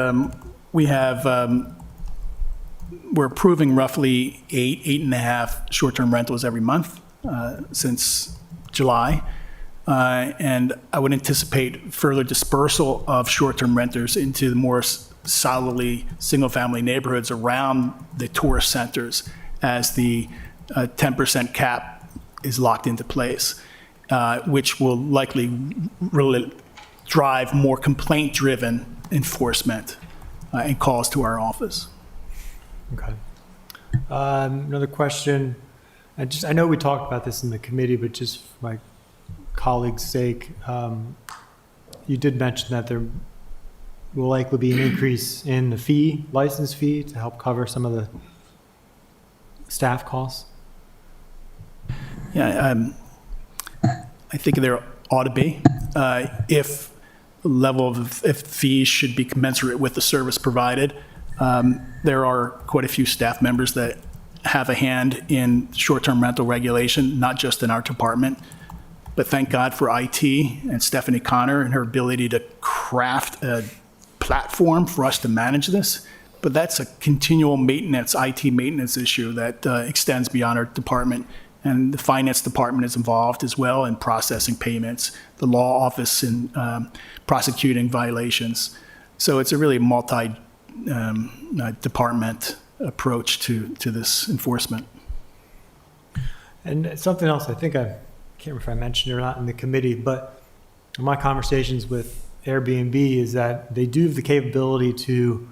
we're approving roughly 8.5 short-term rentals every month since July. And I would anticipate further dispersal of short-term renters into the more solidly single-family neighborhoods around the tourist centers as the 10% cap is locked into place, which will likely really drive more complaint-driven enforcement and calls to our office. Okay. Another question. I know we talked about this in the committee, but just for my colleagues' sake, you did mention that there will likely be an increase in the license fee to help cover some of the staff costs. Yeah, I think there ought to be. If the level of if fees should be commensurate with the service provided. There are quite a few staff members that have a hand in short-term rental regulation, not just in our department. But thank God for IT and Stephanie Connor and her ability to craft a platform for us to manage this. But that's a continual maintenance, IT maintenance issue that extends beyond our department. And the finance department is involved as well in processing payments, the law office in prosecuting violations. So it's a really multi-department approach to this enforcement. And something else, I think I can't remember if I mentioned it or not in the committee, but in my conversations with Airbnb is that they do have the capability to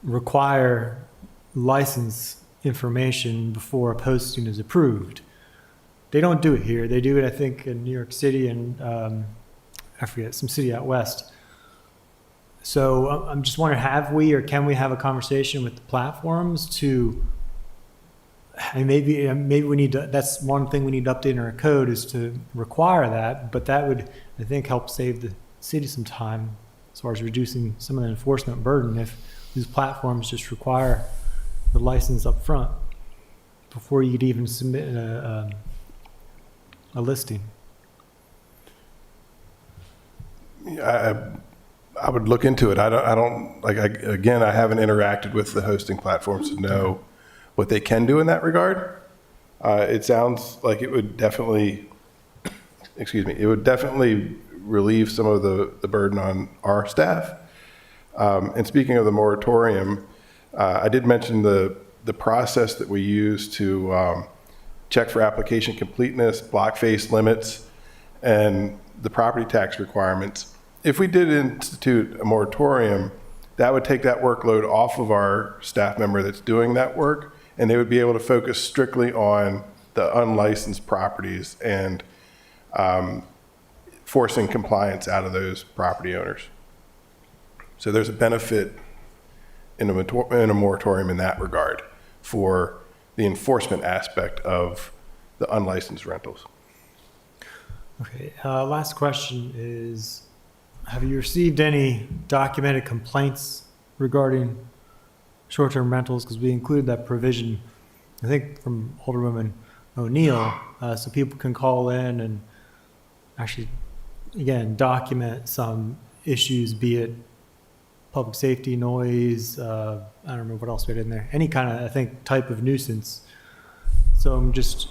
require license information before a posting is approved. They don't do it here. They do it, I think, in New York City and I forget, some city out west. So I'm just wondering, have we or can we have a conversation with the platforms to, and maybe we need to, that's one thing we need to update in our code is to require that, but that would, I think, help save the city some time as far as reducing some of the enforcement burden if these platforms just require the license up front before you could even submit a listing. I would look into it. I haven't interacted with the hosting platforms to know what they can do in that regard. It sounds like it would definitely, relieve some of the burden on our staff. And speaking of the moratorium, I did mention the process that we use to check for application completeness, block face limits, and the property tax requirements. If we did institute a moratorium, that would take that workload off of our staff member that's doing that work, and they would be able to focus strictly on the unlicensed properties and forcing compliance out of those property owners. So there's a benefit in a moratorium in that regard for the enforcement aspect of the unlicensed rentals. Okay, last question is, have you received any documented complaints regarding short-term rentals? Because we included that provision, I think, from Alderwoman O'Neill, so people can call in and actually, again, document some issues, be it public safety, noise, I don't remember what else we had in there, any kind of, I think, type of nuisance. So I'm just,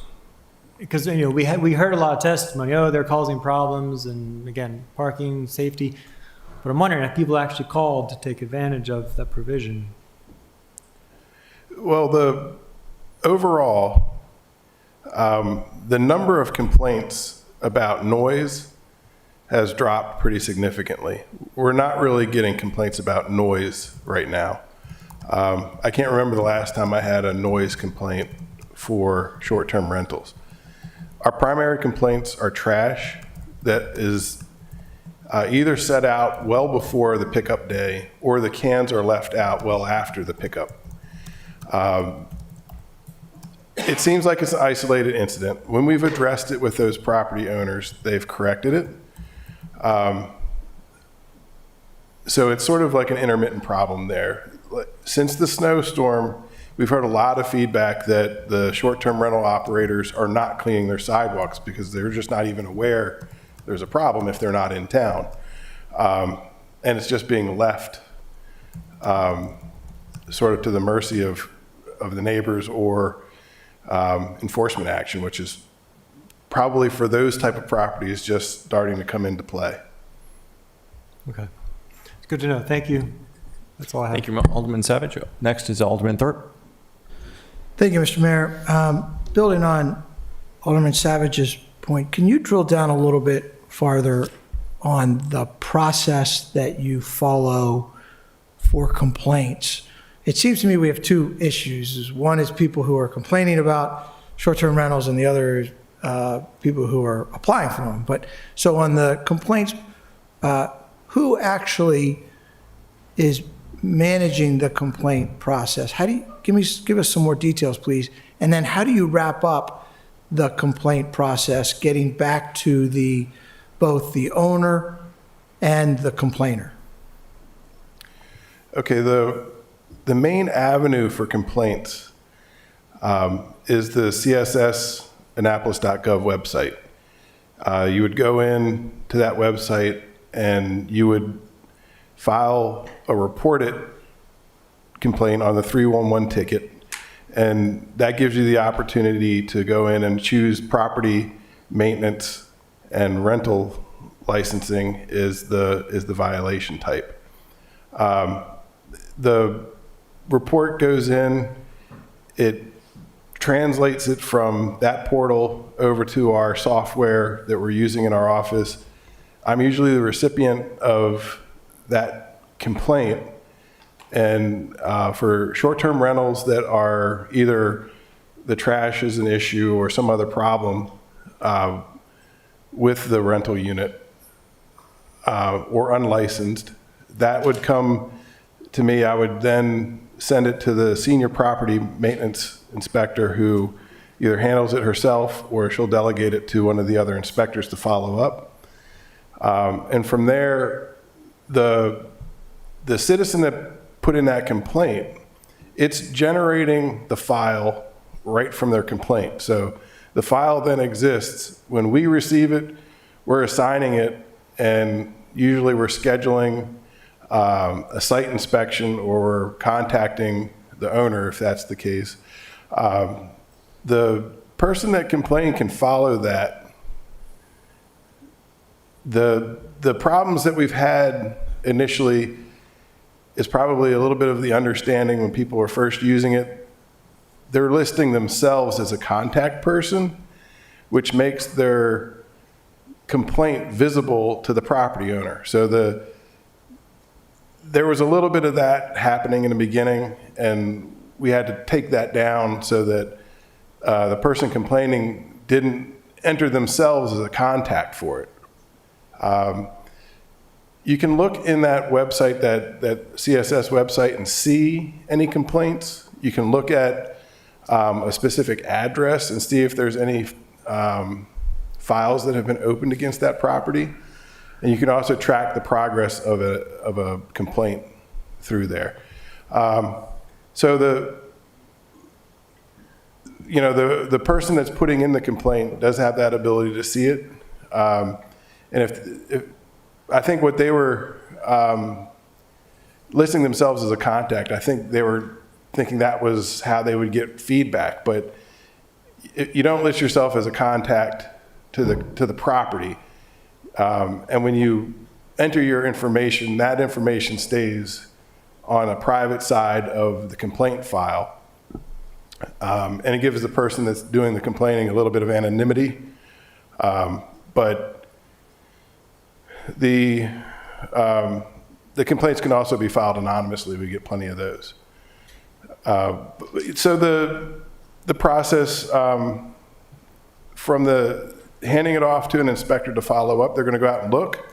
because we heard a lot of testimony, they're causing problems, and again, parking, safety. But I'm wondering if people actually called to take advantage of that provision. Well, overall, the number of complaints about noise has dropped pretty significantly. We're not really getting complaints about noise right now. I can't remember the last time I had a noise complaint for short-term rentals. Our primary complaints are trash that is either set out well before the pickup day or the cans are left out well after the pickup. It seems like it's an isolated incident. When we've addressed it with those property owners, they've corrected it. So it's sort of like an intermittent problem there. Since the snowstorm, we've heard a lot of feedback that the short-term rental operators are not cleaning their sidewalks because they're just not even aware there's a problem if they're not in town. And it's just being left sort of to the mercy of the neighbors or enforcement action, which is probably for those type of properties just starting to come into play. Okay. It's good to know. Thank you. That's all I have. Thank you, Alderman Savage. Next is Alderman Thorpe. Thank you, Mr. Mayor. Building on Alderman Savage's point, can you drill down a little bit farther on the process that you follow for complaints? It seems to me we have two issues. One is people who are complaining about short-term rentals, and the other is people who are applying for them. But so on the complaints, who actually is managing the complaint process? How do you give us some more details, please? And then how do you wrap up the complaint process, getting back to both the owner and the complainer? Okay, the main avenue for complaints is the CSS-Annapolis.gov website. You would go in to that website and you would file a reported complaint on the 311 ticket, and that gives you the opportunity to go in and choose property maintenance, and rental licensing is the violation type. The report goes in, it translates it from that portal over to our software that we're using in our office. I'm usually the recipient of that complaint, and for short-term rentals that are either the trash is an issue or some other problem with the rental unit or unlicensed, that would come to me. I would then send it to the senior property maintenance inspector, who either handles it herself or she'll delegate it to one of the other inspectors to follow up. And from there, the citizen that put in that complaint, it's generating the file right from their complaint. So the file then exists. When we receive it, we're assigning it, and usually we're scheduling a site inspection or contacting the owner if that's the case. The person that complained can follow that. The problems that we've had initially is probably a little bit of the understanding when people are first using it. They're listing themselves as a contact person, which makes their complaint visible to the property owner. So there was a little bit of that happening in the beginning, and we had to take that down so that the person complaining didn't enter themselves as a contact for it. You can look in that website, that CSS website, and see any complaints. You can look at a specific address and see if there's any files that have been opened against that property. And you can also track the progress of a complaint through there. So the person that's putting in the complaint does have that ability to see it. And if I think what they were listing themselves as a contact, I think they were thinking that was how they would get feedback. But you don't list yourself as a contact to the property. And when you enter your information, that information stays on a private side of the complaint file. And it gives the person that's doing the complaining a little bit of anonymity. But the complaints can also be filed anonymously. We get plenty of those. So the process from the handing it off to an inspector to follow up, they're going to go out and look.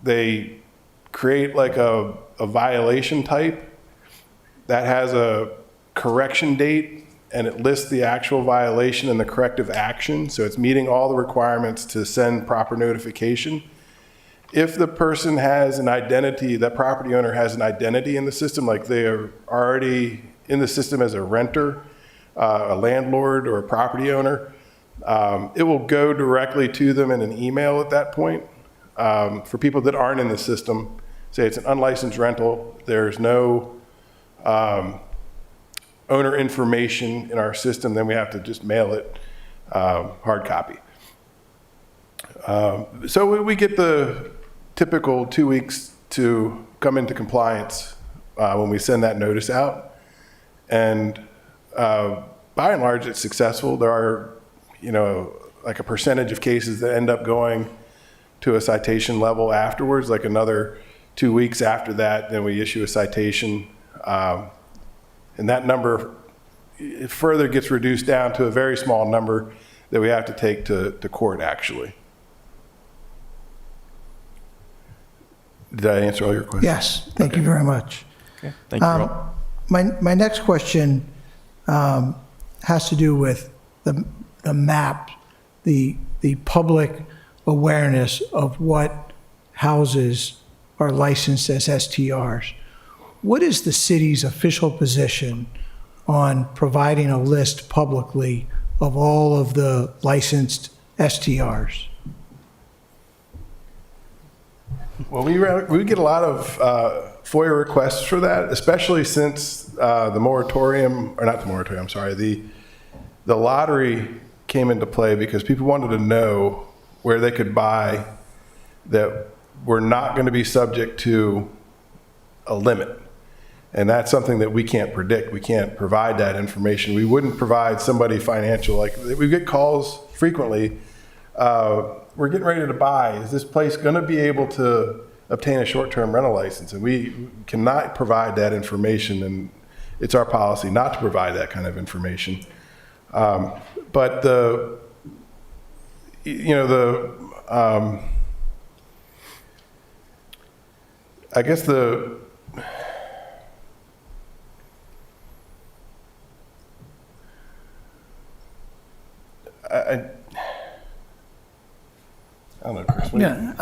They create like a violation type that has a correction date, and it lists the actual violation and the corrective action. So it's meeting all the requirements to send proper notification. If the person has an identity, that property owner has an identity in the system, like they are already in the system as a renter, a landlord, or a property owner, it will go directly to them in an email at that point. For people that aren't in the system, say it's an unlicensed rental, there's no owner information in our system, then we have to just mail it hard copy. So we get the typical 2 weeks to come into compliance when we send that notice out. And by and large, it's successful. There are, like a percentage of cases that end up going to a citation level afterwards, like another 2 weeks after that, then we issue a citation. And that number it further gets reduced down to a very small number that we have to take to court, actually. Did I answer all your questions? Yes, thank you very much. Okay. Thank you, Earl. My next question has to do with the map, the public awareness of what houses are licensed as STRs. What is the city's official position on providing a list publicly of all of the licensed STRs? Well, we get a lot of FOIA requests for that, especially since the lottery came into play because people wanted to know where they could buy that were not going to be subject to a limit. And that's something that we can't predict. We can't provide that information. We wouldn't provide somebody financial, like we get calls frequently. We're getting ready to buy. Is this place going to be able to obtain a short-term rental license? And we cannot provide that information, and it's our policy not to provide that kind of information. But I guess I don't know, Chris. Yeah.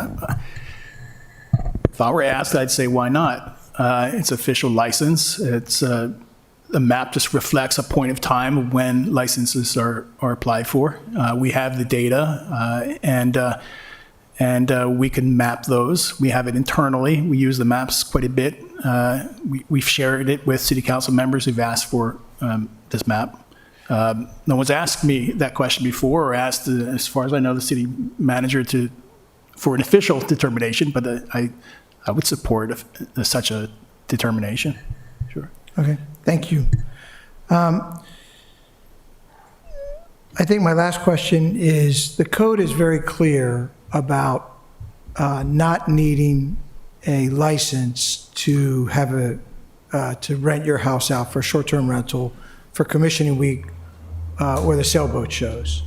If I were asked, I'd say, why not? It's official license. It's the map just reflects a point of time when licenses are applied for. We have the data, and we can map those. We have it internally. We use the maps quite a bit. We've shared it with city council members who've asked for this map. No one's asked me that question before, or asked, as far as I know, the city manager for an official determination, but I would support such a determination. Sure. Okay, thank you. I think my last question is, the code is very clear about not needing a license to have to rent your house out for short-term rental for commissioning week or the sailboat shows.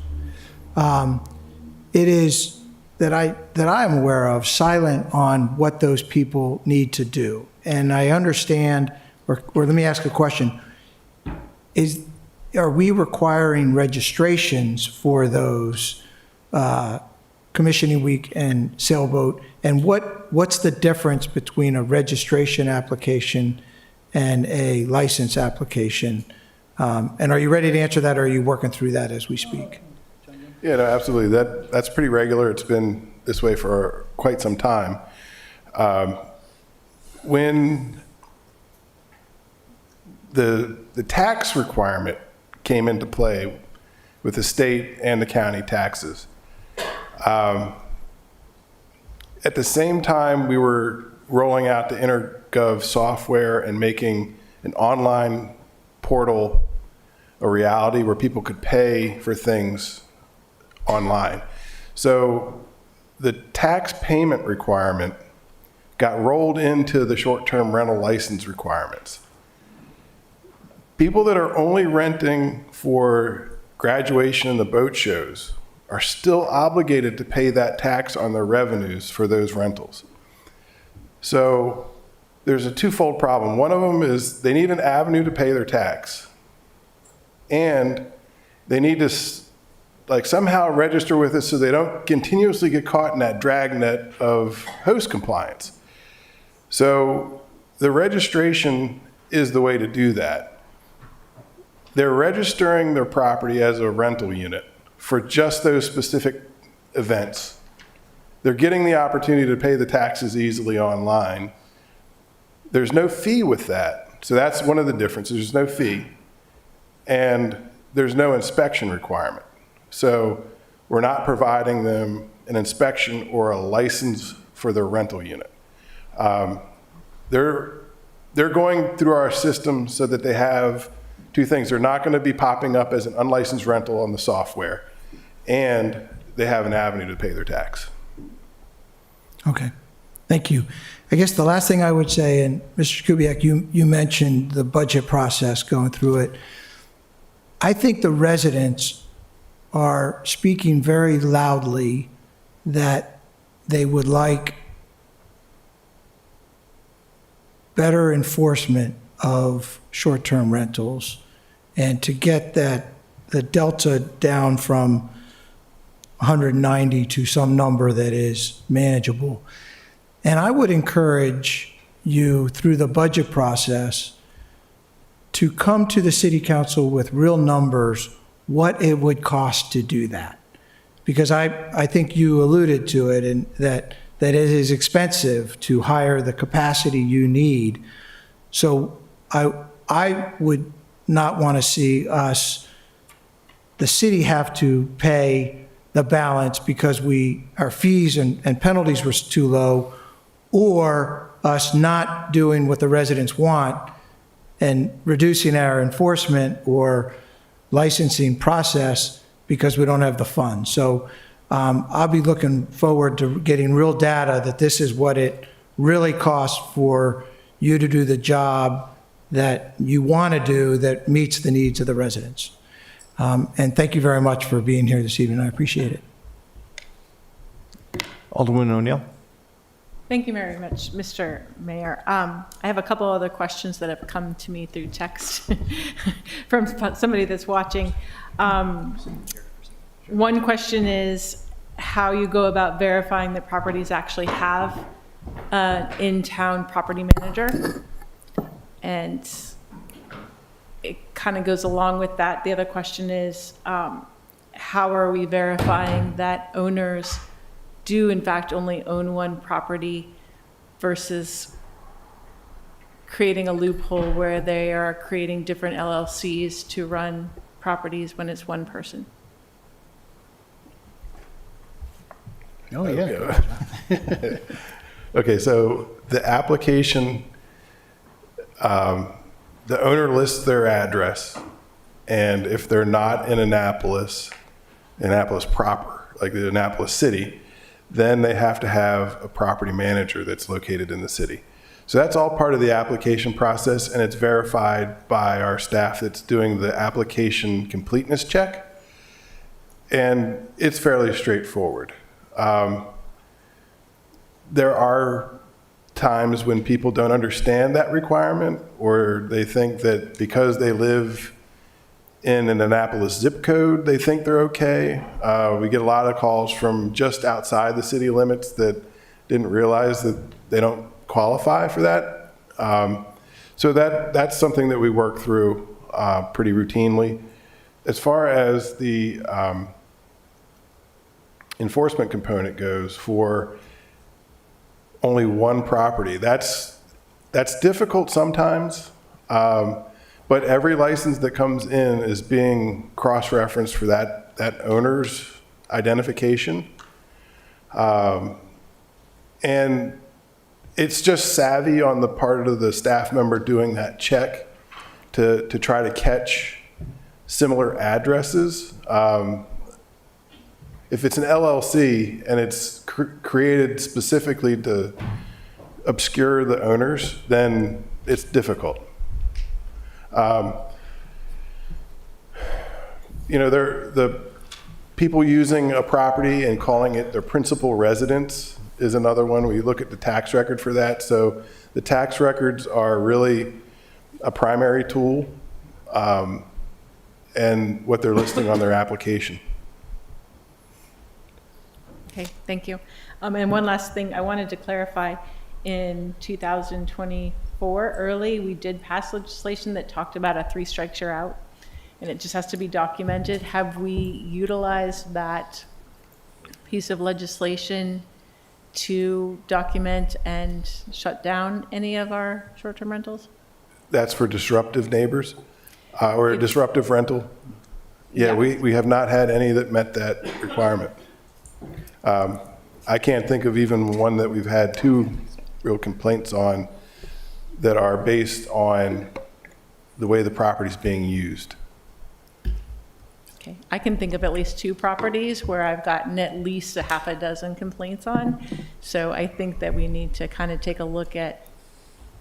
It is that I am aware of silent on what those people need to do. And I understand, or let me ask a question. Are we requiring registrations for those commissioning week and sailboat? And what's the difference between a registration application and a license application? And are you ready to answer that, or are you working through that as we speak? Yeah, no, absolutely. That's pretty regular. It's been this way for quite some time. When the tax requirement came into play with the state and the county taxes, at the same time we were rolling out the InterGov software and making an online portal a reality where people could pay for things online. So the tax payment requirement got rolled into the short-term rental license requirements. People that are only renting for graduation and the boat shows are still obligated to pay that tax on their revenues for those rentals. So there's a twofold problem. One of them is they need an avenue to pay their tax, and they need to somehow register with us so they don't continuously get caught in that dragnet of host compliance. So the registration is the way to do that. They're registering their property as a rental unit for just those specific events. They're getting the opportunity to pay the taxes easily online. There's no fee with that. So that's one of the differences. There's no fee, and there's no inspection requirement. So we're not providing them an inspection or a license for their rental unit. They're going through our system so that they have two things. They're not going to be popping up as an unlicensed rental on the software, and they have an avenue to pay their tax. Okay, thank you. I guess the last thing I would say, and Mr. Kubiak, you mentioned the budget process, going through it. I think the residents are speaking very loudly that they would like better enforcement of short-term rentals and to get the delta down from 190 to some number that is manageable. And I would encourage you, through the budget process, to come to the city council with real numbers, what it would cost to do that. Because I think you alluded to it, and that it is expensive to hire the capacity you need. So I would not want to see us, the city, have to pay the balance because our fees and penalties were too low, or us not doing what the residents want and reducing our enforcement or licensing process because we don't have the funds. So I'll be looking forward to getting real data that this is what it really costs for you to do the job that you want to do that meets the needs of the residents. And thank you very much for being here this evening. I appreciate it. Alderman O'Neill. Thank you very much, Mr. Mayor. I have a couple other questions that have come to me through text from somebody that's watching. One question is how you go about verifying that properties actually have an in-town property manager. And it kind of goes along with that. The other question is, how are we verifying that owners do in fact only own one property versus creating a loophole where they are creating different LLCs to run properties when it's one person? Oh, yeah. Okay, so the application, the owner lists their address, and if they're not in Annapolis proper, like the Annapolis city, then they have to have a property manager that's located in the city. So that's all part of the application process, and it's verified by our staff that's doing the application completeness check, and it's fairly straightforward. There are times when people don't understand that requirement, or they think that because they live in an Annapolis zip code, they think they're okay. We get a lot of calls from just outside the city limits that didn't realize that they don't qualify for that. So that's something that we work through pretty routinely. As far as the enforcement component goes for only one property, that's difficult sometimes. But every license that comes in is being cross-referenced for that owner's identification. And it's just savvy on the part of the staff member doing that check to try to catch similar addresses. If it's an LLC and it's created specifically to obscure the owners, then it's difficult. The people using a property and calling it their principal residence is another one. We look at the tax record for that. So the tax records are really a primary tool, and what they're listing on their application. Okay, thank you. And one last thing I wanted to clarify. In 2024, early, we did pass legislation that talked about a 3 strikes you're out, and it just has to be documented. Have we utilized that piece of legislation to document and shut down any of our short-term rentals? That's for disruptive neighbors or a disruptive rental? Yeah, we have not had any that met that requirement. I can't think of even one that we've had two real complaints on that are based on the way the property's being used. Okay, I can think of at least 2 properties where I've gotten at least a half a dozen complaints on. So I think that we need to kind of take a look at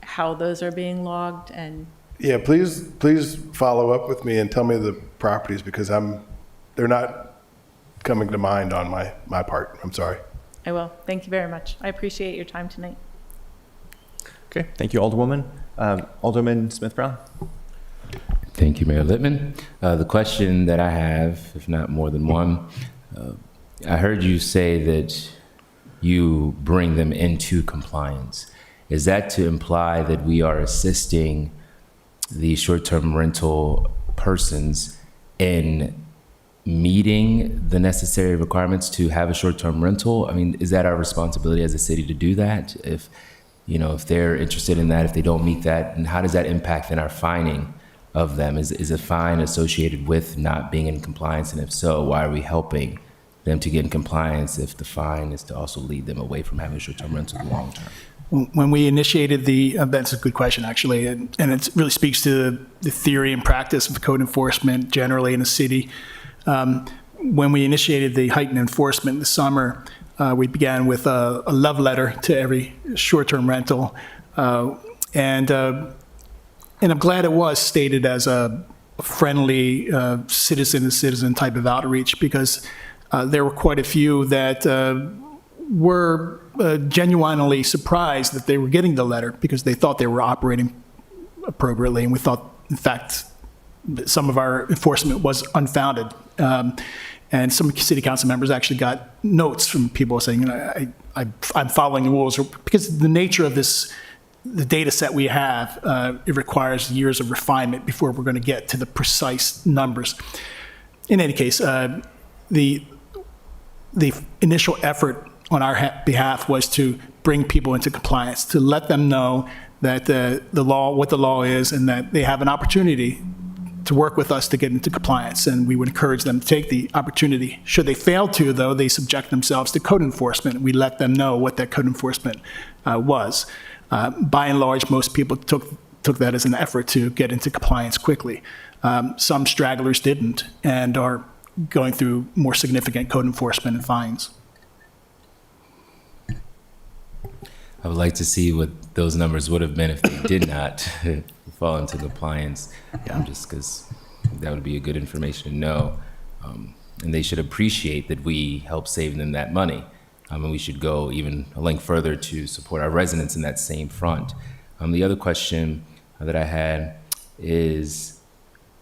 how those are being logged and. Yeah, please follow up with me and tell me the properties because they're not coming to mind on my part. I'm sorry. I will. Thank you very much. I appreciate your time tonight. Okay, thank you, Alderwoman. Alderman Smith-Brown? Thank you, Mayor Littman. The question that I have, if not more than one, I heard you say that you bring them into compliance. Is that to imply that we are assisting the short-term rental persons in meeting the necessary requirements to have a short-term rental? I mean, is that our responsibility as a city to do that? If they're interested in that, if they don't meet that, and how does that impact in our fining of them? Is a fine associated with not being in compliance? And if so, why are we helping them to get in compliance if the fine is to also lead them away from having a short-term rental long term? When we initiated that's a good question, actually, and it really speaks to the theory and practice of code enforcement generally in the city. When we initiated the heightened enforcement in the summer, we began with a love letter to every short-term rental. And I'm glad it was stated as a friendly citizen-to-citizen type of outreach because there were quite a few that were genuinely surprised that they were getting the letter because they thought they were operating appropriately. And we thought, in fact, some of our enforcement was unfounded. And some city council members actually got notes from people saying, I'm following the rules. Because the nature of the data set we have, it requires years of refinement before we're going to get to the precise numbers. In any case, the initial effort on our behalf was to bring people into compliance, to let them know that what the law is and that they have an opportunity to work with us to get into compliance, and we would encourage them to take the opportunity. Should they fail to, though, they subject themselves to code enforcement. We let them know what that code enforcement was. By and large, most people took that as an effort to get into compliance quickly. Some stragglers didn't and are going through more significant code enforcement and fines. I would like to see what those numbers would have been if they did not fall into compliance, just because that would be a good information to know. And they should appreciate that we help save them that money. And we should go even a link further to support our residents in that same front. The other question that I had is,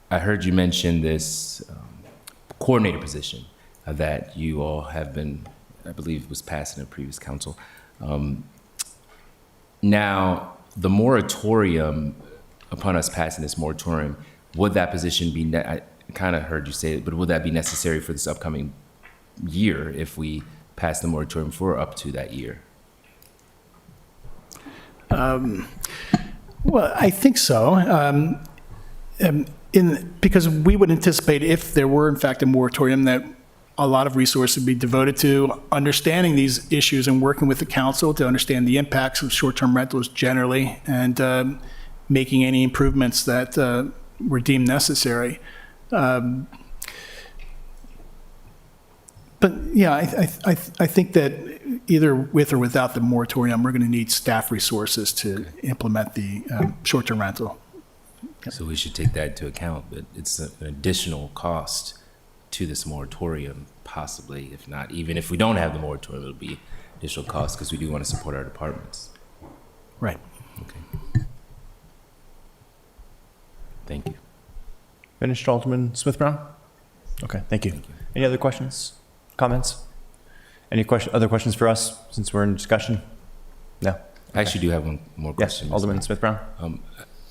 I heard you mention this coordinator position that you all have been, I believe was passed in a previous council. Now, the moratorium, upon us passing this moratorium, would that position be, I kind of heard you say it, but would that be necessary for this upcoming year if we pass the moratorium for up to that year? Well, I think so. Because we would anticipate if there were, in fact, a moratorium, that a lot of resources would be devoted to understanding these issues and working with the council to understand the impacts of short-term rentals generally and making any improvements that were deemed necessary. But yeah, I think that either with or without the moratorium, we're going to need staff resources to implement the short-term rental. So we should take that into account, but it's an additional cost to this moratorium, possibly, if not, even if we don't have the moratorium, it'll be additional cost because we do want to support our departments. Right. Okay. Thank you. Finished, Alderman Smith-Brown? Okay, thank you. Any other questions, comments? Any other questions for us since we're in discussion? No? I actually do have one more question. Yes, Alderman Smith-Brown?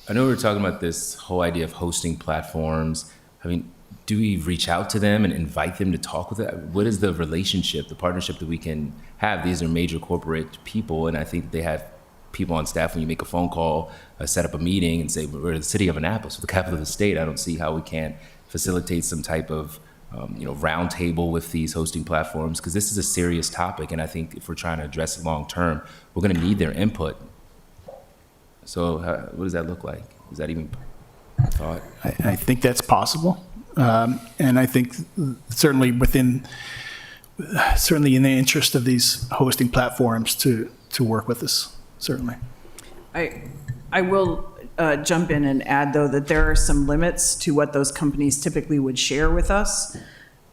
I know we were talking about this whole idea of hosting platforms. I mean, do we reach out to them and invite them to talk with it? What is the relationship, the partnership that we can have? These are major corporate people, and I think they have people on staff, when you make a phone call, set up a meeting and say, we're the city of Annapolis, the capital of the state, I don't see how we can't facilitate some type of round table with these hosting platforms, because this is a serious topic, and I think if we're trying to address it long term, we're going to need their input. So what does that look like? Is that even a thought? I think that's possible. And I think certainly in the interest of these hosting platforms to work with us, certainly. I will jump in and add, though, that there are some limits to what those companies typically would share with us.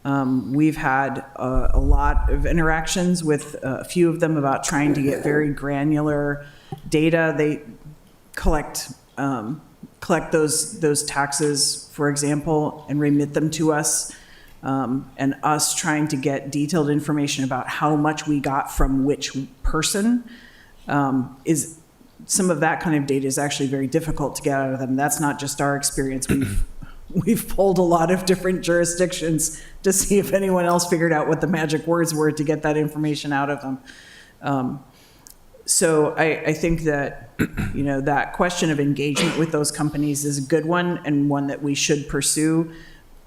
We've had a lot of interactions with a few of them about trying to get very granular data. They collect those taxes, for example, and remit them to us. And us trying to get detailed information about how much we got from which person is some of that kind of data is actually very difficult to get out of them. That's not just our experience. We've polled a lot of different jurisdictions to see if anyone else figured out what the magic words were to get that information out of them. So I think that, that question of engagement with those companies is a good one and one that we should pursue.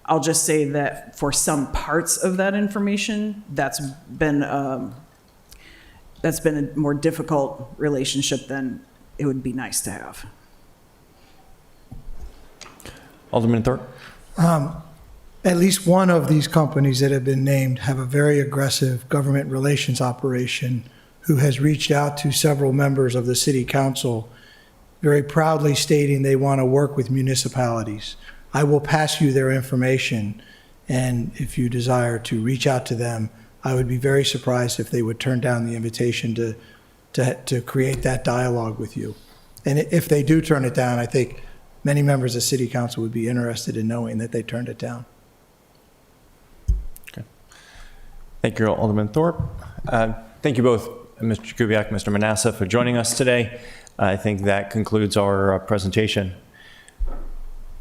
I'll just say that for some parts of that information, that's been a more difficult relationship than it would be nice to have. Alderman Thorpe? At least one of these companies that have been named have a very aggressive government relations operation who has reached out to several members of the city council, very proudly stating they want to work with municipalities. I will pass you their information, and if you desire to reach out to them, I would be very surprised if they would turn down the invitation to create that dialogue with you. And if they do turn it down, I think many members of city council would be interested in knowing that they turned it down. Okay. Thank you, Alderman Thorpe. Thank you both, Mr. Kubiak, Mr. Manasseh, for joining us today. I think that concludes our presentation.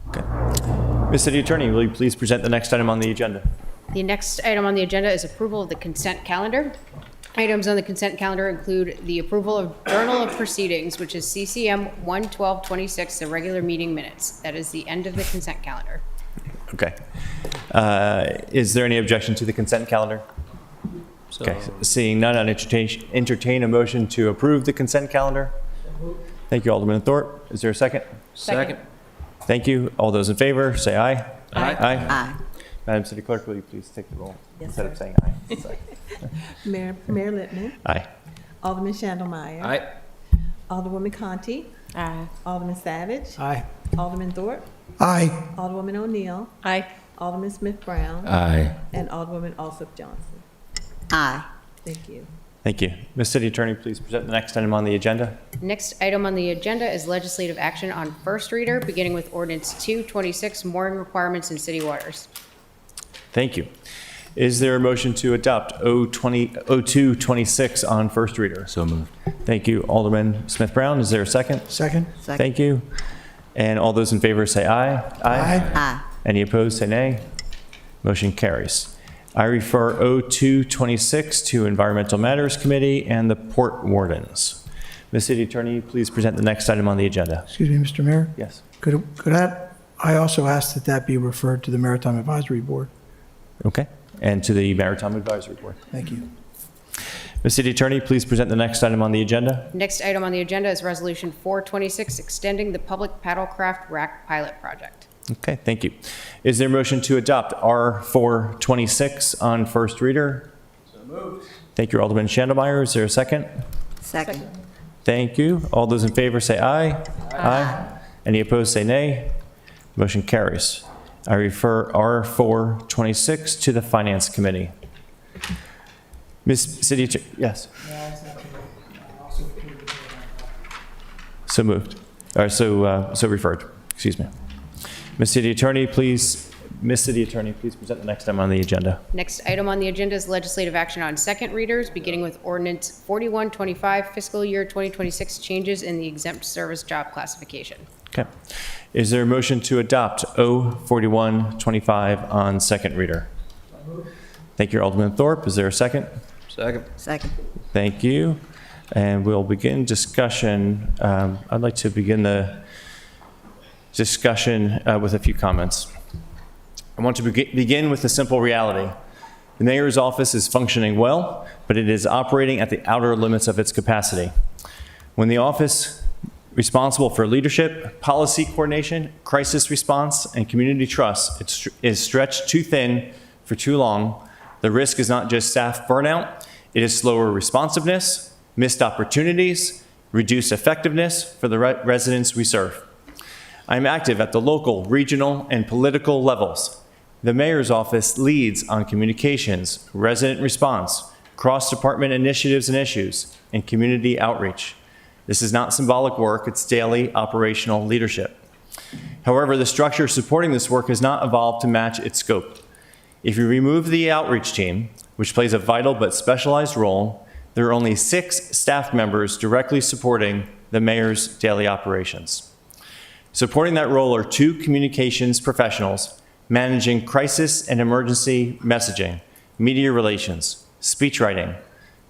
Okay. Ms. City Attorney, will you please present the next item on the agenda? The next item on the agenda is approval of the consent calendar. Items on the consent calendar include the approval of Journal of Proceedings, which is CCM 1/12/26, the regular meeting minutes. That is the end of the consent calendar. Okay. Is there any objection to the consent calendar? Okay. Seeing none, I'd entertain a motion to approve the consent calendar. Thank you, Alderman Thorpe. Is there a second? Second. Thank you. All those in favor, say aye. Aye. Aye. Madam City Clerk, will you please take the roll instead of saying aye? Sorry. Mayor Littman. Aye. Alderman Chandler-Meyer. Aye. Alderwoman Conti. Aye. Alderman Savage. Aye. Alderman Thorpe. Aye. Alderwoman O'Neill. Aye. Alderman Smith-Brown. Aye. And Alderwoman Alsop Johnson. Aye. Thank you. Thank you. Ms. City Attorney, please present the next item on the agenda. Next item on the agenda is legislative action on first reader, beginning with ordinance 226, mooring requirements in city waters. Thank you. Is there a motion to adopt 0226 on first reader? So moved. Thank you, Alderman Smith-Brown. Is there a second? Second? Thank you. And all those in favor say aye. Aye. Any opposed, say nay. Motion carries. I refer 0226 to Environmental Matters Committee and the Port Wardens. Ms. City Attorney, please present the next item on the agenda. Excuse me, Mr. Mayor? Yes. Could I also ask that that be referred to the Maritime Advisory Board? Okay. And to the Maritime Advisory Board. Thank you. Ms. City Attorney, please present the next item on the agenda. Next item on the agenda is Resolution 426, extending the public paddlecraft rack pilot project. Okay, thank you. Is there a motion to adopt R426 on first reader? So moved. Thank you, Alderman Chandler-Meyer. Is there a second? Second. Thank you. All those in favor say aye. Aye. Any opposed, say nay. Motion carries. I refer R426 to the Finance Committee. Ms. City Attorney, yes. So moved. Or so referred. Excuse me. Ms. City Attorney, please present the next item on the agenda. Next item on the agenda is legislative action on second readers, beginning with ordinance 4125, fiscal year 2026 changes in the exempt service job classification. Okay. Is there a motion to adopt O4125 on second reader? Thank you, Alderman Thorpe. Is there a second? Second. Second. Thank you. And we'll begin discussion. I'd like to begin the discussion with a few comments. I want to begin with a simple reality. The mayor's office is functioning well, but it is operating at the outer limits of its capacity. When the office responsible for leadership, policy coordination, crisis response, and community trust is stretched too thin for too long, the risk is not just staff burnout, it is slower responsiveness, missed opportunities, reduced effectiveness for the residents we serve. I am active at the local, regional, and political levels. The mayor's office leads on communications, resident response, cross-department initiatives and issues, and community outreach. This is not symbolic work, it's daily operational leadership. However, the structure supporting this work has not evolved to match its scope. If you remove the outreach team, which plays a vital but specialized role, there are only 6 staff members directly supporting the mayor's daily operations. Supporting that role are 2 communications professionals managing crisis and emergency messaging, media relations, speechwriting,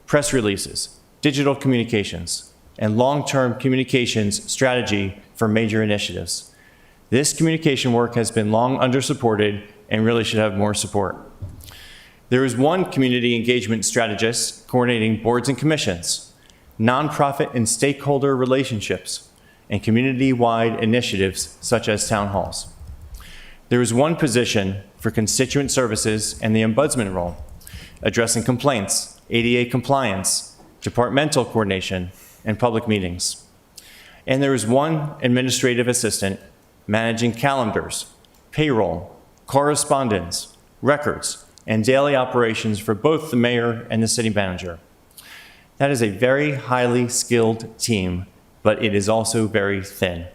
press releases, digital communications, and long-term communications strategy for major initiatives. This communication work has been long undersupported and really should have more support. There is 1 community engagement strategist coordinating boards and commissions, nonprofit and stakeholder relationships, and community-wide initiatives such as town halls. There is 1 position for constituent services and the ombudsman role, addressing complaints, ADA compliance, departmental coordination, and public meetings. And there is 1 administrative assistant managing calendars, payroll, correspondence, records, and daily operations for both the mayor and the city manager. That is a very highly skilled team, but it is also very thin.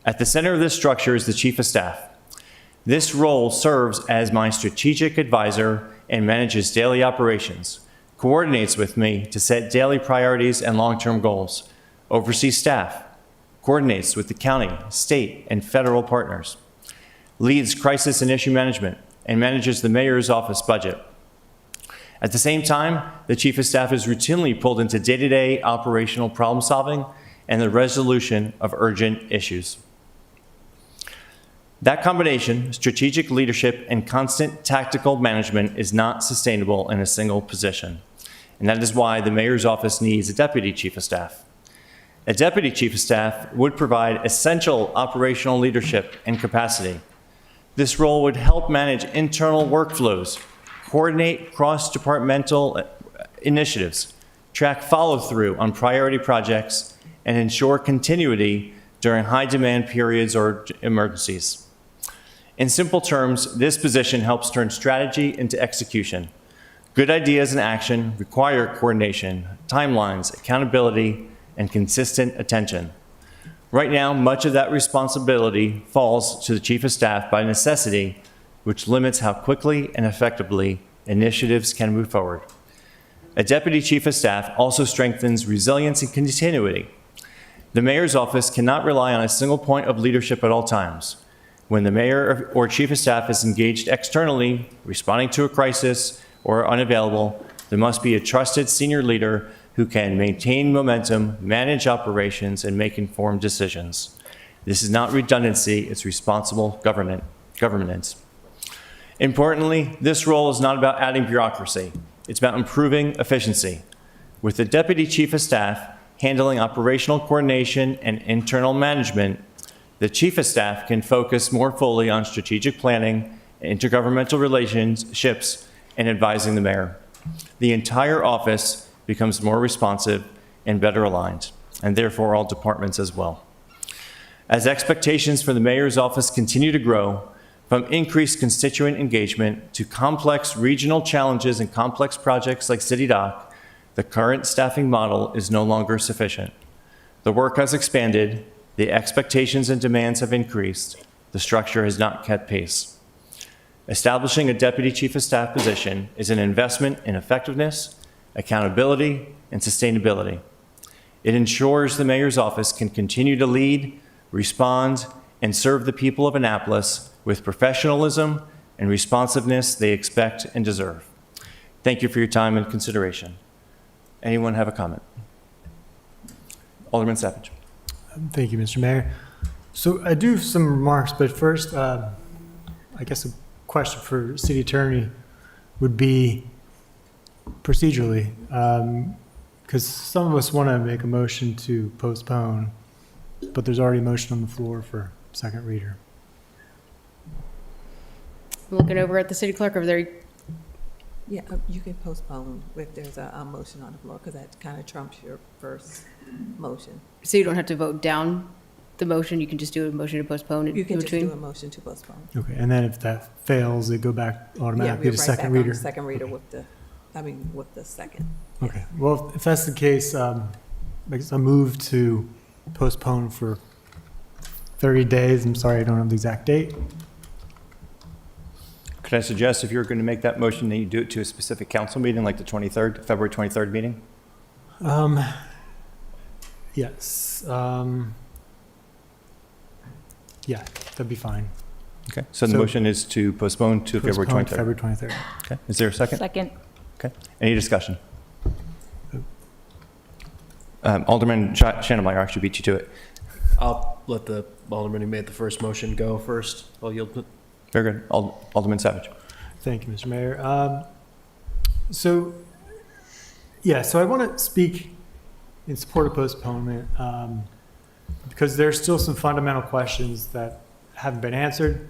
At the center of this structure is the chief of staff. This role serves as my strategic advisor and manages daily operations, coordinates with me to set daily priorities and long-term goals, oversees staff, coordinates with the county, state, and federal partners, leads crisis and issue management, and manages the mayor's office budget. At the same time, the chief of staff is routinely pulled into day-to-day operational problem solving and the resolution of urgent issues. That combination, strategic leadership and constant tactical management, is not sustainable in a single position. And that is why the mayor's office needs a deputy chief of staff. A deputy chief of staff would provide essential operational leadership and capacity. This role would help manage internal workflows, coordinate cross-departmental initiatives, track follow-through on priority projects, and ensure continuity during high-demand periods or emergencies. In simple terms, this position helps turn strategy into execution. Good ideas and action require coordination, timelines, accountability, and consistent attention. Right now, much of that responsibility falls to the chief of staff by necessity, which limits how quickly and effectively initiatives can move forward. A deputy chief of staff also strengthens resilience and continuity. The mayor's office cannot rely on a single point of leadership at all times. When the mayor or chief of staff is engaged externally, responding to a crisis, or unavailable, there must be a trusted senior leader who can maintain momentum, manage operations, and make informed decisions. This is not redundancy, it's responsible governance. Importantly, this role is not about adding bureaucracy. It's about improving efficiency. With the deputy chief of staff handling operational coordination and internal management, the chief of staff can focus more fully on strategic planning, intergovernmental relationships, and advising the mayor. The entire office becomes more responsive and better aligned, and therefore all departments as well. As expectations for the mayor's office continue to grow, from increased constituent engagement to complex regional challenges and complex projects like City Dock, the current staffing model is no longer sufficient. The work has expanded, the expectations and demands have increased, the structure has not kept pace. Establishing a deputy chief of staff position is an investment in effectiveness, accountability, and sustainability. It ensures the mayor's office can continue to lead, respond, and serve the people of Annapolis with professionalism and responsiveness they expect and deserve. Thank you for your time and consideration. Anyone have a comment? Alderman Savage. Thank you, Mr. Mayor. So I do have some remarks, but first, I guess a question for City Attorney would be procedurally, because some of us want to make a motion to postpone, but there's already a motion on the floor for second reader. I'm looking over at the city clerk over there. Yeah, you can postpone if there's a motion on the floor, because that kind of trumps your first motion. So you don't have to vote down the motion, you can just do a motion to postpone in You can just between? do a motion to postpone. Okay, and then if that fails, they go back automatically Yeah, to we're right second back on reader? second reader with the second. Okay, well, if that's the case, I guess I move to postpone for 30 days. I'm sorry, I don't have the exact date. Could I suggest if you're going to make that motion, that you do it to a specific council meeting, like the 23rd, February 23rd meeting? Yes. Yeah, that'd be fine. Okay, so the motion is to postpone to February Postpone 23rd. to February 23rd. Okay, is there a second? Second. Okay, any discussion? Alderman Schneidermeyer actually beat you to it. I'll let the alderman who made the first motion go first. I'll yield to. Very good. Alderman Savage. Thank you, Mr. Mayor. So I want to speak in support of postponement because there's still some fundamental questions that haven't been answered,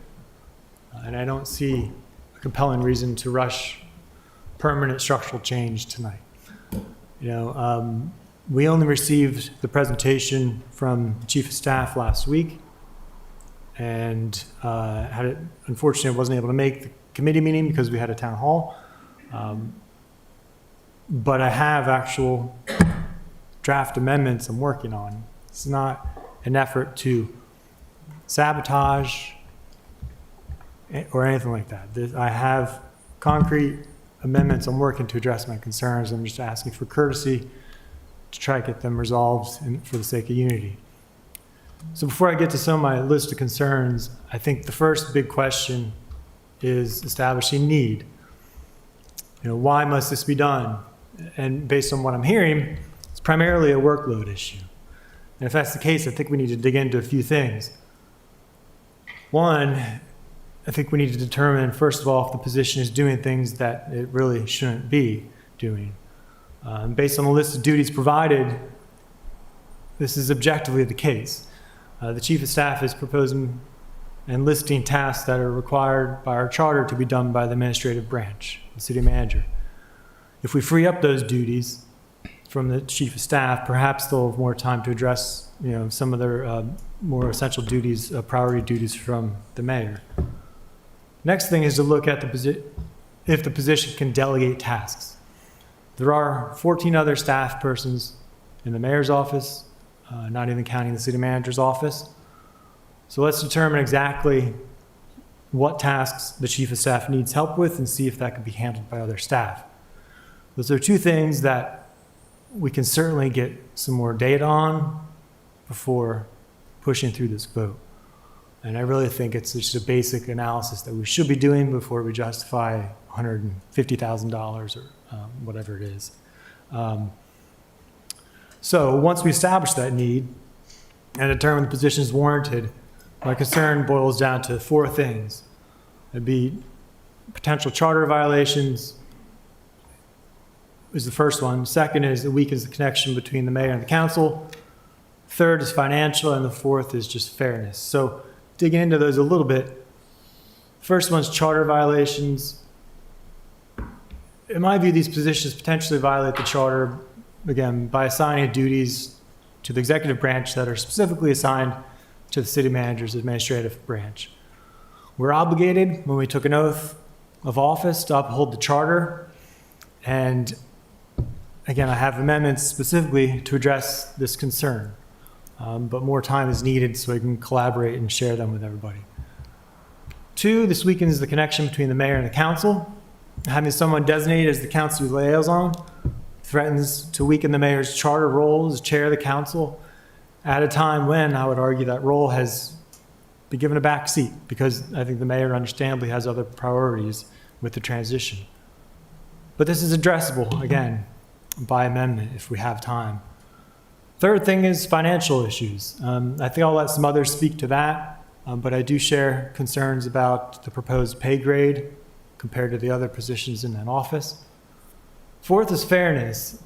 and I don't see a compelling reason to rush permanent structural change tonight. We only received the presentation from Chief of Staff last week, and unfortunately, I wasn't able to make the committee meeting because we had a town hall. But I have actual draft amendments I'm working on. It's not an effort to sabotage or anything like that. I have concrete amendments I'm working to address my concerns. I'm just asking for courtesy to try to get them resolved for the sake of unity. So before I get to some of my list of concerns, I think the first big question is establishing need. Why must this be done? And based on what I'm hearing, it's primarily a workload issue. And if that's the case, I think we need to dig into a few things. One, I think we need to determine, first of all, if the position is doing things that it really shouldn't be doing. Based on the list of duties provided, this is objectively the case. The Chief of Staff is proposing and listing tasks that are required by our charter to be done by the administrative branch, the city manager. If we free up those duties from the Chief of Staff, perhaps they'll have more time to address some of their more essential duties, priority duties from the mayor. Next thing is to look at if the position can delegate tasks. There are 14 other staff persons in the mayor's office, not even counting the city manager's office. So let's determine exactly what tasks the Chief of Staff needs help with and see if that can be handled by other staff. Those are two things that we can certainly get some more data on before pushing through this vote. And I really think it's just a basic analysis that we should be doing before we justify $150,000 or whatever it is. So once we establish that need and determine the position is warranted, my concern boils down to four things. It'd be potential charter violations is the first one. Second is it weakens the connection between the mayor and the council. Third is financial, and the fourth is just fairness. So digging into those a little bit, first one's charter violations. In my view, these positions potentially violate the charter, again, by assigning duties to the executive branch that are specifically assigned to the city manager's administrative branch. We're obligated, when we took an oath of office, to uphold the charter. And again, I have amendments specifically to address this concern. But more time is needed so we can collaborate and share them with everybody. Two, this weakens the connection between the mayor and the council. Having someone designated as the council liaison threatens to weaken the mayor's charter role as chair of the council at a time when I would argue that role has been given a back seat because I think the mayor understandably has other priorities with the transition. But this is addressable, again, by amendment if we have time. Third thing is financial issues. I think I'll let some others speak to that, but I do share concerns about the proposed pay grade compared to the other positions in that office. Fourth is fairness.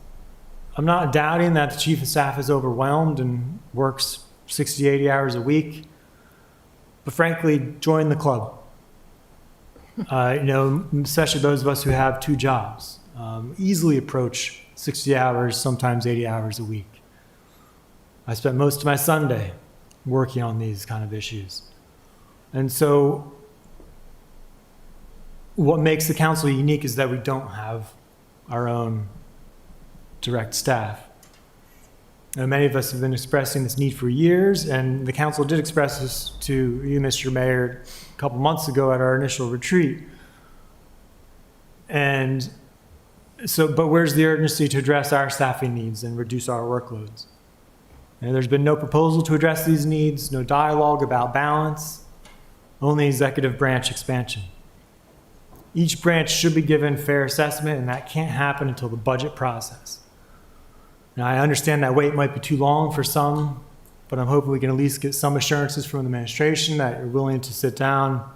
I'm not doubting that the chief of staff is overwhelmed and works 60, 80 hours a week, but frankly, join the club. Especially those of us who have two jobs, easily approach 60 hours, sometimes 80 hours a week. I spent most of my Sunday working on these kind of issues. And so what makes the council unique is that we don't have our own direct staff. Now, many of us have been expressing this need for years, and the council did express this to you, Mr. Mayor, a couple months ago at our initial retreat. And so, but where's the urgency to address our staffing needs and reduce our workloads? And there's been no proposal to address these needs, no dialogue about balance, only executive branch expansion. Each branch should be given fair assessment, and that can't happen until the budget process. Now, I understand that wait might be too long for some, but I'm hoping we can at least get some assurances from the administration that you're willing to sit down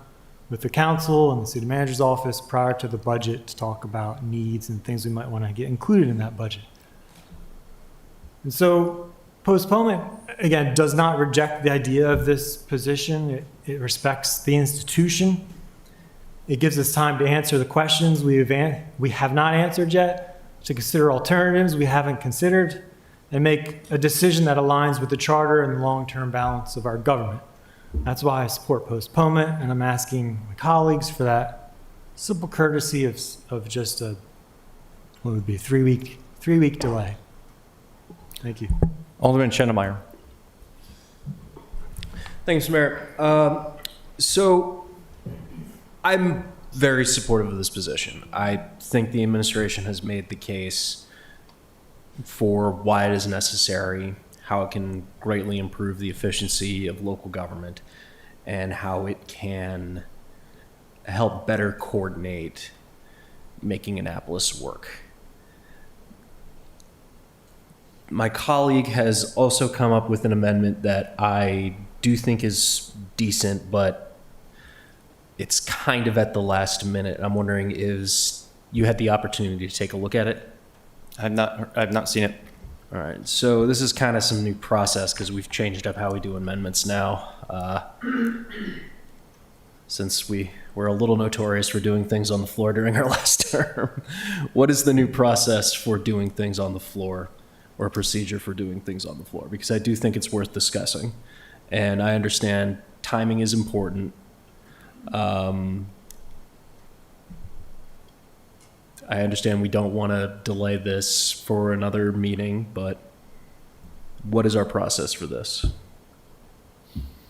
with the council and the city manager's office prior to the budget to talk about needs and things we might want to get included in that budget. And so postponement, again, does not reject the idea of this position. It respects the institution. It gives us time to answer the questions we have not answered yet, to consider alternatives we haven't considered, and make a decision that aligns with the charter and the long-term balance of our government. That's why I support postponement, and I'm asking my colleagues for that simple courtesy of just what would be a three-week delay. Thank you. Alderman Schennemeyer. Thanks, Mayor. So I'm very supportive of this position. I think the administration has made the case for why it is necessary, how it can greatly improve the efficiency of local government, and how it can help better coordinate making Annapolis work. My colleague has also come up with an amendment that I do think is decent, but it's kind of at the last minute. I'm wondering, is you had the opportunity to take a look at it? I've not seen it. All right, so this is kind of some new process because we've changed up how we do amendments now. Since we were a little notorious for doing things on the floor during our last term. What is the new process for doing things on the floor, or procedure for doing things on the floor? Because I do think it's worth discussing. And I understand timing is important. I understand we don't want to delay this for another meeting, but what is our process for this?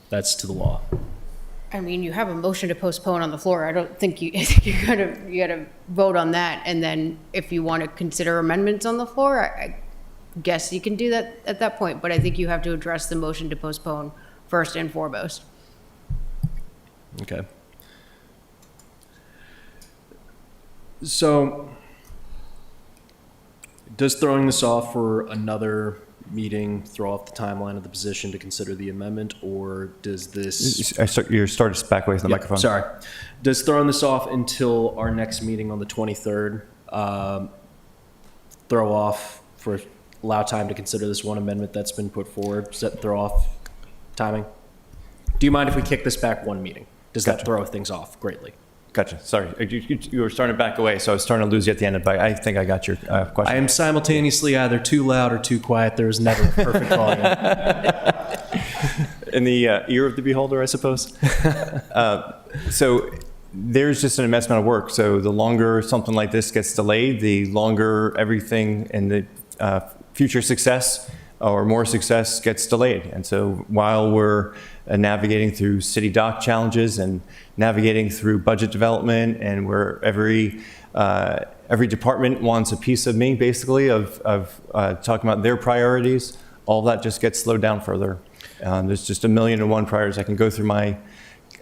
That's to the law. I mean, you have a motion to postpone on the floor. I don't think you gotta vote on that. And then if you want to consider amendments on the floor, I guess you can do that at that point. But I think you have to address the motion to postpone first and foremost. Okay. So, does throwing this off for another meeting throw off the timeline of the position to consider the amendment, or does this... You're starting back away from the microphone. Sorry. Does throwing this off until our next meeting on the 23rd throw off for allow time to consider this one amendment that's been put forward? Does that throw off timing? Do you mind if we kick this back one meeting? Does that throw things off greatly? Gotcha. Sorry. You were starting to back away, so I was starting to lose you at the end, but I think I got your question. I am simultaneously either too loud or too quiet. There is never a perfect volume. In the ear of the beholder, I suppose. So there's just an immense amount of work. So the longer something like this gets delayed, the longer everything in the future success or more success gets delayed. And so while we're navigating through city dock challenges and navigating through budget development, and where every department wants a piece of me, basically, of talking about their priorities, all that just gets slowed down further. There's just 1,000,001 priorities. I can go through my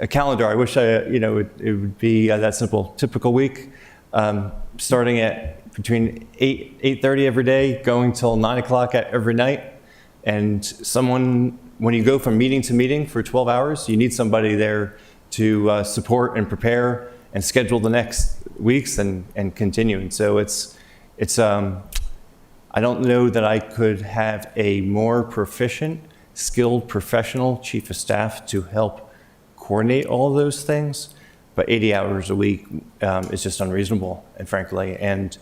calendar. I wish it would be that simple. Typical week, starting at between 8:30 every day, going till 9 o'clock every night, And someone, when you go from meeting to meeting for 12 hours, you need somebody there to support and prepare and schedule the next weeks and continue. And so I don't know that I could have a more proficient, skilled professional chief of staff to help coordinate all those things, but 80 hours a week is just unreasonable, and frankly, and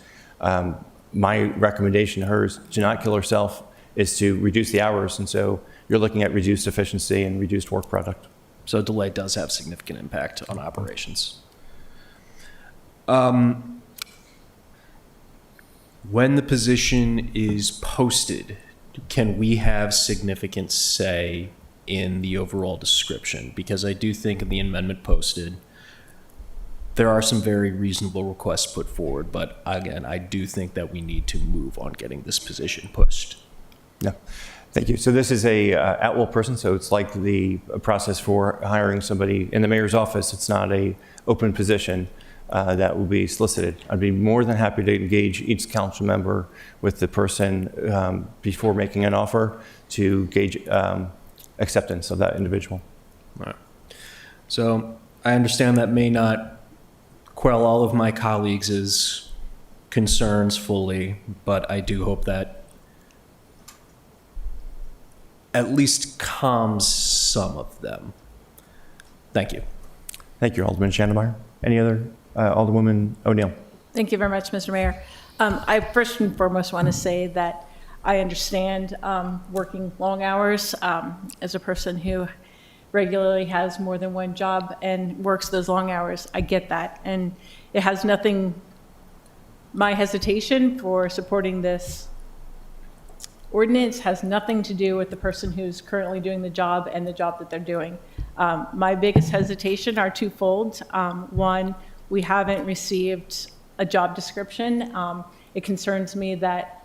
my recommendation to her is to not kill herself, is to reduce the hours, and so you're looking at reduced efficiency and reduced work product. So a delay does have significant impact on operations. When the position is posted, can we have significant say in the overall description? Because I do think in the amendment posted, there are some very reasonable requests put forward, but again, I do think that we need to move on getting this position pushed. Yeah, thank you. So this is a at-will person, so it's like the process for hiring somebody in the mayor's office. It's not a open position that will be solicited. I'd be more than happy to engage each council member with the person before making an offer to gauge acceptance of that individual. All right. So I understand that may not quell all of my colleagues' concerns fully, but I do hope that at least calms some of them. Thank you. Thank you, Alderman Schandemeyer. Any other? Alderwoman O'Neill. Thank you very much, Mr. Mayor. I first and foremost want to say that I understand working long hours as a person who regularly has more than one job and works those long hours. I get that. And it has nothing, my hesitation for supporting this ordinance has nothing to do with the person who's currently doing the job and the job that they're doing. My biggest hesitation are twofold. One, we haven't received a job description. It concerns me that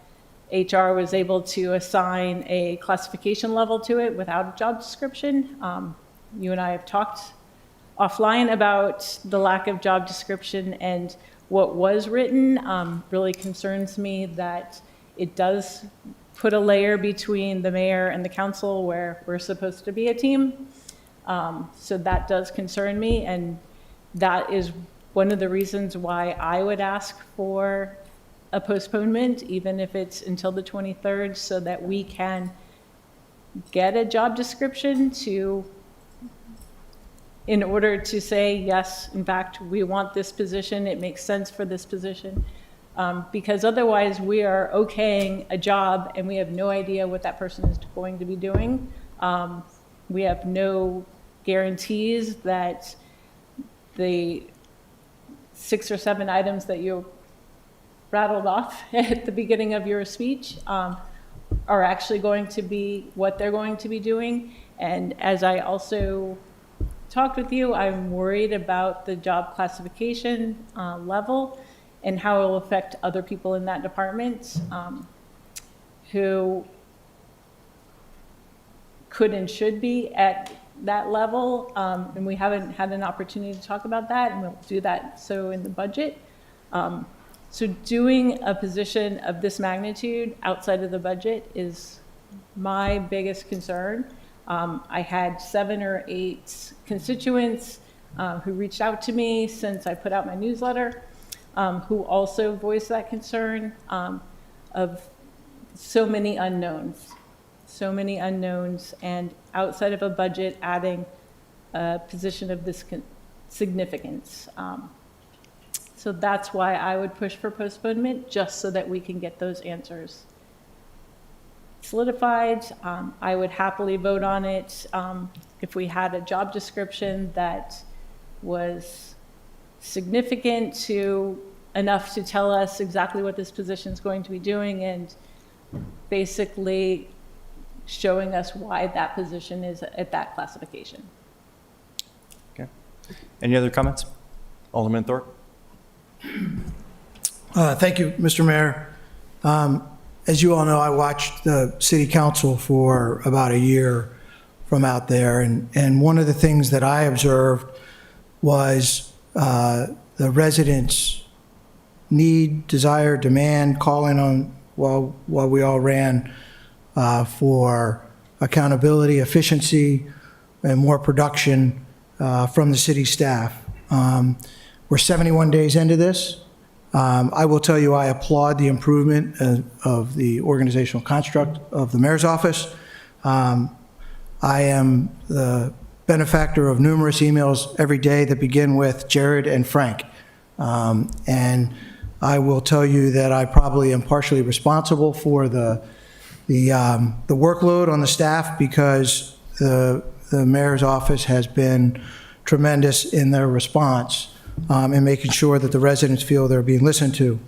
HR was able to assign a classification level to it without a job description. You and I have talked offline about the lack of job description, and what was written really concerns me that it does put a layer between the mayor and the council where we're supposed to be a team. So that does concern me, and that is one of the reasons why I would ask for a postponement, even if it's until the 23rd, so that we can get a job description in order to say, yes, in fact, we want this position, it makes sense for this position. Because otherwise we are okaying a job and we have no idea what that person is going to be doing. We have no guarantees that the 6 or 7 items that you rattled off at the beginning of your speech are actually going to be what they're going to be doing. And as I also talked with you, I'm worried about the job classification level and how it will affect other people in that department who could and should be at that level. And we haven't had an opportunity to talk about that, and we'll do that so in the budget. So doing a position of this magnitude outside of the budget is my biggest concern. I had 7 or 8 constituents who reached out to me since I put out my newsletter, who also voiced that concern of so many unknowns, and outside of a budget, adding a position of this significance. So that's why I would push for postponement, just so that we can get those answers solidified. I would happily vote on it if we had a job description that was significant enough to tell us exactly what this position is going to be doing, and basically showing us why that position is at that classification. Okay. Any other comments? Alderman Thorpe? Thank you, Mr. Mayor. As you all know, I watched the city council for about a year from out there, and one of the things that I observed was the residents' need, desire, demand, calling on while we all ran for accountability, efficiency, and more production from the city staff. We're 71 days into this. I will tell you, I applaud the improvement of the organizational construct of the mayor's office. I am the benefactor of numerous emails every day that begin with Jared and Frank. And I will tell you that I probably am partially responsible for the workload on the staff, because the mayor's office has been tremendous in their response and making sure that the residents feel they're being listened to.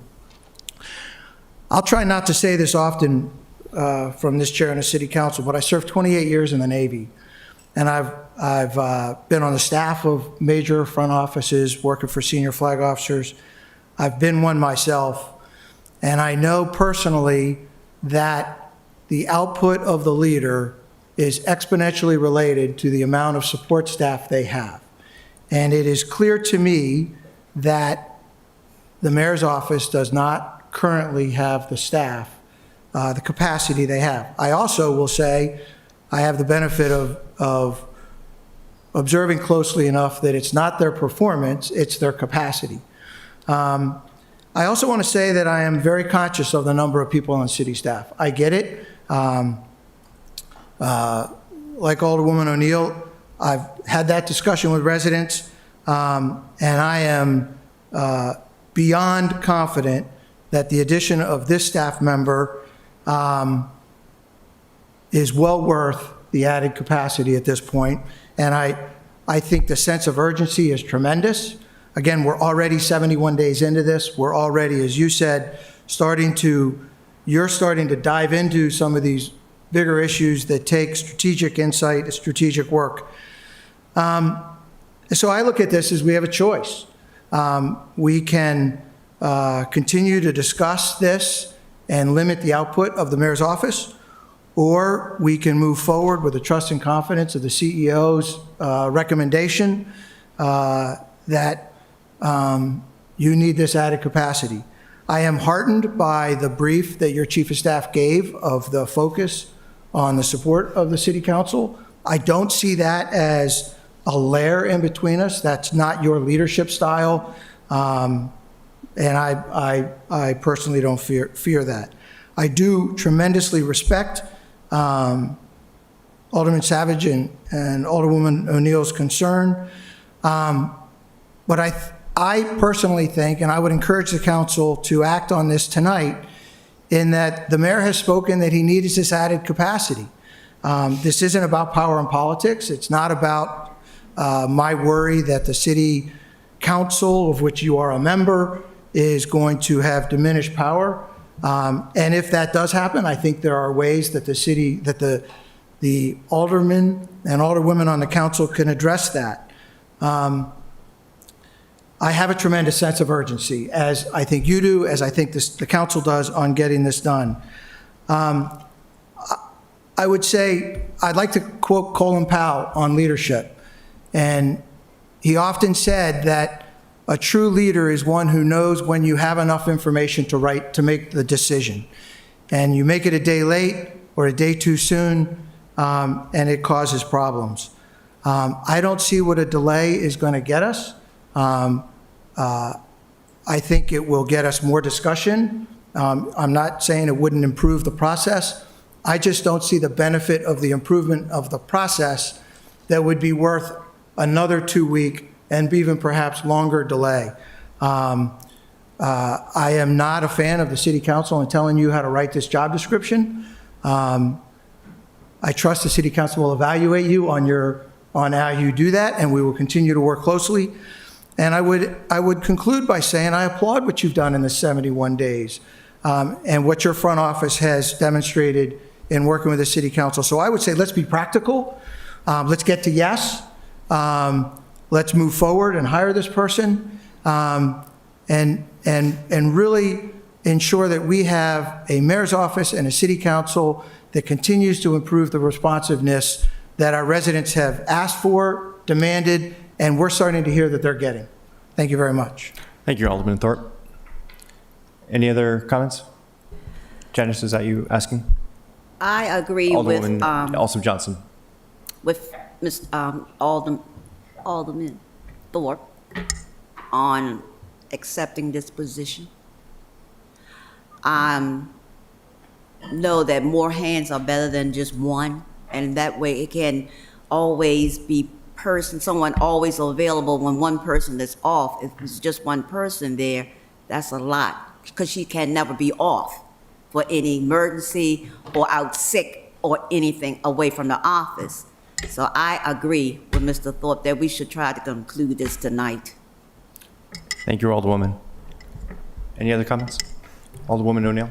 I'll try not to say this often from this chair in the city council, but I served 28 years in the Navy, and I've been on the staff of major front offices working for senior flag officers. I've been one myself, and I know personally that the output of the leader is exponentially related to the amount of support staff they have. And it is clear to me that the mayor's office does not currently have the staff, the capacity they have. I also will say I have the benefit of observing closely enough that it's not their performance, it's their capacity. I also want to say that I am very conscious of the number of people on city staff. I get it. Like Alderwoman O'Neill, I've had that discussion with residents, and I am beyond confident that the addition of this staff member is well worth the added capacity at this point. And I think the sense of urgency is tremendous. Again, we're already 71 days into this. We're already, as you said, you're starting to dive into some of these bigger issues that take strategic insight, strategic work. So I look at this as we have a choice. We can continue to discuss this and limit the output of the mayor's office, or we can move forward with the trust and confidence of the CEO's recommendation that you need this added capacity. I am heartened by the brief that your chief of staff gave of the focus on the support of the city council. I don't see that as a layer in between us. That's not your leadership style. And I personally don't fear that. I do tremendously respect Alderman Savage and Alderwoman O'Neill's concern. But I personally think, and I would encourage the council to act on this tonight, in that the mayor has spoken that he needs this added capacity. This isn't about power and politics. It's not about my worry that the city council, of which you are a member, is going to have diminished power. And if that does happen, I think there are ways that the aldermen and alderwomen on the council can address that. I have a tremendous sense of urgency, as I think you do, as I think the council does, on getting this done. I would say, I'd like to quote Colin Powell on leadership. And he often said that a true leader is one who knows when you have enough information to make the decision. And you make it a day late or a day too soon, and it causes problems. I don't see what a delay is going to get us. I think it will get us more discussion. I'm not saying it wouldn't improve the process. I just don't see the benefit of the improvement of the process that would be worth another 2-week and even perhaps longer delay. I am not a fan of the city council and telling you how to write this job description. I trust the city council will evaluate you on how you do that, and we will continue to work closely. And I would conclude by saying I applaud what you've done in the 71 days and what your front office has demonstrated in working with the city council. So I would say let's be practical. Let's get to yes. Let's move forward and hire this person and really ensure that we have a mayor's office and a city council that continues to improve the responsiveness that our residents have asked for, demanded, and we're starting to hear that they're getting. Thank you very much. Thank you, Alderman Thorpe. Any other comments? Janice, is that you asking? I agree with, Alderwoman Alsop Johnson. with Ms. Alderman Thorpe on accepting this position. Know that more hands are better than just one, and that way it can always be someone always available when one person is off. If it's just one person there, that's a lot, because she can never be off for any emergency or out sick or anything away from the office. So I agree with Mr. Thorpe that we should try to conclude this tonight. Thank you, Alderwoman. Any other comments? Alderwoman O'Neill?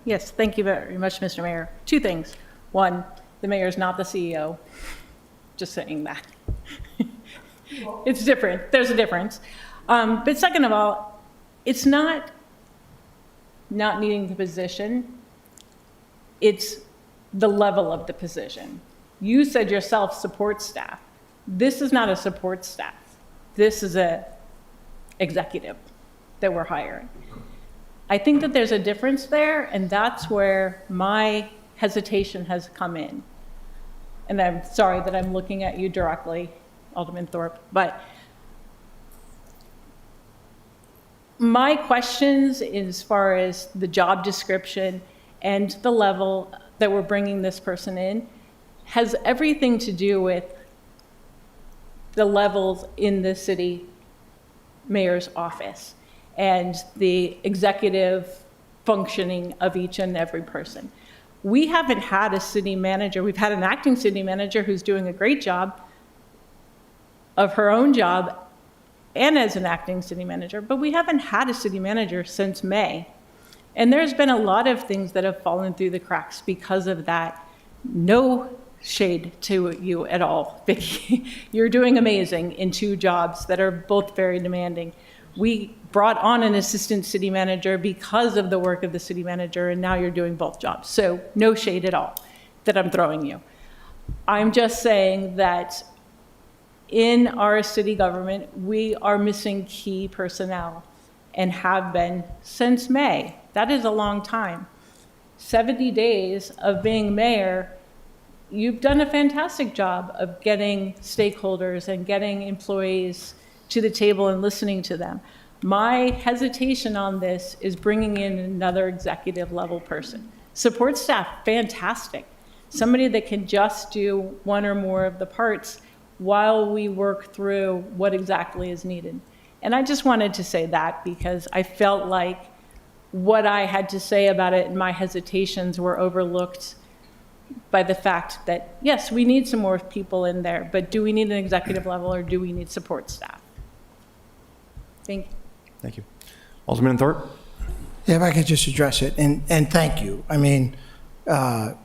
Yes, thank you very much, Mr. Mayor. Two things. One, the mayor is not the CEO. Just saying that. It's different. There's a difference. But second of all, it's not needing the position. It's the level of the position. You said yourself support staff. This is not a support staff. This is a executive that we're hiring. I think that there's a difference there, and that's where my hesitation has come in. And I'm sorry that I'm looking at you directly, Alderman Thorpe, but my questions as far as the job description and the level that we're bringing this person in has everything to do with the levels in the city mayor's office and the executive functioning of each and every person. We haven't had a city manager. We've had an acting city manager who's doing a great job of her own job and as an acting city manager, but we haven't had a city manager since May. And there's been a lot of things that have fallen through the cracks because of that. No shade to you at all, Vicki. You're doing amazing in two jobs that are both very demanding. We brought on an assistant city manager because of the work of the city manager, and now you're doing both jobs. So no shade at all that I'm throwing you. I'm just saying that in our city government, we are missing key personnel and have been since May. That is a long time. 70 days of being mayor, you've done a fantastic job of getting stakeholders and getting employees to the table and listening to them. My hesitation on this is bringing in another executive level person. Support staff, fantastic. Somebody that can just do one or more of the parts while we work through what exactly is needed. And I just wanted to say that because I felt like what I had to say about it and my hesitations were overlooked by the fact that, yes, we need some more people in there, but do we need an executive level or do we need support staff? Thank you. Thank you. Alderman Thorpe? Yeah, if I could just address it, and thank you. I mean, I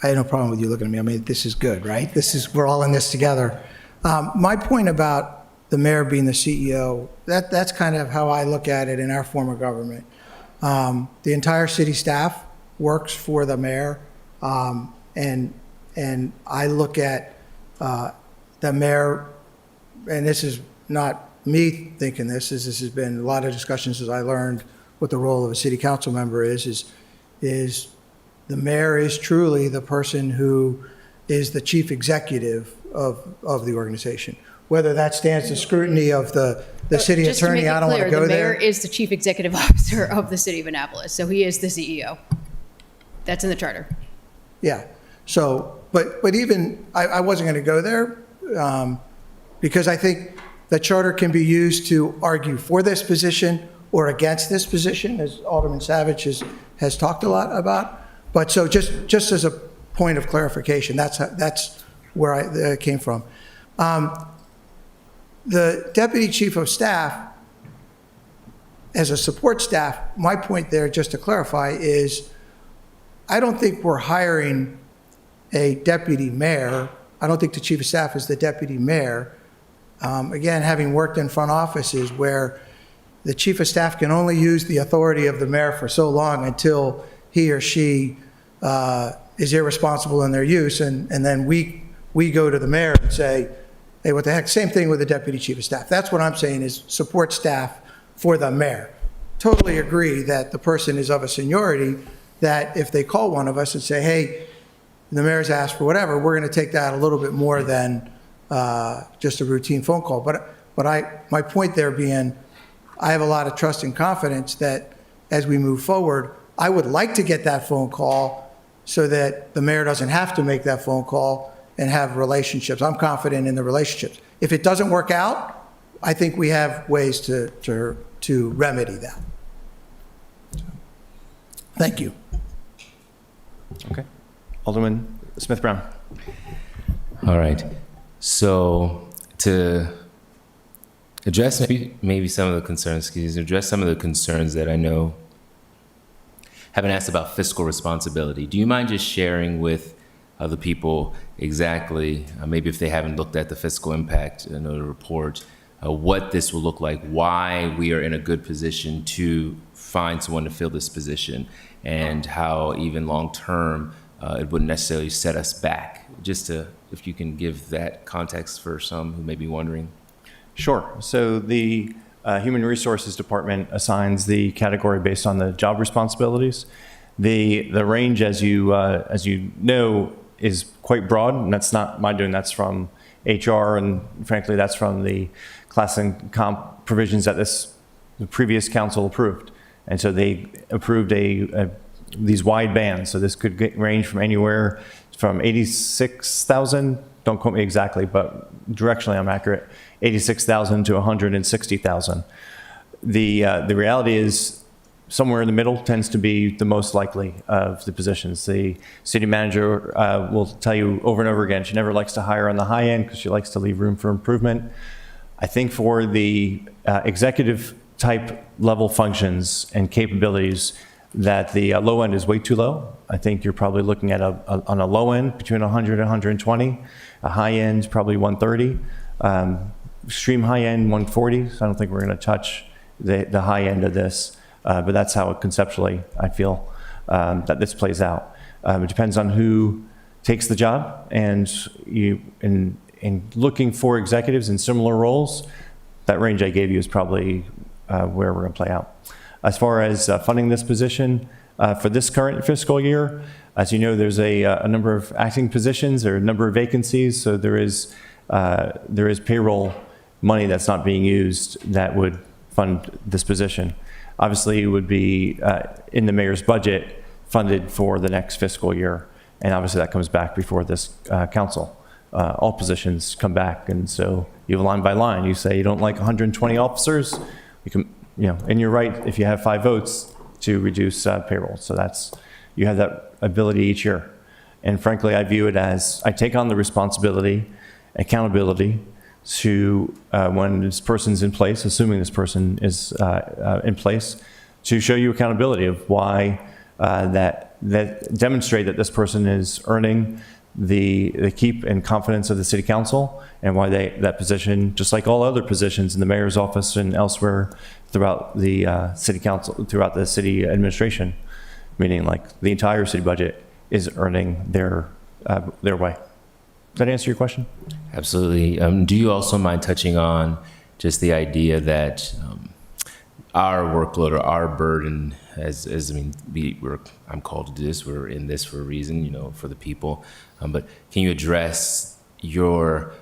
had no problem with you looking at me. I mean, this is good, right? We're all in this together. My point about the mayor being the CEO, that's kind of how I look at it in our form of government. The entire city staff works for the mayor, and I look at the mayor, and this is not me thinking this has been a lot of discussions as I learned what the role of a city council member is the mayor is truly the person who is the chief executive of the organization. Whether that stands the scrutiny of the city attorney, I don't want to go there. The mayor is the chief executive officer of the city of Annapolis, so he is the CEO. That's in the charter. Yeah. So, but even, I wasn't going to go there because I think the charter can be used to argue for this position or against this position, as Alderman Savage has talked a lot about. But so just as a point of clarification, that's where I came from. The deputy chief of staff, as a support staff, my point there, just to clarify, is I don't think we're hiring a deputy mayor. I don't think the chief of staff is the deputy mayor. Again, having worked in front offices where the chief of staff can only use the authority of the mayor for so long until he or she is irresponsible in their use, and then we go to the mayor and say, hey, what the heck? Same thing with the deputy chief of staff. That's what I'm saying is support staff for the mayor. Totally agree that the person is of a seniority that if they call one of us and say, hey, the mayor's asked for whatever, we're going to take that a little bit more than just a routine phone call. But my point there being, I have a lot of trust and confidence that as we move forward, I would like to get that phone call so that the mayor doesn't have to make that phone call and have relationships. I'm confident in the relationships. If it doesn't work out, I think we have ways to remedy that. Thank you. Okay. Alderman Smith-Brown. All right. So to address maybe some of the concerns, that I know have been asked about fiscal responsibility. Do you mind just sharing with other people exactly, maybe if they haven't looked at the fiscal impact report, what this will look like, why we are in a good position to find someone to fill this position, and how even long-term it wouldn't necessarily set us back? Just if you can give that context for some who may be wondering. Sure. So the Human Resources Department assigns the category based on the job responsibilities. The range, as you know, is quite broad, and that's not my doing. That's from HR, and frankly, that's from the class and comp provisions that the previous council approved. And so they approved these wide bands. So this could range from anywhere from 86,000. Don't quote me exactly, but directionally I'm accurate. 86,000 to 160,000. The reality is somewhere in the middle tends to be the most likely of the positions. The city manager will tell you over and over again, she never likes to hire on the high end because she likes to leave room for improvement. I think for the executive type level functions and capabilities, that the low end is way too low. I think you're probably looking at on a low end between 100 and 120, a high end probably 130, extreme high end 140. So I don't think we're going to touch the high end of this, but that's how conceptually I feel that this plays out. It depends on who takes the job, and in looking for executives in similar roles, that range I gave you is probably where we're going to play out. As far as funding this position for this current fiscal year, as you know, there's a number of acting positions, there are a number of vacancies, so there is payroll money that's not being used that would fund this position. Obviously, it would be in the mayor's budget funded for the next fiscal year, and obviously that comes back before this council. All positions come back, and so you have line by line. You say you don't like 120 officers, you can, and you're right if you have 5 votes to reduce payroll. So you have that ability each year. And frankly, I view it as I take on the responsibility, accountability to when this person's in place, assuming this person is in place, to show you accountability of why that demonstrate that this person is earning the keep and confidence of the city council, and why that position, just like all other positions in the mayor's office and elsewhere throughout the city council, throughout the city administration, meaning like the entire city budget is earning their way. Does that answer your question? Absolutely. Do you also mind touching on just the idea that our workload or our burden, I'm called to do this, we're in this for a reason, for the people. But can you address your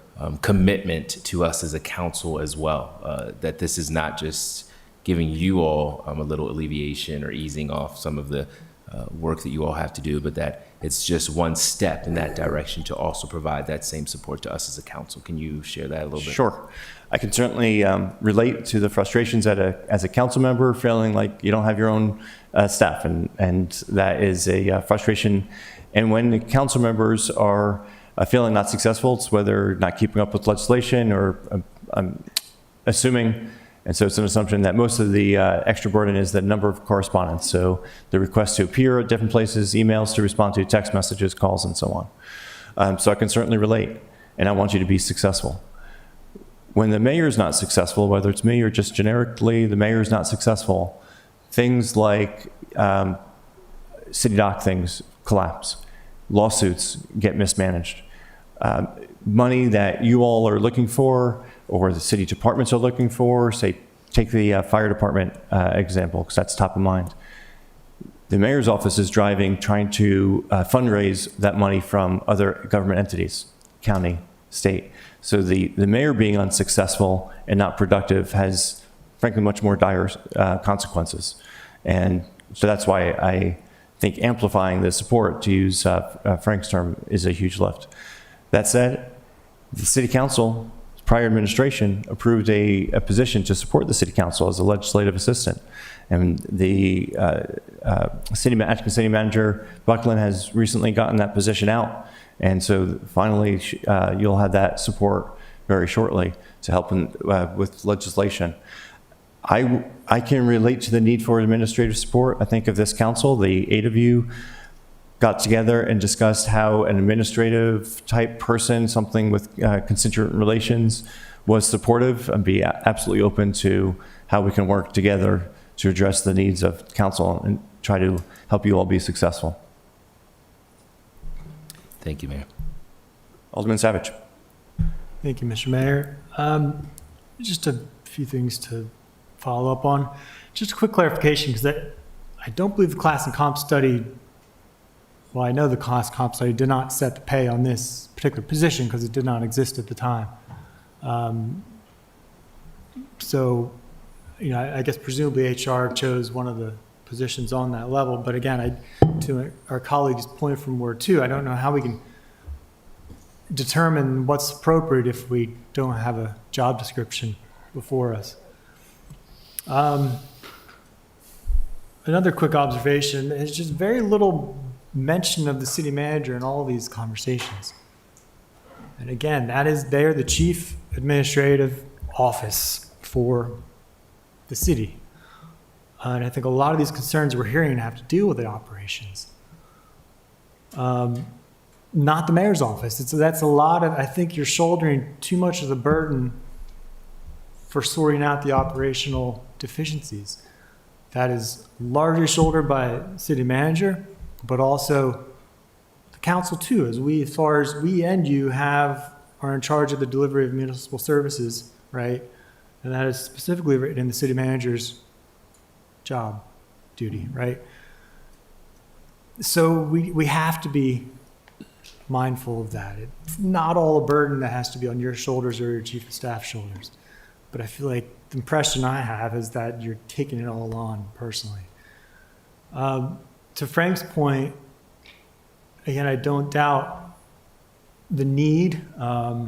commitment to us as a council as well? That this is not just giving you all a little alleviation or easing off some of the work that you all have to do, but that it's just one step in that direction to also provide that same support to us as a council. Can you share that a little bit? Sure. I can certainly relate to the frustrations as a council member, feeling like you don't have your own staff, and that is a frustration. And when the council members are feeling not successful, it's whether not keeping up with legislation or assuming. And so it's an assumption that most of the extra burden is the number of correspondence. So the requests to appear at different places, emails to respond to, text messages, calls, and so on. So I can certainly relate, and I want you to be successful. When the mayor is not successful, whether it's me or just generically the mayor is not successful, things like city dock things collapse, lawsuits get mismanaged. Money that you all are looking for or the city departments are looking for, say, take the fire department example, because that's top of mind. the mayor's office is driving, trying to fundraise that money from other government entities, county, state. So the mayor being unsuccessful and not productive has, frankly, much more dire consequences. And so that's why I think amplifying the support, to use Frank's term, is a huge lift. That said, the city council, prior administration, approved a position to support the city council as a legislative assistant. And the acting city manager, Buckland, has recently gotten that position out. And so finally, you'll have that support very shortly to help with legislation. I can relate to the need for administrative support. I think of this council, the 8 of you got together and discussed how an administrative type person, something with constituent relations, was supportive, and be absolutely open to how we can work together to address the needs of council and try to help you all be successful. Thank you, Mayor. Alderman Savage. Thank you, Mr. Mayor. Just a few things to follow up on. Just a quick clarification, because I don't believe the class and comp study, well, I know the class comp study did not set the pay on this particular position because it did not exist at the time. So, you know, I guess presumably HR chose one of the positions on that level. But again, to our colleague's point from Ward 2, I don't know how we can determine what's appropriate if we don't have a job description before us. Another quick observation is just very little mention of the city manager in all of these conversations. And again, they're the chief administrative office for the city. And I think a lot of these concerns we're hearing have to do with the operations. Not the mayor's office. That's a lot of, I think you're shouldering too much of the burden for sorting out the operational deficiencies. That is largely shouldered by city manager, but also the council too, as far as we and you are in charge of the delivery of municipal services, right? And that is specifically written in the city manager's job duty, right? So we have to be mindful of that. It's not all a burden that has to be on your shoulders or your chief of staff's shoulders. But I feel like the impression I have is that you're taking it all on personally. To Frank's point, again, I don't doubt the need. But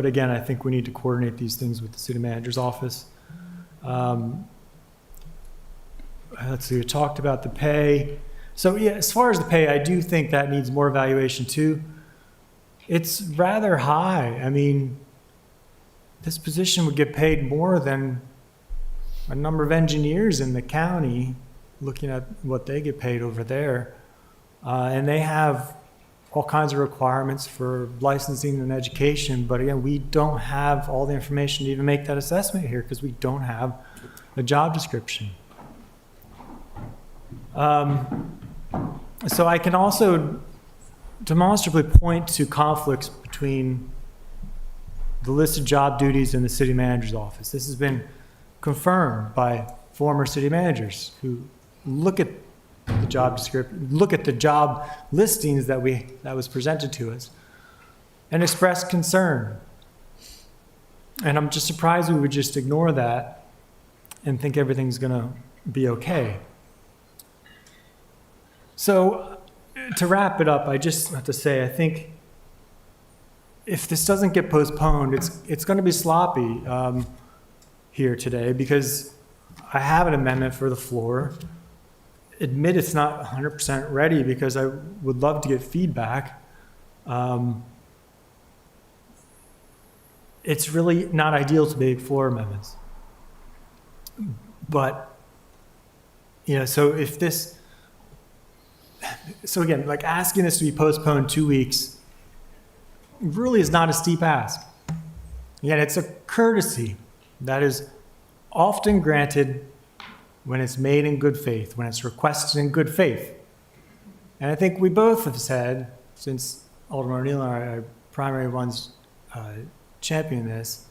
again, I think we need to coordinate these things with the city manager's office. Let's see, we talked about the pay. So yeah, as far as the pay, I do think that needs more evaluation too. It's rather high. I mean, this position would get paid more than a number of engineers in the county, looking at what they get paid over there. And they have all kinds of requirements for licensing and education. But again, we don't have all the information to even make that assessment here because we don't have a job description. So I can also demonstrably point to conflicts between the listed job duties in the city manager's office. This has been confirmed by former city managers who look at the job description, look at the job listings that was presented to us, and express concern. And I'm just surprised we would just ignore that and think everything's going to be okay. So to wrap it up, I just have to say, I think if this doesn't get postponed, it's going to be sloppy here today because I have an amendment for the floor. Admit it's not 100% ready because I would love to get feedback. It's really not ideal to make floor amendments. But, you know, so again, like asking this to be postponed 2 weeks really is not a steep ask. Again, it's a courtesy that is often granted when it's made in good faith, when it's requested in good faith. And I think we both have said, since Alderman O'Neill and I are primary ones championing this,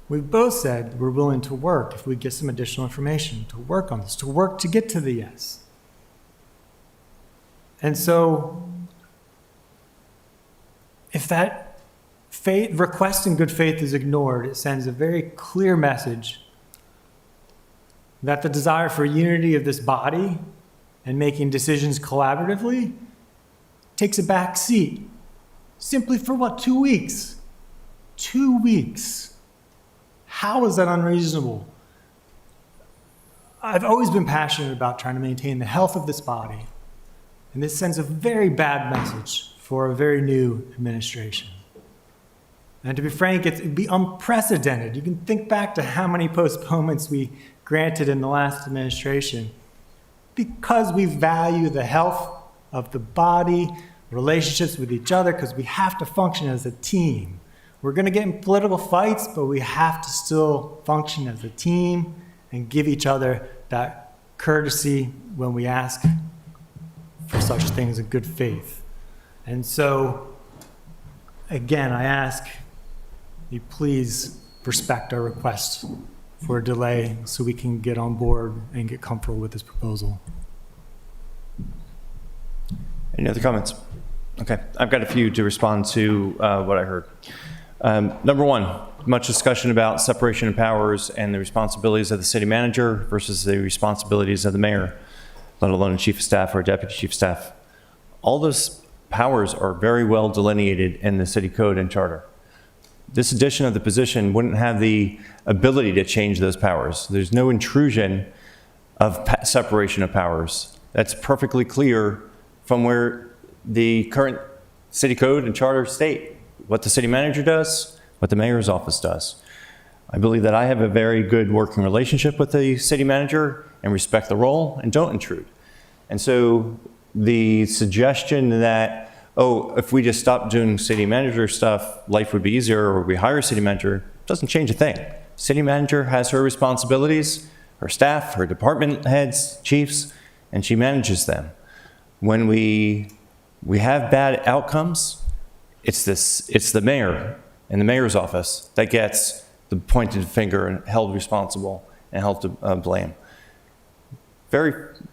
We've both said we're willing to work if we get some additional information, to work on this, to work to get to the yes. And so, if that request in good faith is ignored, it sends a very clear message that the desire for unity of this body and making decisions collaboratively takes a back seat. Simply for what, 2 weeks? 2 weeks. How is that unreasonable? I've always been passionate about trying to maintain the health of this body, and this sends a very bad message for a very new administration. And to be frank, it'd be unprecedented. You can think back to how many postponements we granted in the last administration because we value the health of the body, relationships with each other, because we have to function as a team. We're going to get in political fights, but we have to still function as a team and give each other that courtesy when we ask for such things in good faith. And so, again, I ask you please respect our request for a delay so we can get on board and get comfortable with this proposal. Any other comments? Okay, I've got a few to respond to what I heard. Number one, much discussion about separation of powers and the responsibilities of the city manager versus the responsibilities of the mayor, let alone a chief of staff or a deputy chief of staff. All those powers are very well delineated in the city code and charter. This addition of the position wouldn't have the ability to change those powers. There's no intrusion of separation of powers. That's perfectly clear from where the current city code and charter state what the city manager does, what the mayor's office does. I believe that I have a very good working relationship with the city manager and respect the role and don't intrude. And so the suggestion that, oh, if we just stop doing city manager stuff, life would be easier, or we hire a city manager, doesn't change a thing. City manager has her responsibilities, her staff, her department heads, chiefs, and she manages them. When we have bad outcomes, it's the mayor and the mayor's office that gets the pointed finger and held responsible and held to blame.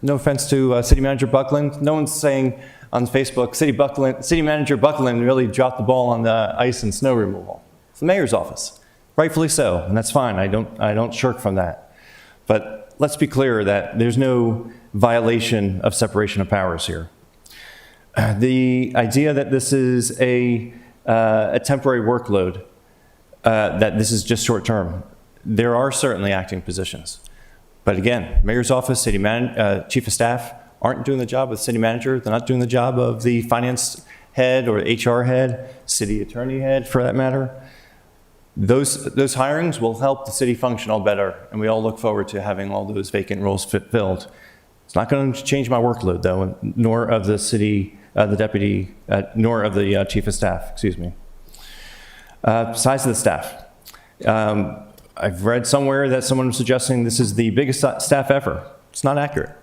No offense to City Manager Buckland. No one's saying on Facebook, City Manager Buckland really dropped the ball on the ice and snow removal. It's the mayor's office, rightfully so, and that's fine. I don't shirk from that. But let's be clear that there's no violation of separation of powers here. The idea that this is a temporary workload, that this is just short term, there are certainly acting positions. But again, mayor's office, chief of staff aren't doing the job of the city manager. They're not doing the job of the finance head or HR head, city attorney head for that matter. Those hirings will help the city function all better, and we all look forward to having all those vacant roles filled. It's not going to change my workload, though, nor of the city, the deputy, nor of the chief of staff, excuse me. Size of the staff. I've read somewhere that someone was suggesting this is the biggest staff ever. It's not accurate.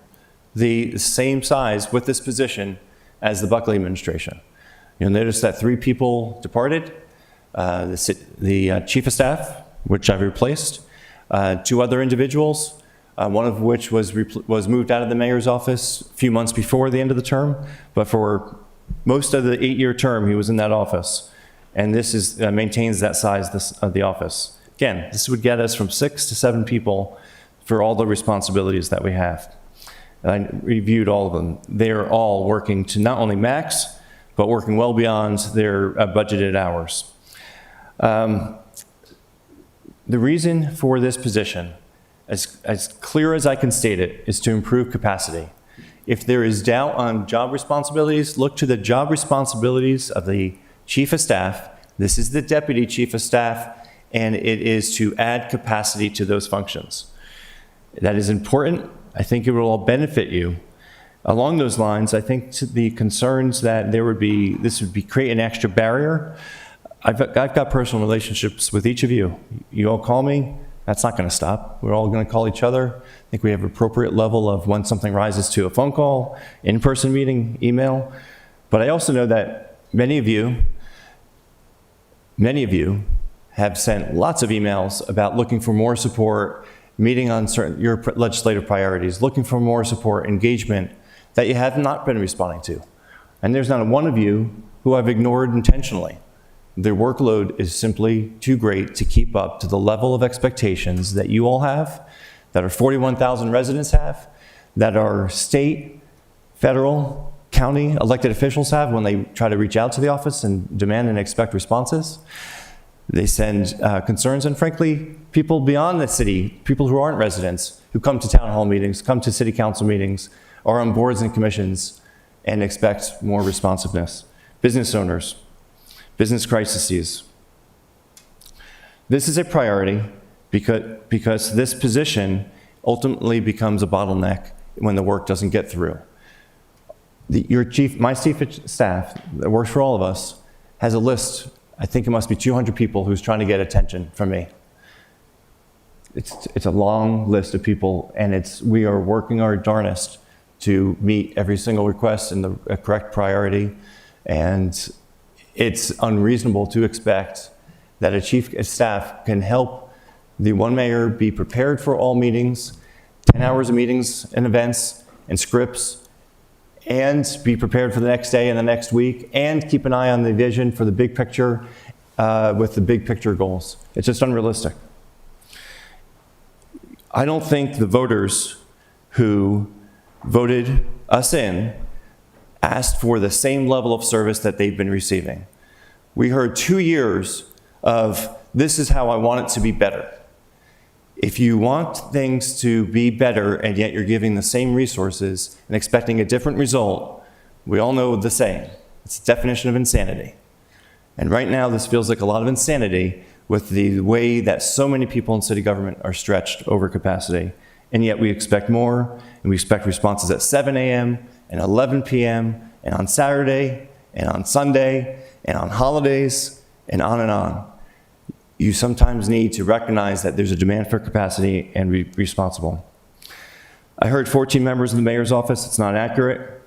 The same size with this position as the Buckley administration. You'll notice that 3 people departed. The chief of staff, which I've replaced, 2 other individuals, one of which was moved out of the mayor's office a few months before the end of the term, but for most of the 8-year term, he was in that office. And this maintains that size of the office. Again, this would get us from 6 to 7 people for all the responsibilities that we have. And I reviewed all of them. They're all working to not only max, but working well beyond their budgeted hours. The reason for this position, as clear as I can state it, is to improve capacity. If there is doubt on job responsibilities, look to the job responsibilities of the chief of staff. This is the deputy chief of staff, and it is to add capacity to those functions. That is important. I think it will all benefit you. Along those lines, I think to the concerns that this would create an extra barrier. I've got personal relationships with each of you. You all call me, that's not going to stop. We're all going to call each other. I think we have appropriate level of when something rises to a phone call, in-person meeting, email. But I also know that many of you have sent lots of emails about looking for more support, meeting on your legislative priorities, looking for more support, engagement that you have not been responding to. And there's not one of you who I've ignored intentionally. Their workload is simply too great to keep up to the level of expectations that you all have, that our 41,000 residents have, that our state, federal, county elected officials have when they try to reach out to the office and demand and expect responses. They send concerns, and frankly, people beyond the city, people who aren't residents, who come to town hall meetings, come to city council meetings, are on boards and commissions and expect more responsiveness. Business owners, business crises. This is a priority because this position ultimately becomes a bottleneck when the work doesn't get through. My chief of staff that works for all of us has a list. I think it must be 200 people who's trying to get attention from me. It's a long list of people, and we are working our darnest to meet every single request in the correct priority. And it's unreasonable to expect that a chief of staff can help the one mayor be prepared for all meetings, 10 hours of meetings and events and scripts, and be prepared for the next day and the next week, and keep an eye on the vision for the big picture with the big picture goals. It's just unrealistic. I don't think the voters who voted us in asked for the same level of service that they've been receiving. We heard 2 years of, this is how I want it to be better. If you want things to be better and yet you're giving the same resources and expecting a different result, we all know the saying. It's the definition of insanity. And right now, this feels like a lot of insanity with the way that so many people in city government are stretched over capacity. And yet we expect more, and we expect responses at 7 a.m. and 11 p.m. and on Saturday and on Sunday and on holidays and on and on. You sometimes need to recognize that there's a demand for capacity and be responsible. I heard 14 members of the mayor's office. It's not accurate.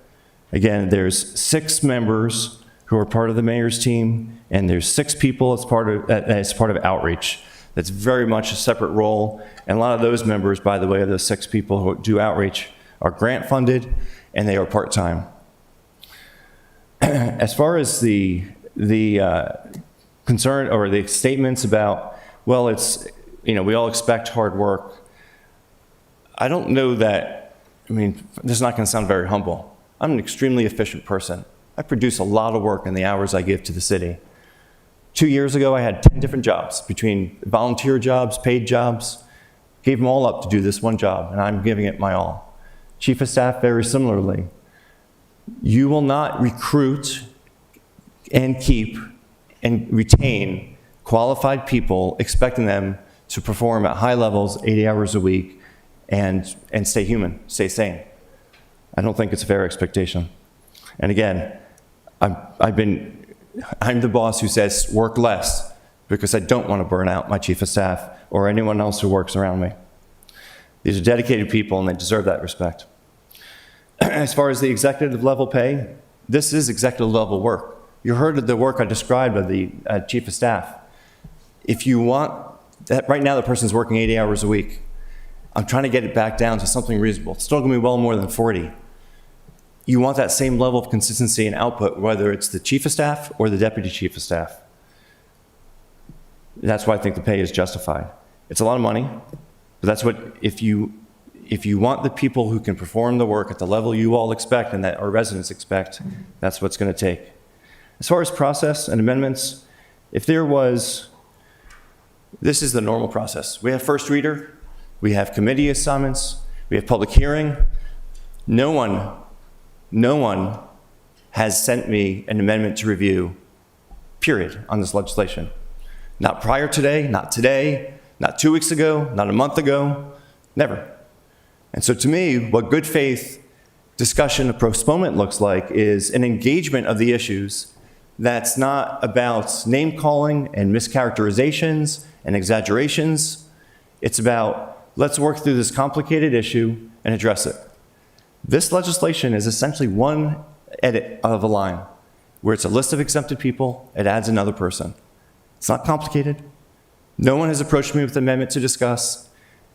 Again, there's 6 members who are part of the mayor's team, and there's 6 people as part of outreach. That's very much a separate role. And a lot of those members, by the way, of the 6 people who do outreach are grant funded, and they are part-time. As far as the concern or the statements about, well, we all expect hard work. I don't know that, this is not going to sound very humble. I'm an extremely efficient person. I produce a lot of work in the hours I give to the city. 2 years ago, I had 10 different jobs, between volunteer jobs, paid jobs. Gave them all up to do this one job, and I'm giving it my all. Chief of staff, very similarly. You will not recruit and keep and retain qualified people, expecting them to perform at high levels, 80 hours a week, and stay human, stay sane. I don't think it's a fair expectation. And again, I'm the boss who says work less because I don't want to burn out my chief of staff or anyone else who works around me. These are dedicated people and they deserve that respect. As far as the executive level pay, this is executive level work. You heard of the work I described of the chief of staff. If you want that, right now the person's working 80 hours a week. I'm trying to get it back down to something reasonable. It's still going to be well more than 40. You want that same level of consistency and output, whether it's the chief of staff or the deputy chief of staff. That's why I think the pay is justified. It's a lot of money, but that's what, if you want the people who can perform the work at the level you all expect and that our residents expect, that's what's going to take. As far as process and amendments, this is the normal process. We have first reader, we have committee assignments, we have public hearing. No one has sent me an amendment to review, period, on this legislation. Not prior today, not today, not 2 weeks ago, not a month ago, never. And so to me, what good faith discussion of postponement looks like is an engagement of the issues that's not about name calling and mischaracterizations and exaggerations. It's about, let's work through this complicated issue and address it. This legislation is essentially one edit of a line where it's a list of exempted people, it adds another person. It's not complicated, No one has approached me with an amendment to discuss.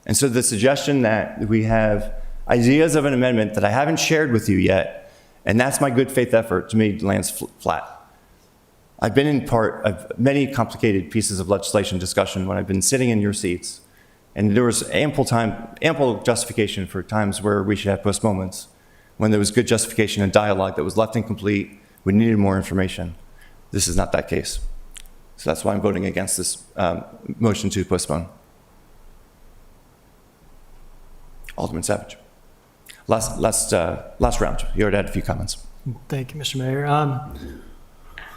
And so the suggestion that we have ideas of an amendment that I haven't shared with you yet, and that's my good faith effort, to me lands flat. I've been in part of many complicated pieces of legislation discussion when I've been sitting in your seats, and there was ample justification for times where we should have postponements, when there was good justification and dialogue that was left incomplete, we needed more information. This is not that case. So that's why I'm voting against this motion to postpone. Alderman Savage. Last round. You already had a few comments. Thank you, Mr. Mayor.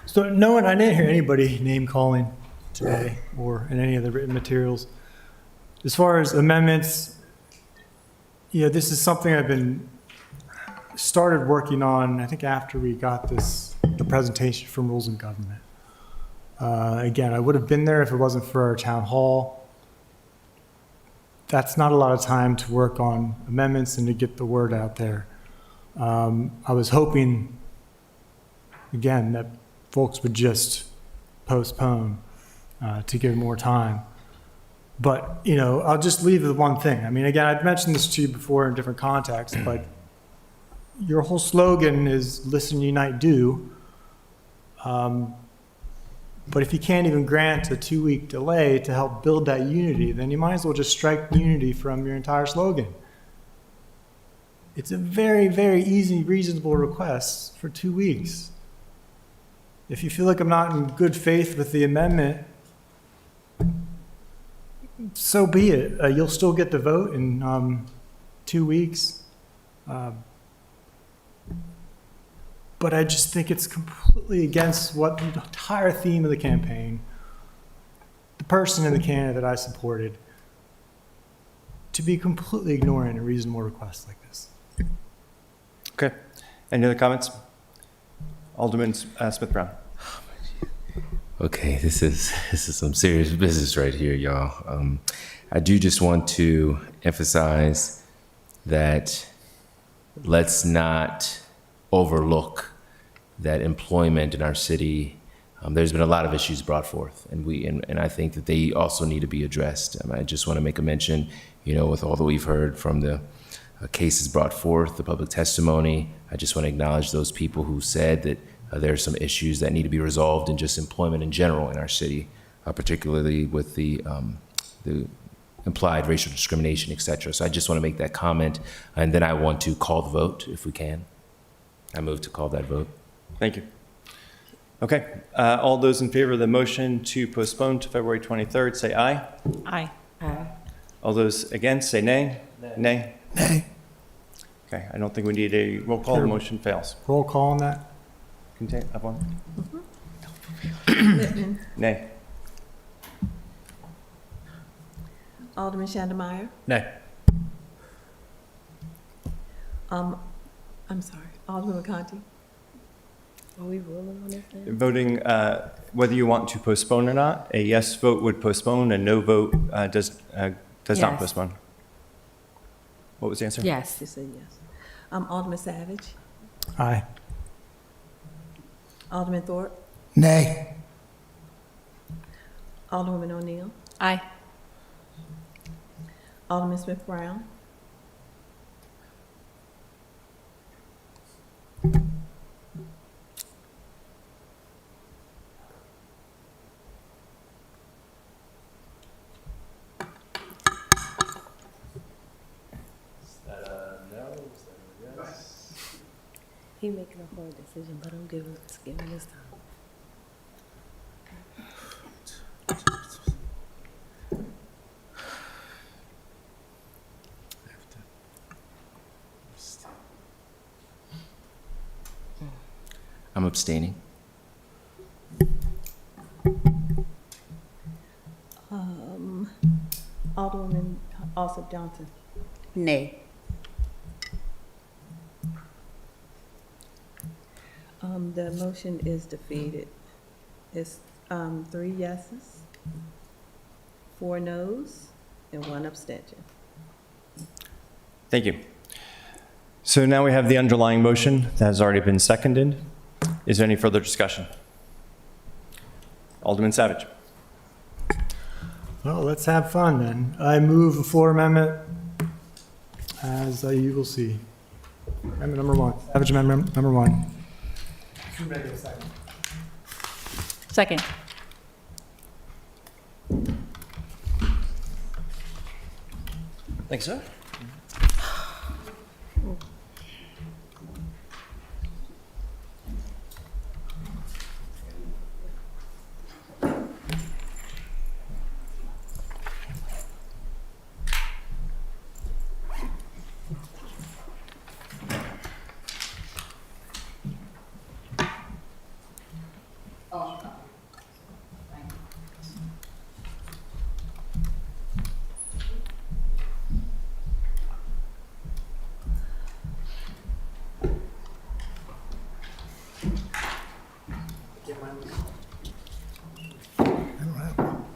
So I didn't hear anybody name calling today or in any of the written materials. As far as amendments, this is something I've been started working on, I think after we got the presentation from Rules and Government. Again, I would have been there if it wasn't for our town hall. That's not a lot of time to work on amendments and to get the word out there. I was hoping, again, that folks would just postpone to give more time. But, I'll just leave with one thing. I mean, again, I've mentioned this to you before in different contexts, but your whole slogan is listen, unite, do. But if you can't even grant a 2-week delay to help build that unity, then you might as well just strike unity from your entire slogan. It's a very, very easy, reasonable request for 2 weeks. If you feel like I'm not in good faith with the amendment, so be it. You'll still get the vote in 2 weeks. But I just think it's completely against what the entire theme of the campaign, the person and the candidate that I supported, to be completely ignoring a reasonable request like this. Okay. Any other comments? Alderman Smith-Brown. Okay, this is some serious business right here, y'all. I do just want to emphasize that let's not overlook that employment in our city. There's been a lot of issues brought forth, and I think that they also need to be addressed. I just want to make a mention, with all that we've heard from the cases brought forth, the public testimony. I just want to acknowledge those people who said that there are some issues that need to be resolved in just employment in general in our city, particularly with the implied racial discrimination, et cetera. So I just want to make that comment, and then I want to call the vote if we can. I move to call that vote. Thank you. Okay. All those in favor of the motion to postpone to February 23rd, say aye. Aye. Aye. All those against, say nay. Nay. Nay. Okay. I don't think we need a roll call. The motion fails. Roll call on that? Have one? Littman. Nay. Alderman Chandemeyer. Nay. I'm sorry, Alderman McConkey. Are we ruling on this thing? Voting whether you want to postpone or not. A yes vote would postpone. A no vote does not Yes. postpone. What was the answer? Yes. You said yes. Alderman Savage. Aye. Alderman Thorpe. Nay. Alderwoman O'Neill. Aye. Alderman Smith-Brown. He making a hard decision, but I'm giving this time. I'm abstaining. Alderwoman Alsop Johnson. Nay. The motion is defeated. It's 3 yeses, 4 noes, and 1 abstention. Thank you. So now we have the underlying motion that has already been seconded. Is there any further discussion? Alderman Savage. Well, let's have fun then. I move a floor amendment as you will see. Amendment number 1. Savage amendment number 1. Second. Thanks, sir.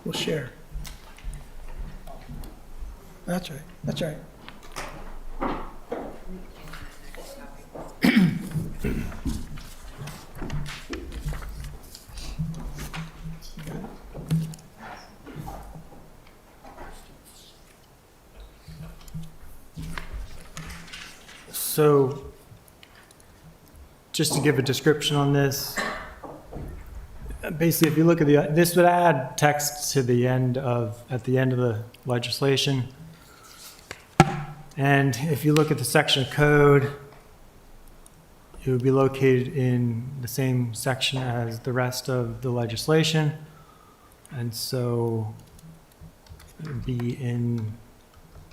We'll share. That's right, that's right. So, just to give a description on this, basically, if you look at this would add text to at the end of the legislation. And if you look at the section of code, it would be located in the same section as the rest of the legislation. And so it would be in,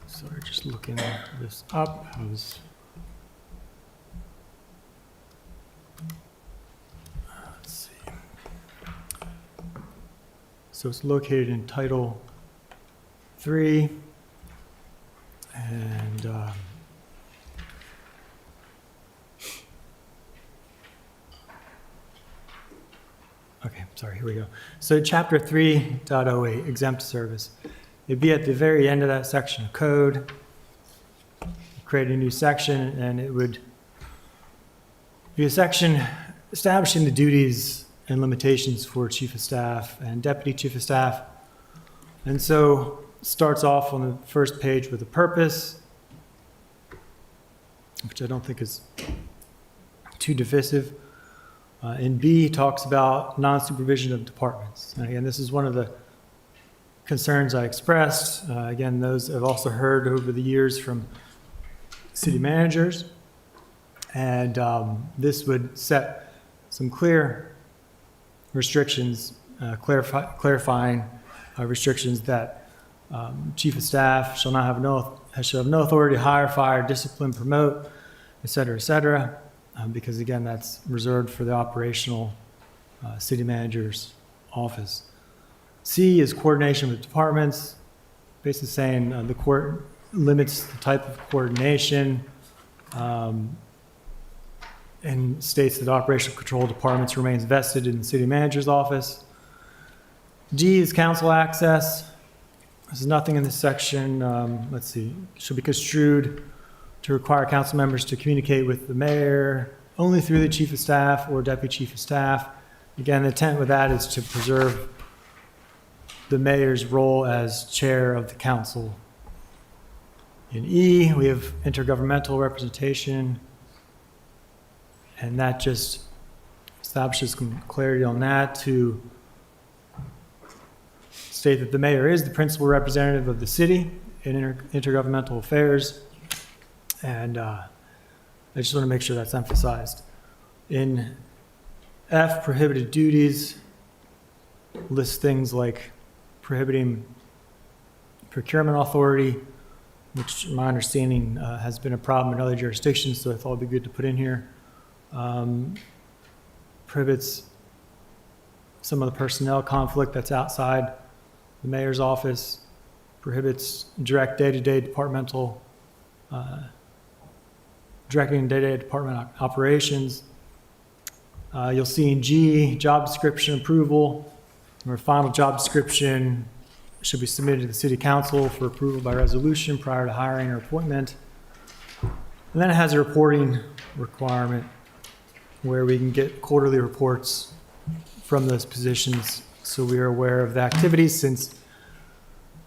sorry, just looking this up. Let's see. So it's located in Title 3, and okay, sorry, here we go. So Chapter 3.08, exempt service. It'd be at the very end of that section of code. Create a new section, and it would be a section establishing the duties and limitations for Chief of Staff and Deputy Chief of Staff. And so it starts off on the first page with a purpose, which I don't think is too divisive. And B talks about non-supervision of departments. And again, this is one of the concerns I expressed. Again, those I've also heard over the years from city managers. And this would set some clear restrictions, clarifying restrictions that Chief of Staff shall have no authority to hire, fire, discipline, promote, et cetera, because again, that's reserved for the operational city manager's office. C is coordination with departments, basically saying the court limits the type of coordination, and states that operational control departments remains vested in the city manager's office. G is council access. There's nothing in this section, let's see, should be construed to require council members to communicate with the mayor only through the chief of staff or deputy chief of staff. Again, the intent with that is to preserve the mayor's role as chair of the council. In E, we have intergovernmental representation, and that just establishes some clarity on that to state that the mayor is the principal representative of the city in intergovernmental affairs. And I just want to make sure that's emphasized. In F, prohibited duties, lists things like prohibiting procurement authority, which my understanding has been a problem in other jurisdictions, so I thought it'd be good to put in here. Prohibits some of the personnel conflict that's outside the mayor's office, prohibits direct day-to-day departmental, directing day-to-day department operations. You'll see in G, job description approval, where final job description should be submitted to the city council for approval by resolution prior to hiring or appointment. And then it has a reporting requirement where we can get quarterly reports from those positions so we are aware of the activities, since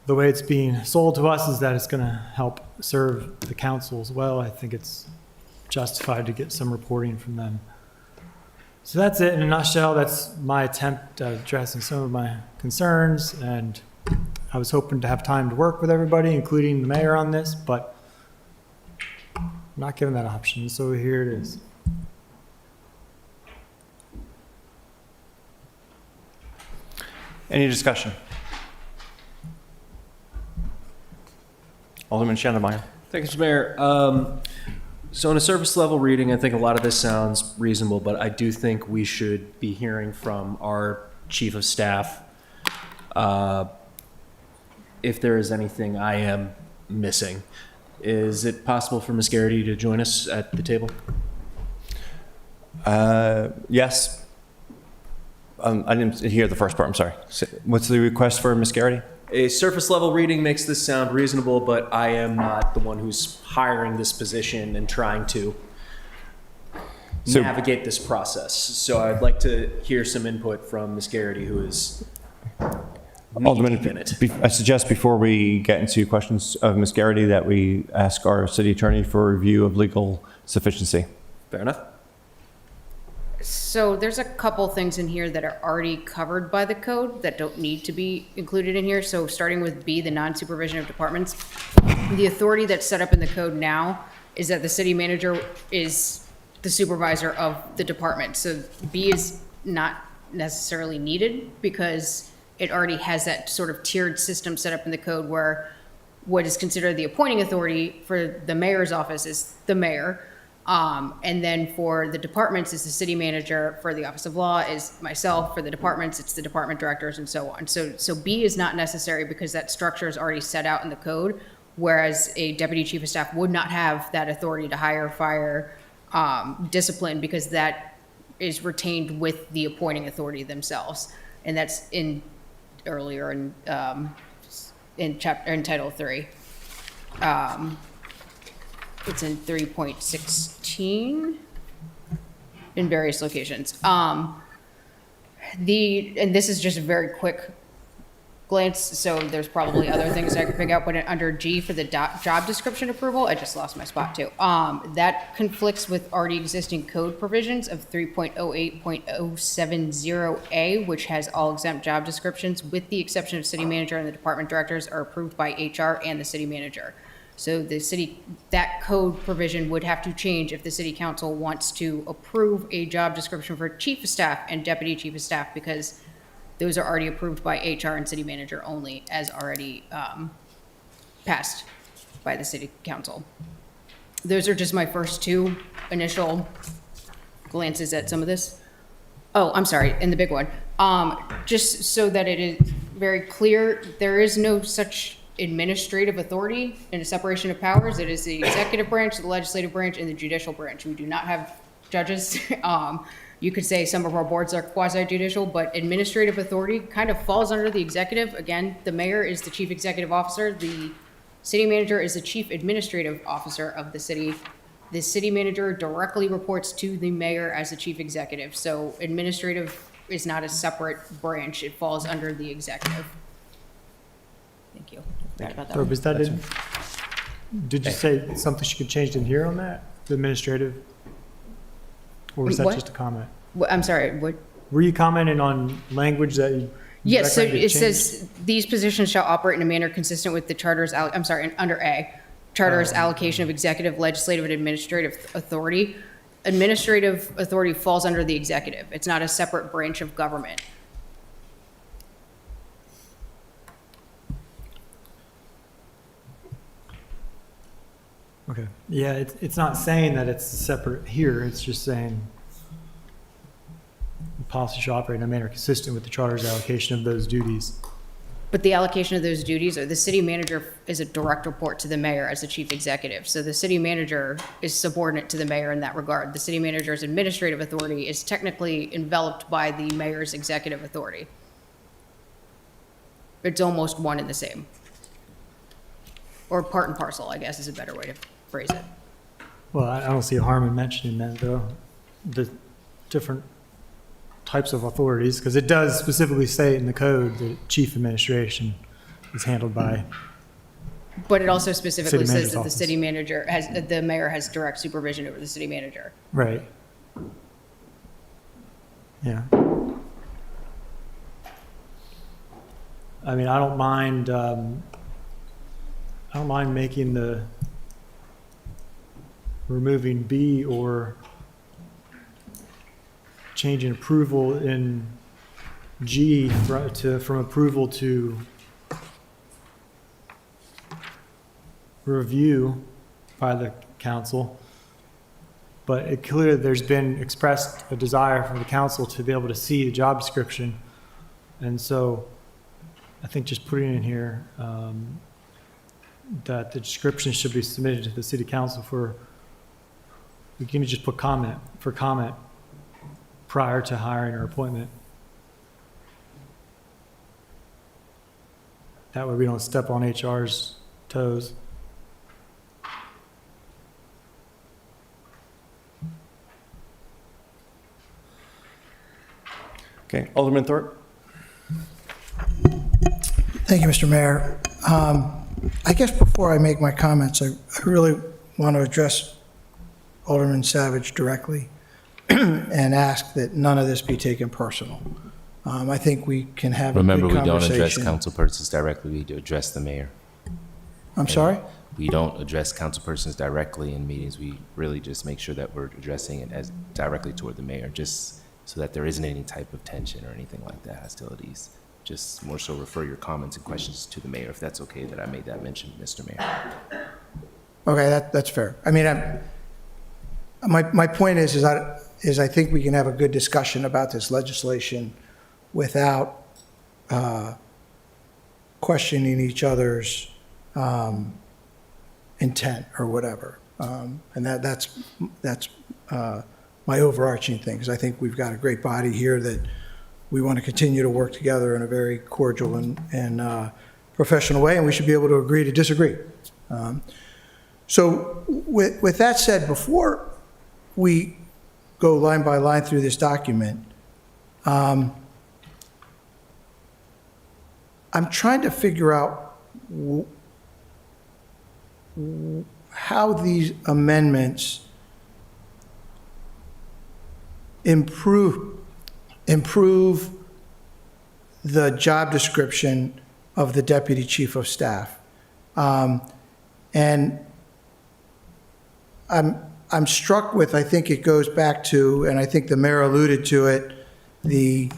the way it's being sold to us is that it's going to help serve the council as well. I think it's justified to get some reporting from them. So that's it in a nutshell. That's my attempt at addressing some of my concerns, and I was hoping to have time to work with everybody, including the mayor, on this, but I'm not given that option, so here it is. Any discussion? Alderman Schneidermeyer. Thank you, Mr. Mayor. So on a surface level reading, I think a lot of this sounds reasonable, but I do think we should be hearing from our chief of staff if there is anything I am missing. Is it possible for Ms. Garrity to join us at the table? Yes. I didn't hear the first part, I'm sorry. What's the request for Ms. Garrity? A surface level reading makes this sound reasonable, but I am not the one who's hiring this position and trying to navigate this process. So I'd like to hear some input from Ms. Garrity, who is Alderman, in it. I suggest before we get into questions of Ms. Garrity that we ask our city attorney for a review of legal sufficiency. Fair enough. So there's a couple things in here that are already covered by the code that don't need to be included in here. So starting with B, the non-supervision of departments, the authority that's set up in the code now is that the city manager is the supervisor of the department. So B is not necessarily needed because it already has that sort of tiered system set up in the code where what is considered the appointing authority for the mayor's office is the mayor. And then for the departments, it's the city manager. For the Office of Law is myself. For the departments, it's the department directors and so on. So B is not necessary because that structure is already set out in the code, whereas a deputy chief of staff would not have that authority to hire, fire, discipline, because that is retained with the appointing authority themselves. And that's earlier in Title 3. It's in 3.16 in various locations. And this is just a very quick glance, so there's probably other things I could pick out, but under G for the job description approval, I just lost my spot too. That conflicts with already existing code provisions of 3.08.070A, which has all exempt job descriptions with the exception of city manager and the department directors are approved by HR and the city manager. So that code provision would have to change if the city council wants to approve a job description for chief of staff and deputy chief of staff, because those are already approved by HR and city manager only, as already passed by the city council. Those are just my first two initial glances at some of this. Oh, I'm sorry, and the big one. Just so that it is very clear, there is no such administrative authority and a separation of powers. It is the executive branch, the legislative branch, and the judicial branch. We do not have judges. You could say some of our boards are quasi-judicial, but administrative authority kind of falls under the executive. Again, the mayor is the chief executive officer. The city manager is the chief administrative officer of the city. The city manager directly reports to the mayor as the chief executive. So administrative is not a separate branch. It falls under the executive. Thank you. Forgot about that So one. was that in, did you say something should get changed in here on that, the administrative? Or was that What? just a comment? I'm sorry, what? Were you commenting on language that you? Yes, so recommended it change? says, these positions shall operate in a manner consistent with the charter's, under A, charter's allocation of executive, legislative, and administrative authority. Administrative authority falls under the executive. It's not a separate branch of government. Okay, yeah, it's not saying that it's separate here, it's just saying the policy shall operate in a manner consistent with the charter's allocation of those duties. But the allocation of those duties, or the city manager is a direct report to the mayor as the chief executive. So the city manager is subordinate to the mayor in that regard. The city manager's administrative authority is technically enveloped by the mayor's executive authority. It's almost one and the same. Or part and parcel, I guess, is a better way to phrase it. Well, I don't see harm in mentioning that, though, the different types of authorities, because it does specifically say in the code that chief administration is handled by, But it also specifically City says manager's that the office. city manager has, the mayor has direct supervision over the city manager. right. Yeah. I mean, I don't mind making removing B or changing approval in G from approval to review by the council. But it clearly there's been expressed a desire from the council to be able to see the job description. And so I think just putting in here that the description should be submitted to the city council we can just put comment prior to hiring or appointment. That way we don't step on HR's toes. Okay, Alderman Thorpe? Thank you, Mr. Mayor. I guess before I make my comments, I really want to address Alderman Savage directly and ask that none of this be taken personal. I think we can have a good Remember, conversation. we don't address councilpersons directly, we do address the mayor. I'm sorry? We don't address councilpersons directly in meetings. We really just make sure that we're addressing it as directly toward the mayor, just so that there isn't any type of tension or anything like that, hostilities. Just more so refer your comments and questions to the mayor, if that's okay that I made that mention, Mr. Mayor. Okay, that's fair. I mean, my point is I think we can have a good discussion about this legislation without questioning each other's intent or whatever. And that's my overarching thing, because I think we've got a great body here that we want to continue to work together in a very cordial and professional way, and we should be able to agree to disagree. So with that said, before we go line by line through this document, I'm trying to figure out how these amendments improve the job description of the deputy chief of staff. And I'm struck with, I think it goes back to, and I think the mayor alluded to it, the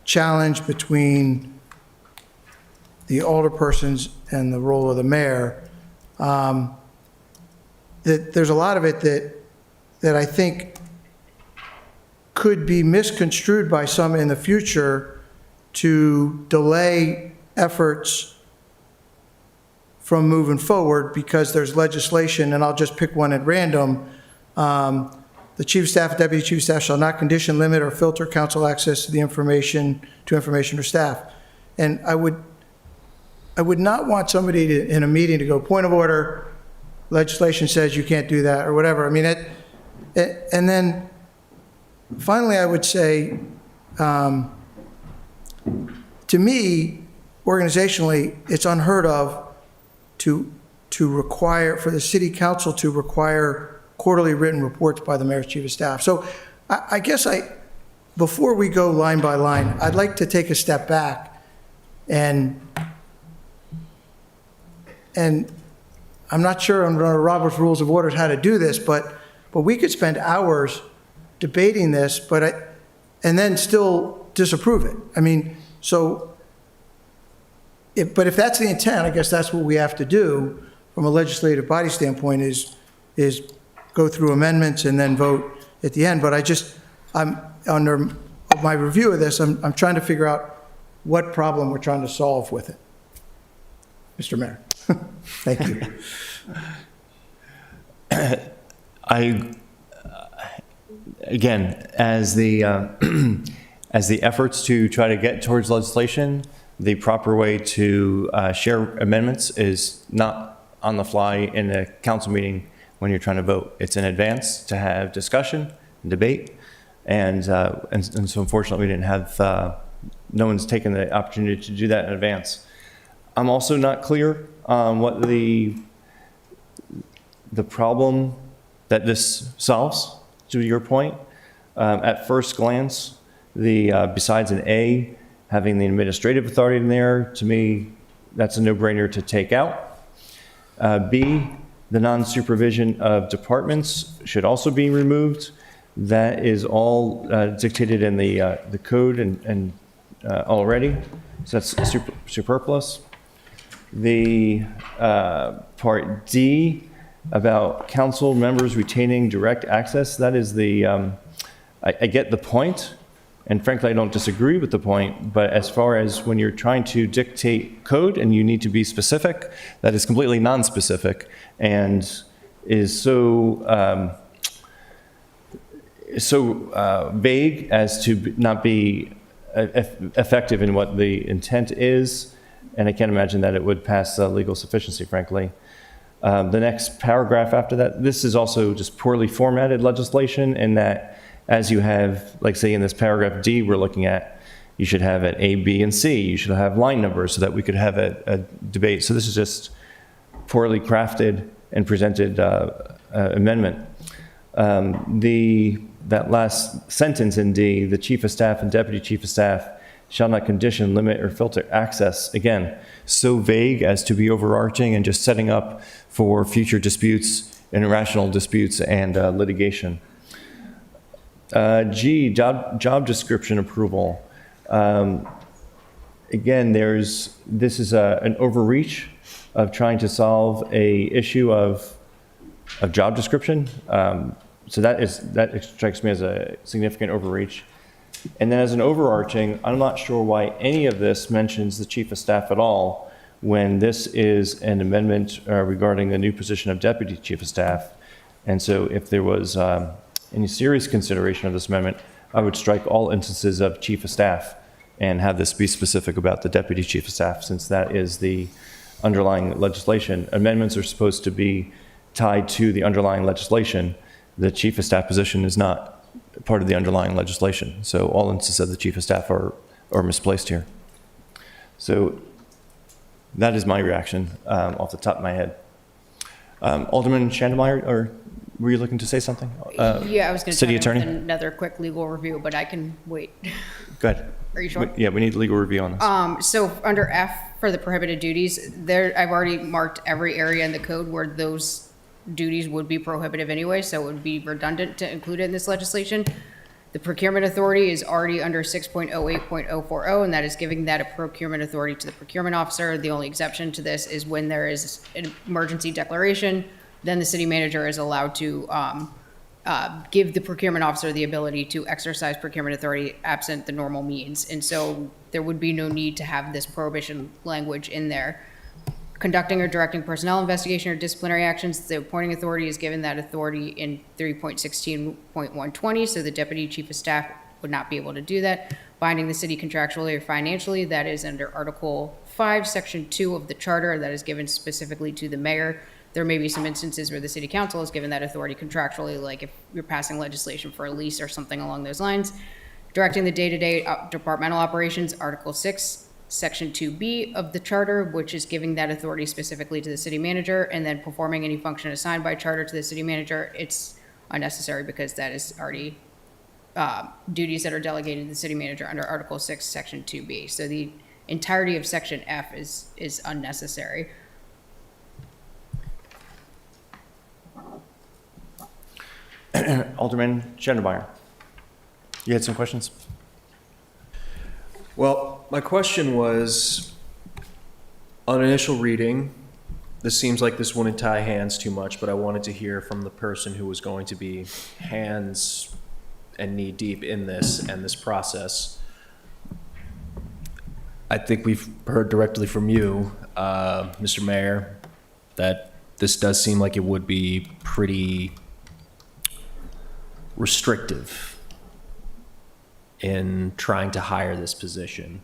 challenge between the alderpersons and the role of the mayor. That there's a lot of it that I think could be misconstrued by some in the future to delay efforts from moving forward because there's legislation, and I'll just pick one at random. The chief of staff, deputy chief of staff shall not condition, limit, or filter council access to the information or staff. And I would not want somebody in a meeting to go, point of order, legislation says you can't do that, or whatever. I mean, and then finally, I would say, to me, organizationally, it's unheard of to require, for the city council to require quarterly written reports by the mayor's chief of staff. So I guess before we go line by line, I'd like to take a step back and I'm not sure under Robert's Rules of Order how to do this, but we could spend hours debating this, and then still disapprove it. I mean, but if that's the intent, I guess that's what we have to do from a legislative body standpoint is go through amendments and then vote at the end. But I'm under my review of this, I'm trying to figure out what problem we're trying to solve with it. Mr. Mayor. Thank you. Again, as the efforts to try to get towards legislation, the proper way to share amendments is not on the fly in a council meeting when you're trying to vote. It's in advance to have discussion and debate, and so unfortunately we didn't have no one's taken the opportunity to do that in advance. I'm also not clear on what the problem that this solves, to your point. At first glance, besides an A, having the administrative authority in there, to me, that's a no-brainer to take out. B, the non-supervision of departments should also be removed. That is all dictated in the code and already, so that's superfluous. The part D about council members retaining direct access, that is I get the point, and frankly, I don't disagree with the point, but as far as when you're trying to dictate code and you need to be specific, that is completely non-specific and is so vague as to not be effective in what the intent is, and I can't imagine that it would pass legal sufficiency, frankly. The next paragraph after that, this is also just poorly formatted legislation in that as you have, like say in this paragraph D we're looking at, you should have at A, B, and C. You should have line numbers so that we could have a debate. So this is just poorly crafted and presented amendment. That last sentence in D, the chief of staff and deputy chief of staff shall not condition, limit, or filter access. Again, so vague as to be overarching and just setting up for future disputes, irrational disputes, and litigation. G, job description approval. Again, this is an overreach of trying to solve a issue of job description. So that strikes me as a significant overreach. And then as an overarching, I'm not sure why any of this mentions the chief of staff at all when this is an amendment regarding the new position of deputy chief of staff. And so if there was any serious consideration of this amendment, I would strike all instances of chief of staff and have this be specific about the deputy chief of staff, since that is the underlying legislation. Amendments are supposed to be tied to the underlying legislation. The chief of staff position is not part of the underlying legislation. So all instances of the chief of staff are misplaced here. So that is my reaction off the top of my head. Alderman Schandemeyer, or were you looking to say something? Yeah, I was going to City Attorney? another quick legal review, but I can wait. Go ahead. Are you sure? Yeah, we need legal review on this. So under F for the prohibited duties, I've already marked every area in the code where those duties would be prohibitive anyway, so it would be redundant to include it in this legislation. The procurement authority is already under 6.08.040, and that is giving that a procurement authority to the procurement officer. The only exception to this is when there is an emergency declaration, then the city manager is allowed to give the procurement officer the ability to exercise procurement authority absent the normal means. And so there would be no need to have this prohibition language in there. Conducting or directing personnel investigation or disciplinary actions, the appointing authority is given that authority in 3.16.120, so the deputy chief of staff would not be able to do that. Binding the city contractually or financially, that is under Article 5, Section 2 of the charter, that is given specifically to the mayor. There may be some instances where the city council is given that authority contractually, like if you're passing legislation for a lease or something along those lines. Directing the day-to-day departmental operations, Article 6, Section 2B of the charter, which is giving that authority specifically to the city manager, and then performing any function assigned by charter to the city manager. It's unnecessary because that is already duties that are delegated to the city manager under Article 6, Section 2B. So the entirety of Section F is unnecessary. Alderman Schandemeyer, you had some questions? Well, my question was, on initial reading, this seems like this wouldn't tie hands too much, but I wanted to hear from the person who was going to be hands and knee deep in this and this process. I think we've heard directly from you, Mr. Mayor, that this does seem like it would be pretty restrictive in trying to hire this position.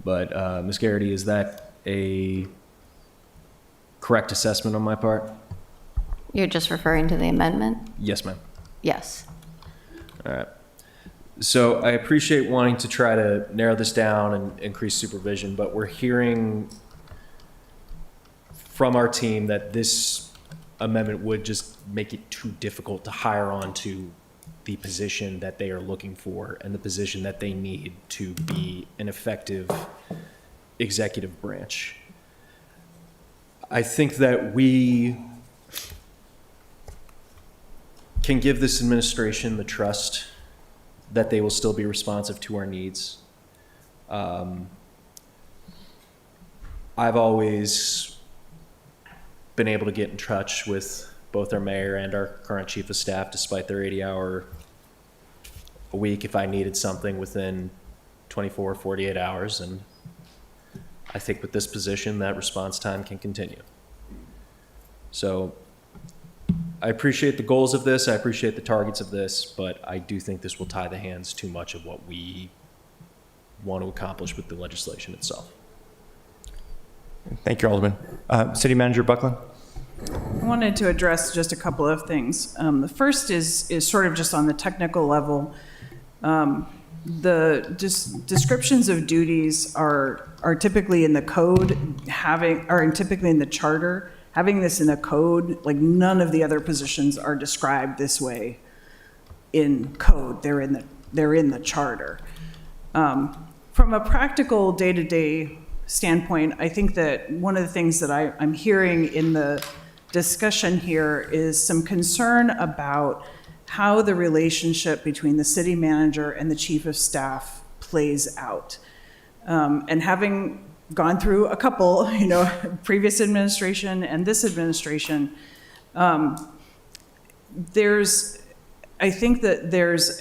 But Ms. Garrity, is that a correct assessment on my part? You're just referring to the amendment? Yes, ma'am. Yes. All right. So I appreciate wanting to try to narrow this down and increase supervision, but we're hearing from our team that this amendment would just make it too difficult to hire on to the position that they are looking for and the position that they need to be an effective executive branch. I think that we can give this administration the trust that they will still be responsive to our needs. I've always been able to get in touch with both our mayor and our current chief of staff despite their 80-hour a week if I needed something within 24, 48 hours. And I think with this position, that response time can continue. So I appreciate the goals of this. I appreciate the targets of this, but I do think this will tie the hands too much of what we want to accomplish with the legislation itself. Thank you, Alderman. City Manager Buckland? I wanted to address just a couple of things. The first is sort of just on the technical level. The descriptions of duties are typically in the code, are typically in the charter. Having this in the code, like none of the other positions are described this way in code. They're in the charter. From a practical day-to-day standpoint, I think that one of the things that I'm hearing in the discussion here is some concern about how the relationship between the city manager and the chief of staff plays out. And having gone through a couple, previous administration and this administration, I think there's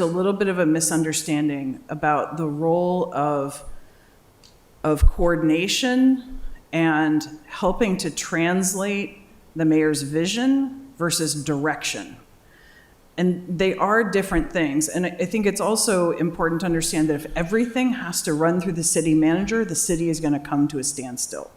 a little bit of a misunderstanding about the role of coordination and helping to translate the mayor's vision versus direction. And they are different things. And I think it's also important to understand that if everything has to run through the city manager, the city is going to come to a standstill.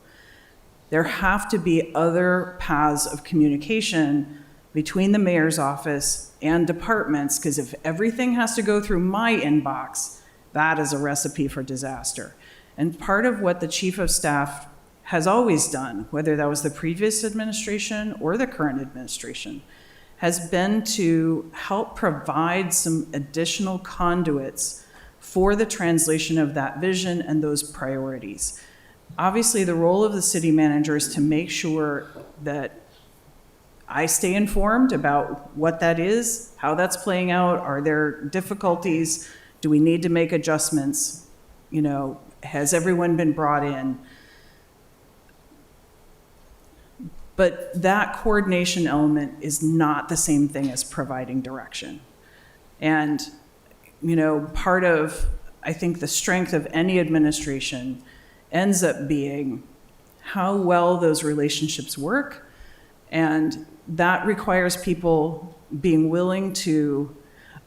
There have to be other paths of communication between the mayor's office and departments, because if everything has to go through my inbox, that is a recipe for disaster. And part of what the chief of staff has always done, whether that was the previous administration or the current administration, has been to help provide some additional conduits for the translation of that vision and those priorities. Obviously, the role of the city manager is to make sure that I stay informed about what that is, how that's playing out. Are there difficulties? Do we need to make adjustments? Has everyone been brought in? But that coordination element is not the same thing as providing direction. And, part of, I think, the strength of any administration ends up being how well those relationships work. And that requires people being willing to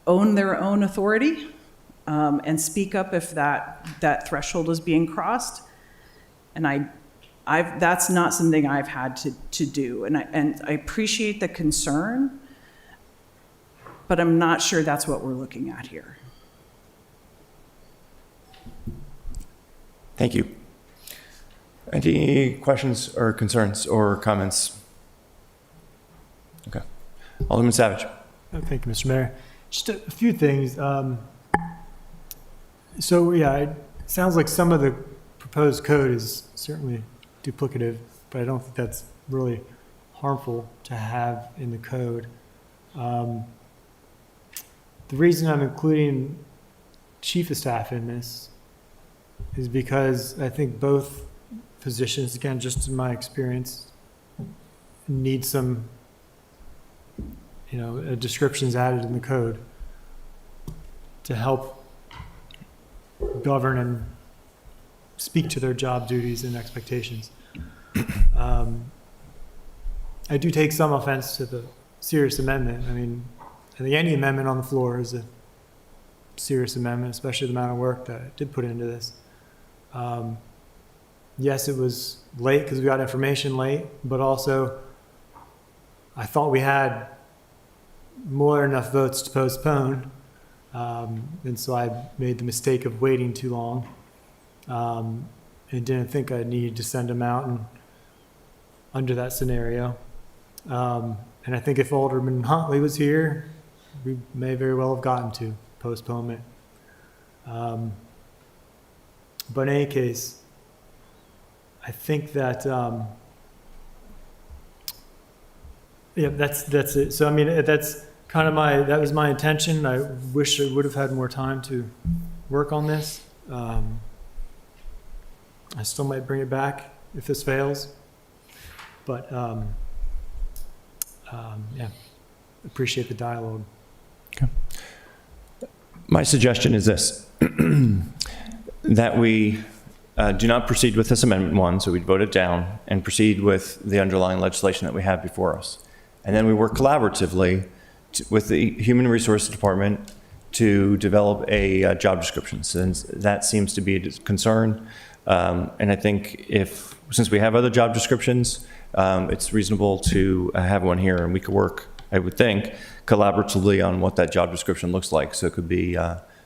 own their own authority and speak up if that threshold is being crossed. And that's not something I've had to do. And I appreciate the concern, but I'm not sure that's what we're looking at here. Thank you. Any questions or concerns or comments? Okay. Alderman Savage. Thank you, Mr. Mayor. Just a few things. It sounds like some of the proposed code is certainly duplicative, but I don't think that's really harmful to have in the code. The reason I'm including chief of staff in this is because I think both positions, again, just in my experience, need some, descriptions added in the code to help govern and speak to their job duties and expectations. I do take some offense to the serious amendment. I think any amendment on the floor is a serious amendment, especially the amount of work that I did put into this. Yes, it was late because we got information late, but also I thought we had more than enough votes to postpone. And so I made the mistake of waiting too long. And didn't think I needed to send them out and under that scenario. And I think if Alderman Huntley was here, we may very well have gotten to postponement. But in any case, I think that, yeah, that's it. So, I mean, that's kind of that was my intention. I wish I would have had more time to work on this. I still might bring it back if this fails. But, yeah, appreciate the dialogue. My suggestion is this, that we do not proceed with this Amendment 1, so we'd vote it down, and proceed with the underlying legislation that we have before us. And then we work collaboratively with the Human Resources Department to develop a job description, since that seems to be a concern. And I think since we have other job descriptions, it's reasonable to have one here, and we could work, I would think, collaboratively on what that job description looks like. So it could be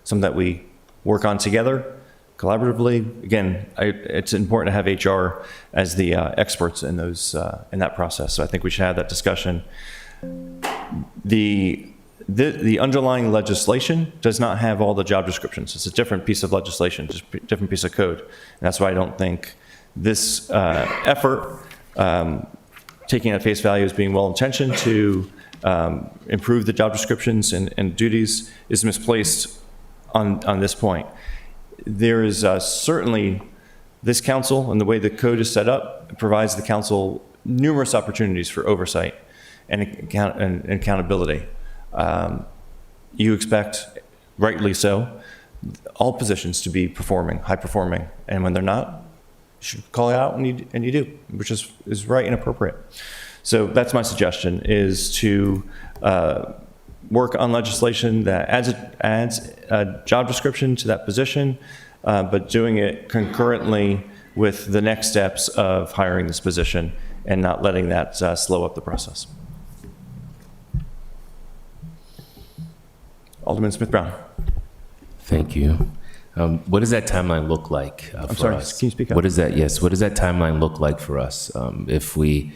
something that we work on together, collaboratively. Again, it's important to have HR as the experts in in that process. So I think we should have that discussion. The underlying legislation does not have all the job descriptions. It's a different piece of legislation, just a different piece of code. And that's why I don't think this effort, taking at face value as being well-intentioned to improve the job descriptions and duties, is misplaced on this point. There is certainly this council, and the way the code is set up, provides the council numerous opportunities for oversight and accountability. You expect, rightly so, all positions to be high performing, and when they're not, you should call it out, and you do, which is right and appropriate. So that's my suggestion, is to work on legislation that adds a job description to that position, but doing it concurrently with the next steps of hiring this position and not letting that slow up the process. Alderman Smith-Brown. Thank you. What does that timeline look like for I'm sorry, us? can you speak up? What does that timeline look like for us if we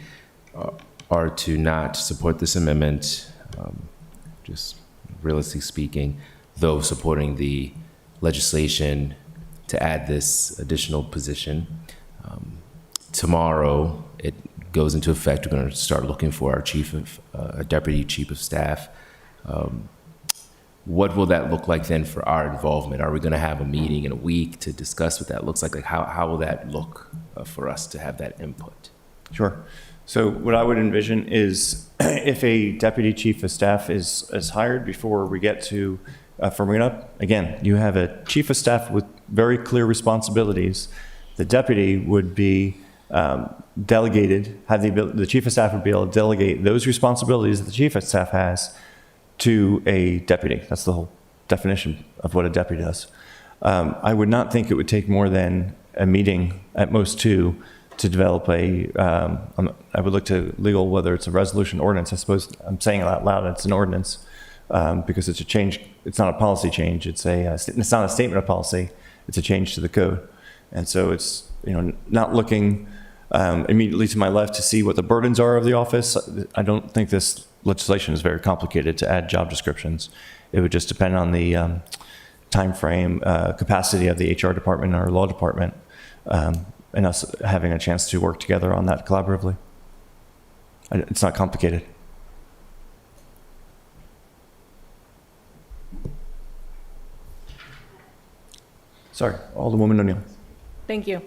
are to not support this amendment, just realistically speaking, though supporting the legislation to add this additional position? Tomorrow, it goes into effect. We're going to start looking for our deputy chief of staff. What will that look like then for our involvement? Are we going to have a meeting in a week to discuss what that looks like? Like how will that look for us to have that input? Sure. So what I would envision is if a deputy chief of staff is hired before we get to firming it up, again, you have a chief of staff with very clear responsibilities. The deputy would be delegated, the chief of staff would be able to delegate those responsibilities that the chief of staff has to a deputy. That's the whole definition of what a deputy does. I would not think it would take more than a meeting, at most two, to develop I would look to legal, whether it's a resolution ordinance. I suppose I'm saying it out loud, it's an ordinance, because it's a change, it's not a policy change, it's not a statement of policy, it's a change to the code. And so it's, not looking immediately to my left to see what the burdens are of the office. I don't think this legislation is very complicated to add job descriptions. It would just depend on the time frame, capacity of the HR department or law department, and us having a chance to work together on that collaboratively. It's not complicated. Sorry, Alderwoman O'Neill. Thank you.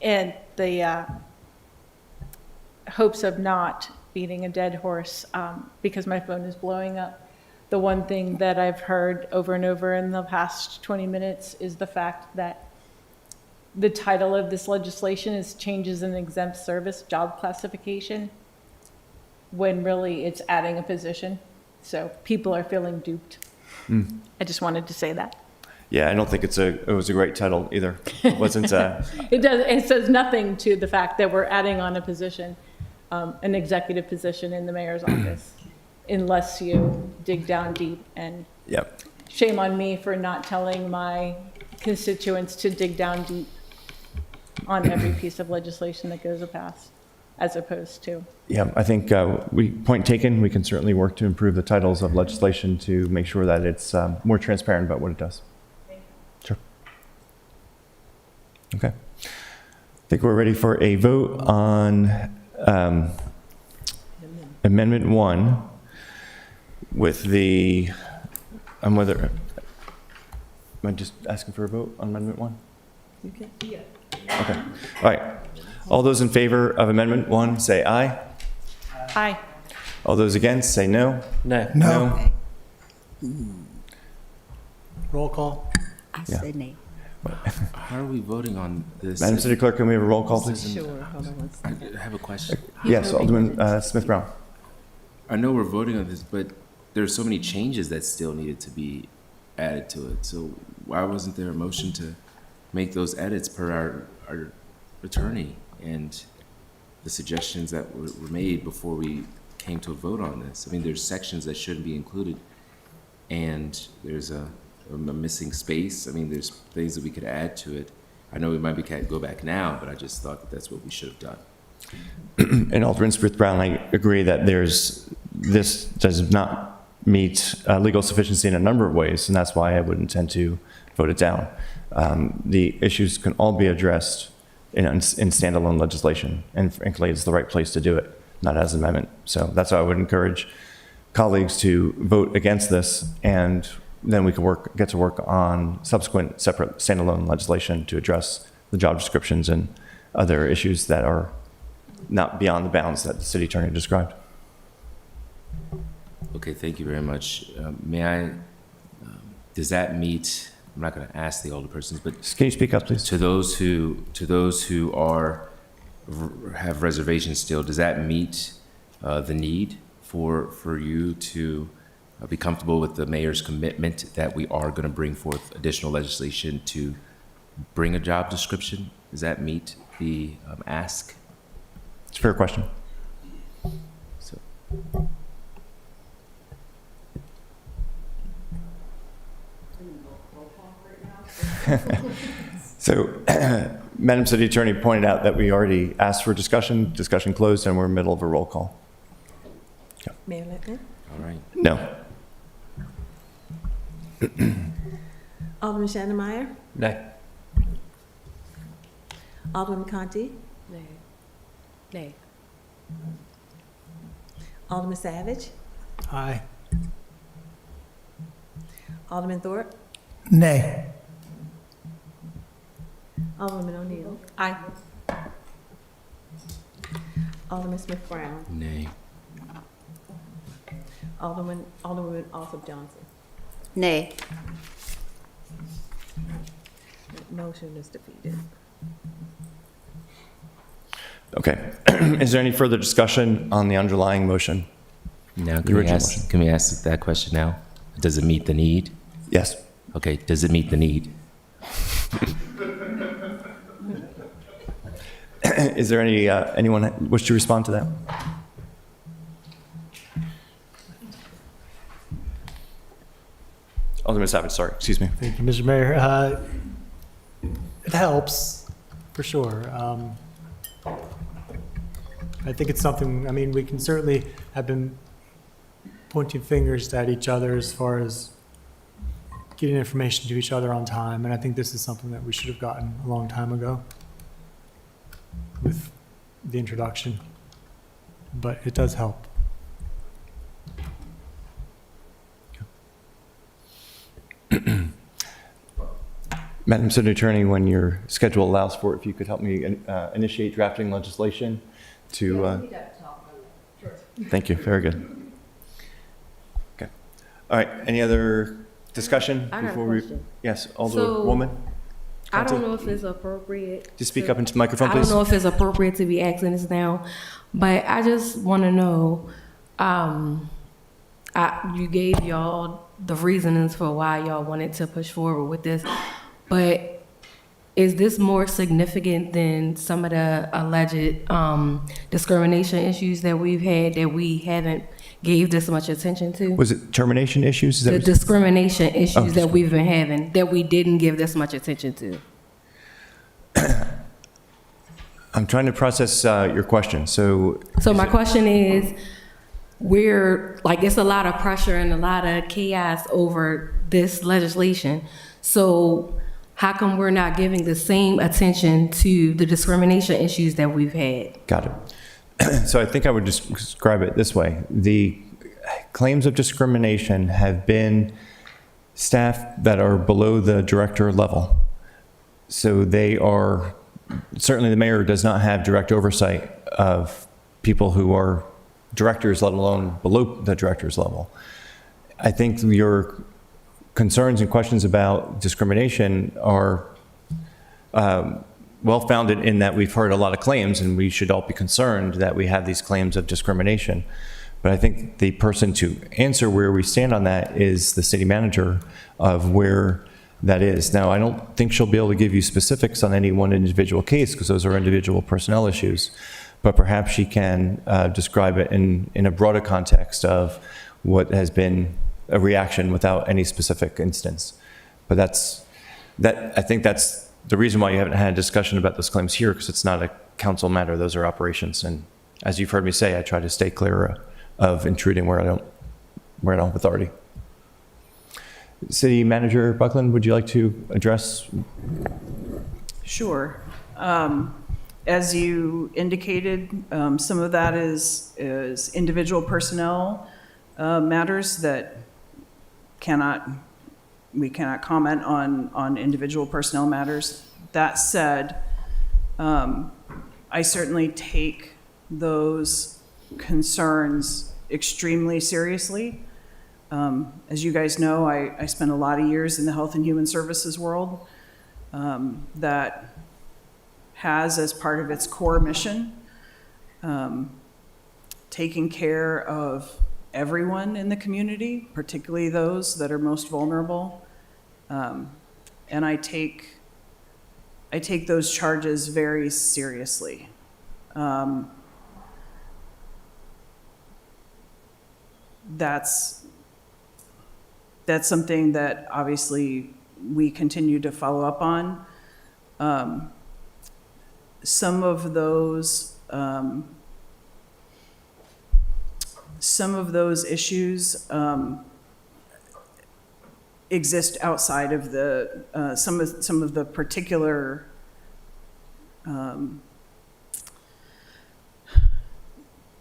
And the hopes of not beating a dead horse, because my phone is blowing up. The one thing that I've heard over and over in the past 20 minutes is the fact that the title of this legislation is Changes in Exempt Service Job Classification, when really it's adding a position. So people are feeling duped. I just wanted to say that. Yeah, I don't think it was a great title either. It wasn't. It says nothing to the fact that we're adding on a position, an executive position in the mayor's office. unless you dig down deep. And Yep. shame on me for not telling my constituents to dig down deep on every piece of legislation that goes past, as opposed to. Yeah, I think point taken. We can certainly work to improve the titles of legislation to make sure that it's more transparent about what it does. Sure. Okay. I think we're ready for a vote on Amendment 1 with the, whether, am I just asking for a vote on Amendment 1? You can, yeah. Okay. All right. All those in favor of Amendment 1, say aye. Aye. All those against, say no. No. No. Roll call. I Yeah. said nay. How are we voting on this? Madam City Clerk, can we have a roll call, please? Sure, hold on one second. I have a question. Yes, Alderman Smith-Brown. I know we're voting on this, but there are so many changes that still needed to be added to it. So why wasn't there a motion to make those edits per our attorney and the suggestions that were made before we came to a vote on this? I mean, there's sections that shouldn't be included, and there's a missing space. I mean, there's things that we could add to it. I know we might can't go back now, but I just thought that that's what we should have done. And Alderman Smith-Brown, I agree that this does not meet legal sufficiency in a number of ways, and that's why I would intend to vote it down. The issues can all be addressed in standalone legislation, and frankly, it's the right place to do it, not as an amendment. So that's why I would encourage colleagues to vote against this, and then we can get to work on subsequent separate standalone legislation to address the job descriptions and other issues that are not beyond the bounds that the city attorney described. Okay, thank you very much. May I, does that meet, I'm not going to ask the older persons, but can you speak up, please? To those who have reservations still, does that meet the need for you to be comfortable with the mayor's commitment that we are going to bring forth additional legislation to bring a job description? Does that meet the ask? It's a fair question. So. So, Madam City Attorney pointed out that we already asked for discussion closed, and we're in the middle of a roll call. Yeah. Mayor Littman? All right. No. Alderman Shannon Meyer? Nay. Alderman Conti? Nay. Nay. Alderman Savage? Aye. Alderman Thorpe? Nay. Alderman O'Neill? Aye. Alderman Smith Brown? Nay. Alderwoman Alsop Johnson? Nay. That motion is defeated. Okay. Is there any further discussion on the underlying motion? Now, The original motion. can we ask that question now? Does it meet the need? Yes. Okay, does it meet the need? Is there anyone wish to respond to that? Alderman Savage, sorry, excuse me. Thank you, Mr. Mayor. It helps, for sure. I think it's something, I mean, we can certainly have been pointing fingers at each other as far as getting information to each other on time, and I think this is something that we should have gotten a long time ago with the introduction, but it does help. Madam City Attorney, when your schedule allows for it, if you could help me initiate drafting legislation to... Thank you, very good. Okay. All right, any other discussion? I got a before question. Yes, Alderwoman? I don't know if it's appropriate. Just speak up into the microphone, I please. don't know if it's appropriate to be asking this now, but I just want to know, you gave y'all the reasons for why y'all wanted to push forward with this, but is this more significant than some of the alleged discrimination issues that we've had that we haven't gave this much attention to. Was it termination issues? Is that The what- discrimination issues Oh, that we've been having, that we didn't give this much attention to. I'm trying to process your question. So My question is, it's a lot of pressure and a lot of chaos over this legislation. So how come we're not giving the same attention to the discrimination issues that we've had? got it. So I think I would just describe it this way. The claims of discrimination have been staff that are below the director level. So they are, certainly the mayor does not have direct oversight of people who are directors, let alone below the director's level. I think your concerns and questions about discrimination are well-founded in that we've heard a lot of claims, and we should all be concerned that we have these claims of discrimination. But I think the person to answer where we stand on that is the city manager of where that is. Now, I don't think she'll be able to give you specifics on any one individual case because those are individual personnel issues, but perhaps she can describe it in a broader context of what has been a reaction without any specific instance. But I think that's the reason why you haven't had a discussion about those claims here, because it's not a council matter. Those are operations. And as you've heard me say, I try to stay clear of intruding where I don't have authority. City Manager Buckland, would you like to address? Sure. As you indicated, some of that is individual personnel matters that we cannot comment on individual personnel matters. That said, I certainly take those concerns extremely seriously. As you guys know, I spent a lot of years in the health and human services world that has as part of its core mission taking care of everyone in the community, particularly those that are most vulnerable. And I take those charges very seriously. That's something that obviously we continue to follow up on. Some of those issues exist outside of the some of the particular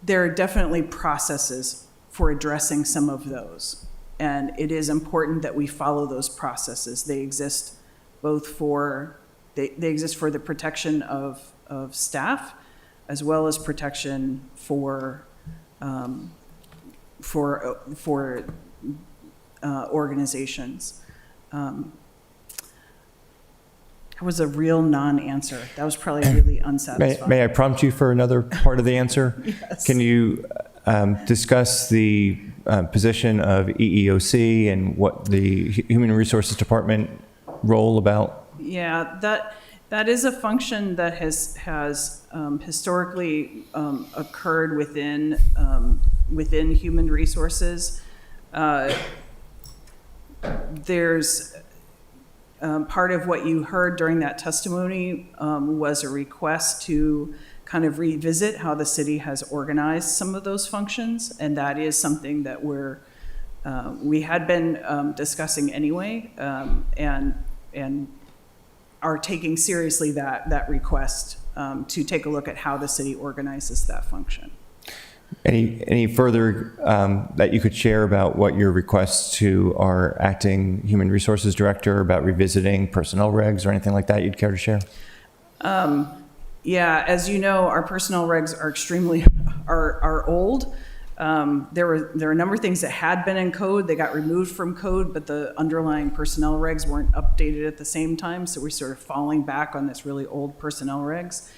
there are definitely processes for addressing some of those, and it is important that we follow those processes. They exist both for they exist for the protection of staff, as well as protection for organizations. That was a real non-answer. That was probably really unsatisfying. May I prompt you for another part of the answer? Yes. Can you discuss the position of EEOC and what the Human Resources Department role about? Yeah, that is a function that has historically occurred within human resources. There's part of what you heard during that testimony was a request to kind of revisit how the city has organized some of those functions, and that is something that we had been discussing anyway, and are taking seriously that request to take a look at how the city organizes that function. Any further that you could share about what your requests to our acting human resources director about revisiting personnel regs or anything like that you'd care to share? Yeah, as you know, our personnel regs are extremely are old. There are a number of things that had been in code. They got removed from code, but the underlying personnel regs weren't updated at the same time, so we're sort of falling back on this really old personnel regs.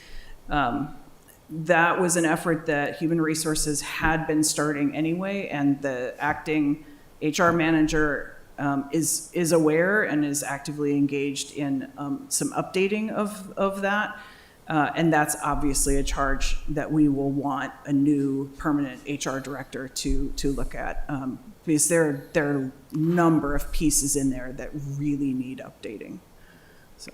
That was an effort that Human Resources had been starting anyway, and the acting HR manager is aware and is actively engaged in some updating of that. And that's obviously a charge that we will want a new permanent HR director to look at, because there are a number of pieces in there that really need updating. So.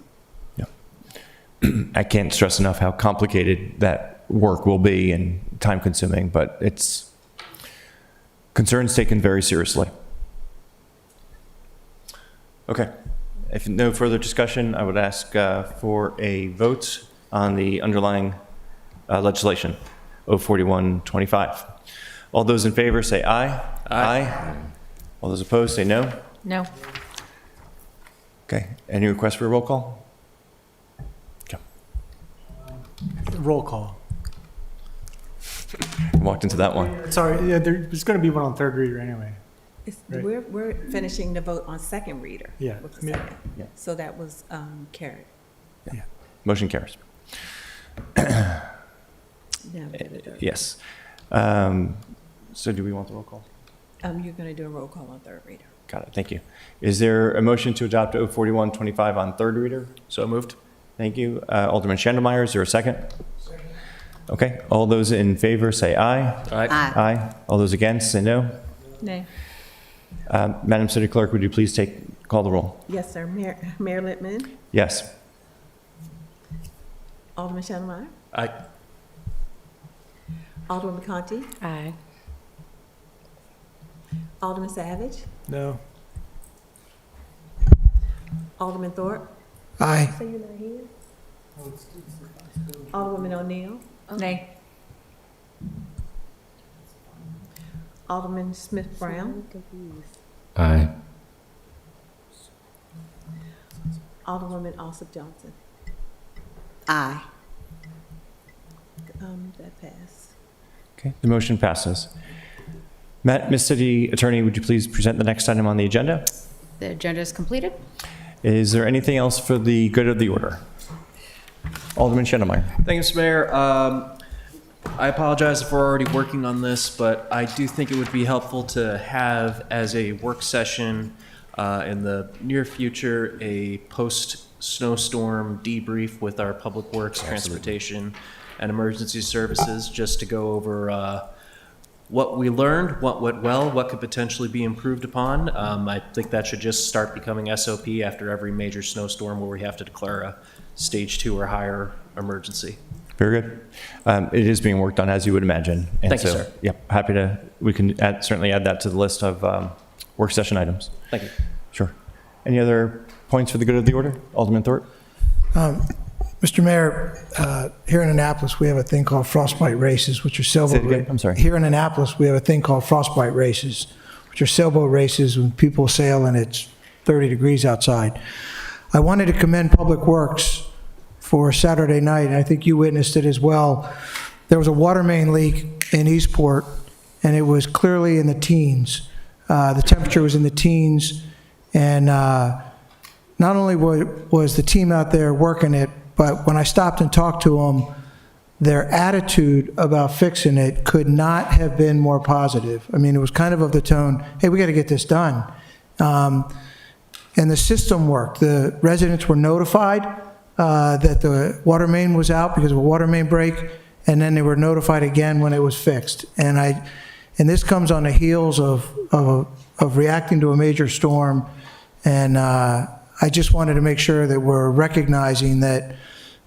I can't stress enough how complicated that work will be and time consuming, but it's concerns taken very seriously. Okay. If no further discussion, I would ask for a vote on the underlying legislation, 04125. All those in favor say aye. Aye. All those opposed say no. No. Okay. Any request for a roll call? Roll call. Walked into that one. Sorry, yeah, there's going to be one on third reader anyway. Right. We're finishing the vote on second reader. Yeah. With the second. Yeah. So that was carried. Yeah. Motion carries. Now we're gonna do- Yes. So do we want the roll call? You're going to do a roll call on third reader. Got it. Thank you. Is there a motion to adopt 04125 on third reader? So moved. Thank you. Alderman Schneidermeyer, is there a second? Second. Okay. All those in favor say aye. Aye. Aye. All those against say no. Nay. Madam City Clerk, would you please call the roll? Yes, sir. Mayor Littman, Yes. Alderman Schneidermeyer, Aye. Alderman McConkey, Aye. Alderman Savage, No. Alderman Thorpe. Aye. So you're not here? Alderwoman O'Neill, Nay. Alderman Smith Brown, Aye. Alderwoman Alsop Johnson. Aye. That passed. Okay. The motion passes. Ms. City Attorney, would you please present the next item on the agenda? The agenda is completed. Is there anything else for the good of the order? Alderman Schneidermeyer. Thank you, Mr. Mayor. I apologize if we're already working on this, but I do think it would be helpful to have as a work session in the near future a post-snowstorm debrief with our Public Works, Transportation, and Emergency Services, just to go over what we learned, what went well, what could potentially be improved upon. I think that should just start becoming SOP after every major snowstorm where we have to declare a stage 2 or higher emergency. Very good. It is being worked on, as you would imagine. And Thank you, so, sir. Yep, happy to, we can certainly add that to the list of work session items. Thank you. Sure. Any other points for the good of the order? Alderman Thorpe? Mr. Mayor, here in Annapolis, we have a thing called frostbite races, which are sailboat. Say it again? I'm sorry. Here in Annapolis, we have a thing called frostbite races, which are sailboat races when people sail and it's 30 degrees outside. I wanted to commend Public Works for Saturday night, and I think you witnessed it as well. There was a water main leak in Eastport, and it was clearly in the teens. The temperature was in the teens, and not only was the team out there working it, but when I stopped and talked to them, their attitude about fixing it could not have been more positive. I mean, it was kind of the tone, hey, we got to get this done. And the system worked. The residents were notified that the water main was out because of a water main break, and then they were notified again when it was fixed. And this comes on the heels of reacting to a major storm, and I just wanted to make sure that we're recognizing that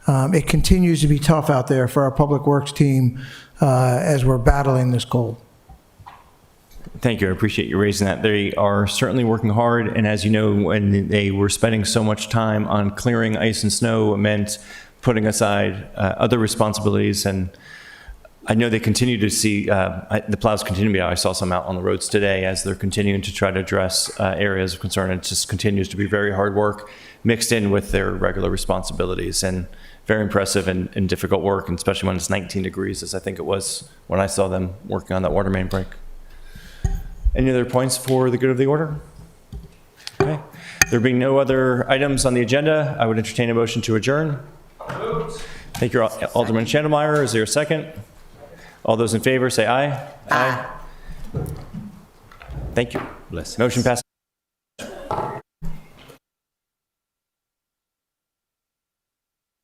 it continues to be tough out there for our Public Works team as we're battling this cold. Thank you. I appreciate you raising that. They are certainly working hard, and as you know, when they were spending so much time on clearing ice and snow, it meant putting aside other responsibilities, and I know they continue to see, the plows continue to be out. I saw some out on the roads today as they're continuing to try to address areas of concern. It just continues to be very hard work mixed in with their regular responsibilities, and very impressive and difficult work, and especially when it's 19 degrees, as I think it was when I saw them working on that water main break. Any other points for the good of the order? Okay. There being no other items on the agenda, I would entertain a motion to adjourn. Thank you, Alderman Schneidermeyer. Is there a second? All those in favor say aye. Aye. Thank you. Bless. Motion passes.